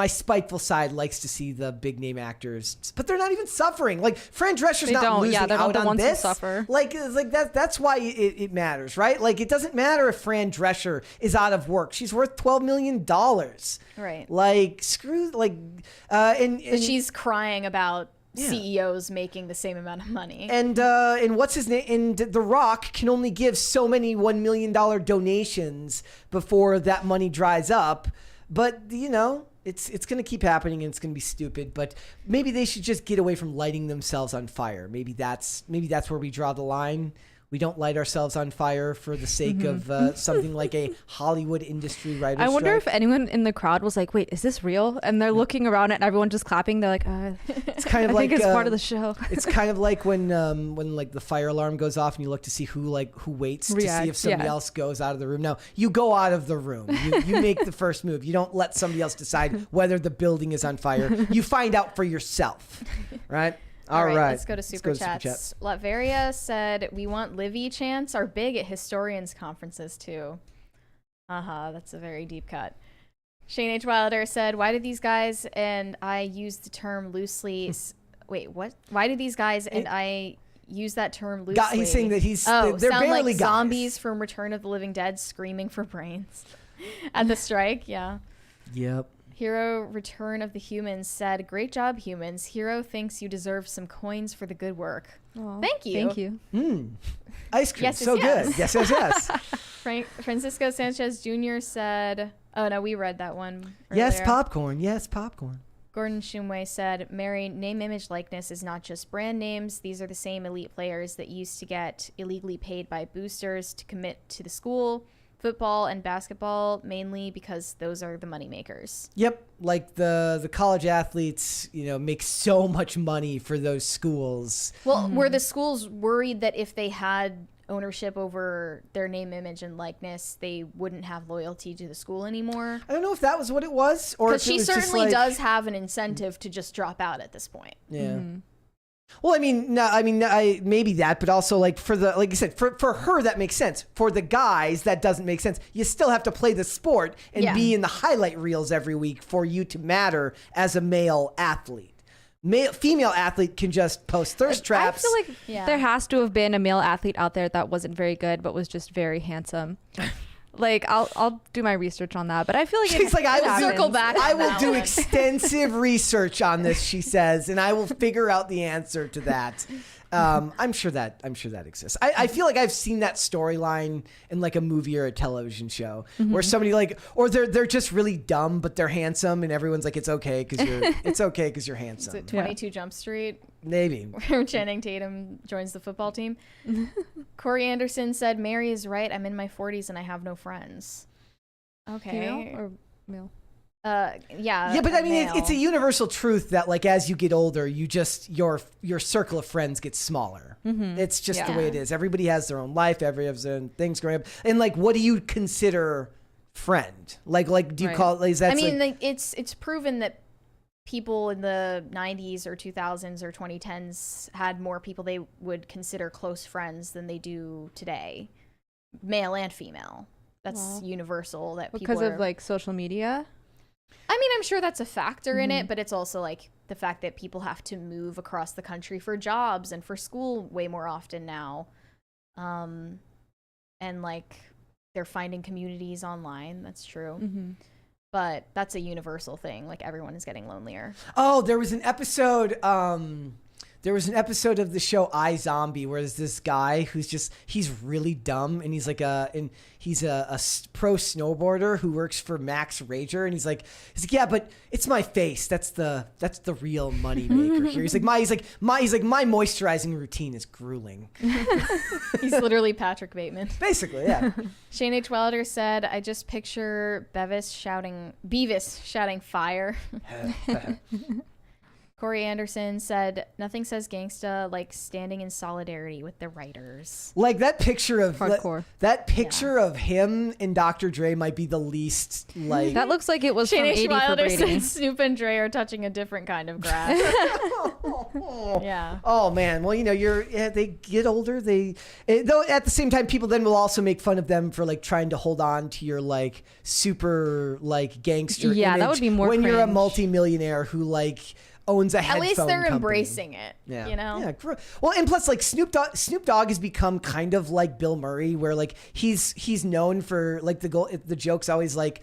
spiteful side likes to see the big name actors, but they're not even suffering. Like Fran Drescher's not losing they're not out the on ones who this. suffer. That's why it matters, right? Like it doesn't matter if Fran Drescher is out of work. She's worth $12 million. Right. Like screw and She's crying about CEOs making the same amount of money. And what's his name? And The Rock can only give so many $1 million donations before that money dries up. But it's going to keep happening and it's going to be stupid. But maybe they should just get away from lighting themselves on fire. Maybe that's where we draw the line. We don't light ourselves on fire for the sake of something like a Hollywood industry writer's I wonder strike. if anyone in the crowd was like, wait, is this real? And they're looking around and everyone just clapping. They're like, it's kind of I like think it's part of the show. It's kind of like when like the fire alarm goes off and you look to see who waits to see if somebody else goes out of the room. No, you go out of the room. You make the first move. You don't let somebody else decide whether the building is on fire. You find out for yourself, right? All right. Let's go to Super Chats. Latveria said, we want Livvy chants are big at historians conferences too. That's a very deep cut. Shane H. Wilder said, why do these guys and I use the term loosely? Wait, what? Why do these guys and I use that term loosely? He's saying that they're sound barely like guys. zombies from Return of the Living Dead screaming for brains at the strike. Yeah. Yep. Hero Return of the Humans said, great job, humans. Hero thinks you deserve some coins for the good work. Aww, Thank you. Thank you. Ice cream, Yes, so yes. good. Yes. Francisco Sanchez Jr. said, oh no, we read that one Yes, earlier. popcorn. Yes, popcorn. Gordon Shumway said, Mary, name, image, likeness is not just brand names. These are the same elite players that used to get illegally paid by boosters to commit to the school. Football and basketball, mainly because those are the money makers. Yep, like the college athletes, make so much money for those schools. Well, were the schools worried that if they had ownership over their name, image, and likeness, they wouldn't have loyalty to the school anymore? I don't know if that was what it was, or Because if it she was just certainly like, does have an incentive to just drop out at this point. Yeah. Well, maybe that, but also like like you said, for her that makes sense. For the guys, that doesn't make sense. You still have to play the sport and be in the highlight reels every week for you to matter as a male athlete. Female athlete can just post thirst traps. I feel like there has to have been a male athlete out there that wasn't very good, but was just very handsome. Like I'll do my research on that, but I feel like she's like, I will circle back. I will do extensive research on this, she says, and I will figure out the answer to that. I'm sure that exists. I feel like I've seen that storyline in like a movie or a television show where somebody or they're just really dumb but they're handsome and everyone's like, it's okay because you're handsome. Is it 22 Jump Street? Maybe. Where Channing Tatum joins the football team. Corey Anderson said, Mary is right. I'm in my 40s and I have no friends. Okay. Female or male? Yeah, but I mean, it's a universal truth that like as you get older, you just your circle of friends gets smaller. It's just the way it is. Everybody has their own life. Everybody has their own things growing up. And like, what do you consider friend? Like do you call is that? I mean, like it's proven that people in the 90s or 2000s or 2010s had more people they would consider close friends than they do today, male and female. That's universal. That because people of like social media. I mean, I'm sure that's a factor in it, but it's also like the fact that people have to move across the country for jobs and for school way more often now. And like they're finding communities online. That's true. But that's a universal thing. Like everyone is getting lonelier. Oh, there was an episode There was an episode of the show iZombie where there's this guy he's really dumb, and he's like he's a pro snowboarder who works for Max Rager, and he's like, yeah, but it's my face. That's the real money maker here. He's like my moisturizing routine is grueling. He's literally Patrick Bateman. Basically, yeah. Shane H. Wilder said, I just picture Beavis shouting fire. Corey Anderson said, nothing says gangsta like standing in solidarity with the writers. Like that picture of Hardcore. That picture of him and Dr. Dre might be the least like. That looks like it was Shane from H. 80 for Wilder Brady. said Snoop and Dre are touching a different kind of grass. Yeah. Oh man, well they get older. Though at the same time, people then will also make fun of them for like trying to hold on to your like super like gangster. Yeah, that image would be more when you're a cringe. multimillionaire who like owns a headphone At least they're company. embracing it. Yeah. You know? Yeah. Well, and plus, like Snoop Dogg has become kind of like Bill Murray, where like he's known for like the joke's always like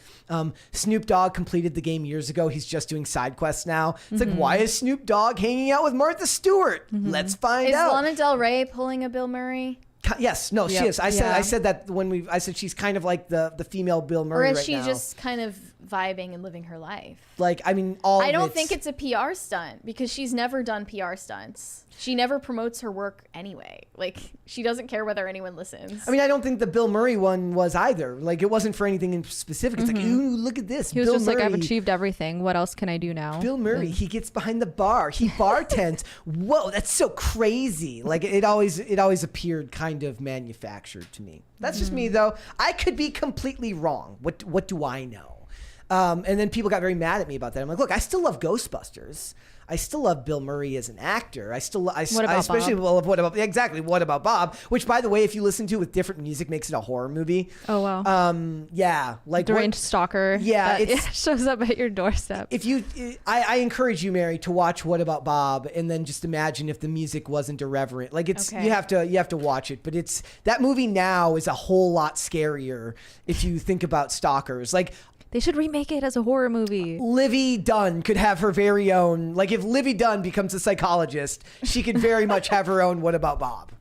Snoop Dogg completed the game years ago. He's just doing side quests now. It's like, why is Snoop Dogg hanging out with Martha Stewart? Let's find Is out. Lana Del Rey pulling a Bill Murray? Yes, no, she Yep. is. I said that I said she's kind of like the female Bill Or Murray is right she now. just kind of vibing and living her life? Like, I mean, I don't think it's a PR stunt because she's never done PR stunts. She never promotes her work anyway. Like, she doesn't care whether anyone listens. I mean, I don't think the Bill Murray one was either. Like, it wasn't for anything in specific. It's like, ooh, look at this. He was Bill just Murray. like, I've achieved everything. What else can I do now? Bill Murray, he gets behind the bar. He bartends. Whoa, that's so crazy. Like it always appeared kind of manufactured to me. That's just me though. I could be completely wrong. What do I know? And then people got very mad at me about that. I'm like, look, I still love Ghostbusters. I still love Bill Murray as an actor. I especially love What About Bob? Which, by the way, if you listen to it with different music, makes it a horror movie. Oh wow. Yeah, like Deranged stalker. Yeah, that shows up at your doorstep. If you, I encourage you, Mary, to watch What About Bob, and then just imagine if the music wasn't irreverent. Like it's Okay. you have to watch it. But it's that movie now is a whole lot scarier if you think about stalkers. Like They should remake it as a horror movie. Livvy Dunne could have her very own. Like if Livvy Dunne becomes a psychologist, she could very much have her own What About Bob,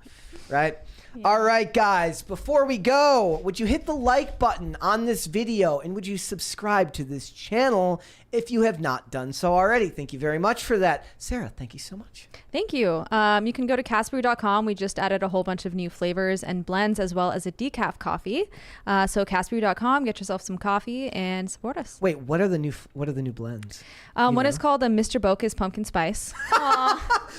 right? Yeah. All right, guys, before we go, would you hit the like button on this video and would you subscribe to this channel if you have not done so already? Thank you very much for that. Sarah, thank you so much. Thank you. You can go to castbrew.com. We just added a whole bunch of new flavors and blends as well as a decaf coffee. So castbrew.com, get yourself some coffee and support us. Wait, what are the new blends? One is called a Mr. Boca's Pumpkin Spice.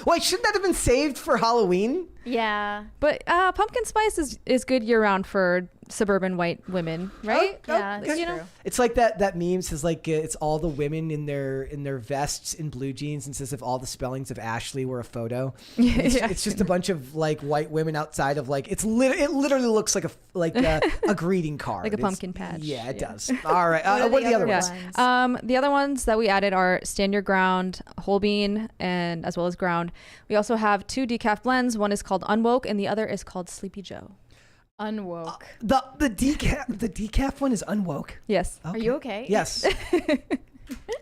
Wait, shouldn't that have been saved for Halloween? Yeah. But pumpkin spice is good year round for suburban white women, right? Yeah, that's you know? true. It's like that meme says like it's all the women in their vests in blue jeans and says if all the spellings of Ashley were a photo. It's just a bunch of like white women outside of like it literally looks like a greeting card. Like a pumpkin patch. Yeah, it does. All right. What are the other ones? The other ones that we added are Stand Your Ground, Whole Bean, and as well as Ground. We also have 2 decaf blends. One is called Unwoke and the other is called Sleepy Joe. Unwoke. The decaf one is unwoke. Yes. Are you okay? Yes.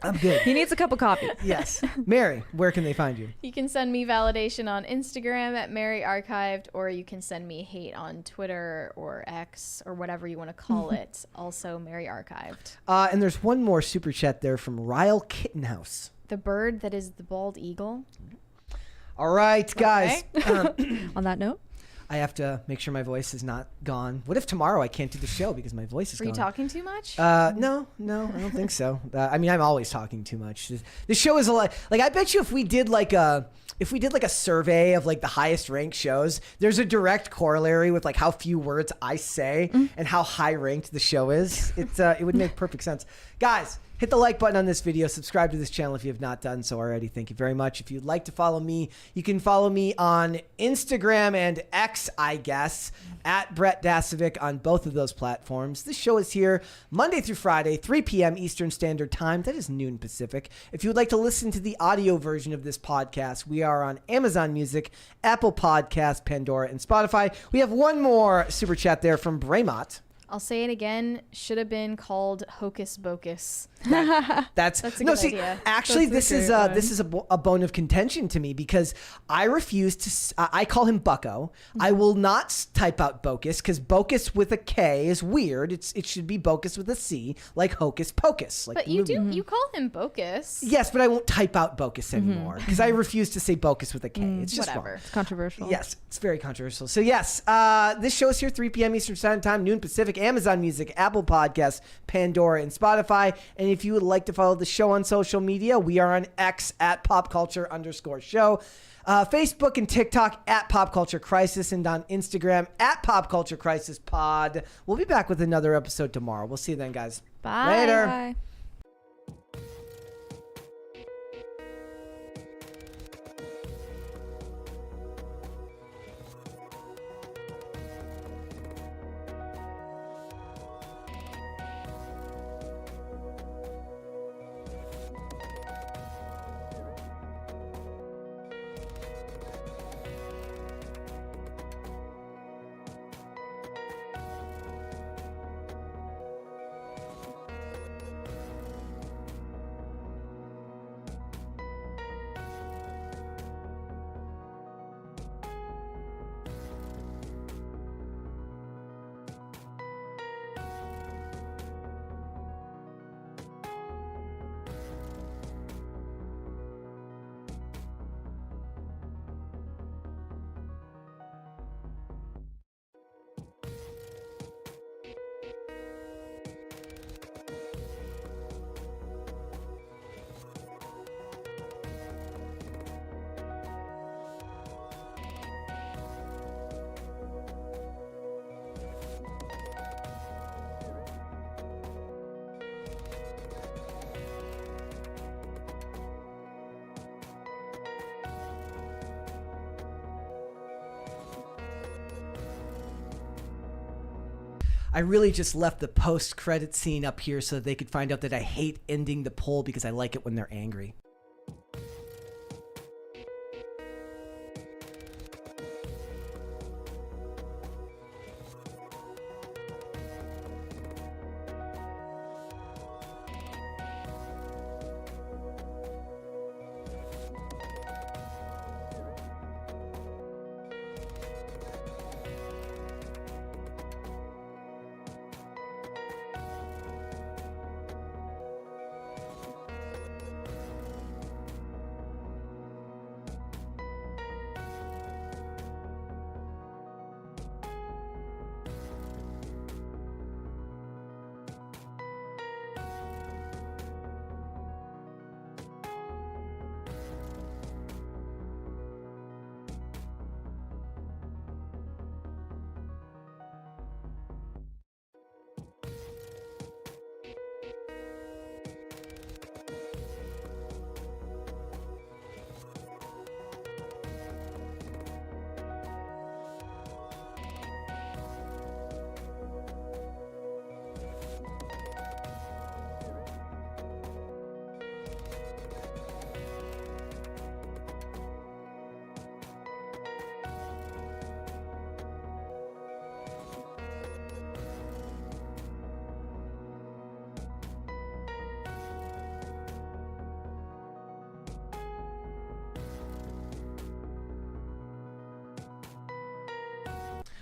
I'm good. He needs a cup of coffee. Yes. Mary, where can they find you? You can send me validation on Instagram at Mary Archived, or you can send me hate on Twitter or X or whatever you want to call it. Also Mary Archived. And there's one more super chat there from Ryle Kittenhouse. The bird that is the bald eagle. All right, guys. On that note, I have to make sure my voice is not gone. What if tomorrow I can't do the show because my voice is Were gone? you talking too much? No, I don't think so. I mean, I'm always talking too much. The show is a lot. Like, I bet you if we did like a survey of like the highest ranked shows, there's a direct corollary with like how few words I say and how high ranked the show is. It would make perfect sense. Guys, hit the like button on this video. Subscribe to this channel if you have not done so already. Thank you very much. If you'd like to follow me, you can follow me on Instagram and X, I guess, at Brett Dasovic on both of those platforms. This show is here Monday through Friday, 3 p.m. Eastern Standard Time. That is noon Pacific. If you would like to listen to the audio version of this podcast, we are on Amazon Music, Apple Podcasts, Pandora, and Spotify. We have one more super chat there from Braymont. I'll say it again. Should have been called Hocus Pocus. That's a no. good See, idea. actually, That's this a is great this is a bone of contention to me because I refuse to. I call him Bucko. I will not type out Bocus because Bocus with a K is weird. It should be Bocus with a C, like Hocus Pocus. Like But the you movie. do you call him Bocus. Yes, but I won't type out Bocus anymore because I refuse to say Bocus with a K. It's just Whatever. wrong. It's controversial. Yes, it's very controversial. So yes, this show is here 3 p.m. Eastern Standard Time, noon Pacific, Amazon Music, Apple Podcasts, Pandora, and Spotify. And if you would like to follow the show on social media, we are on X at popculture_show. Facebook and TikTok at Pop Culture Crisis, and on Instagram at Pop Culture Crisis Pod. We'll be back with another episode tomorrow. We'll see you then, guys. Bye. Later. Bye. I really just left the post-credit scene up here so that they could find out that I hate ending the poll because I like it when they're angry.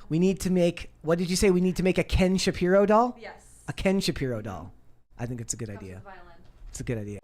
We need to make, what did you say? We need to make a Ken Shapiro doll? Yes. A Ken Shapiro doll. I think it's a good idea. It's a good idea.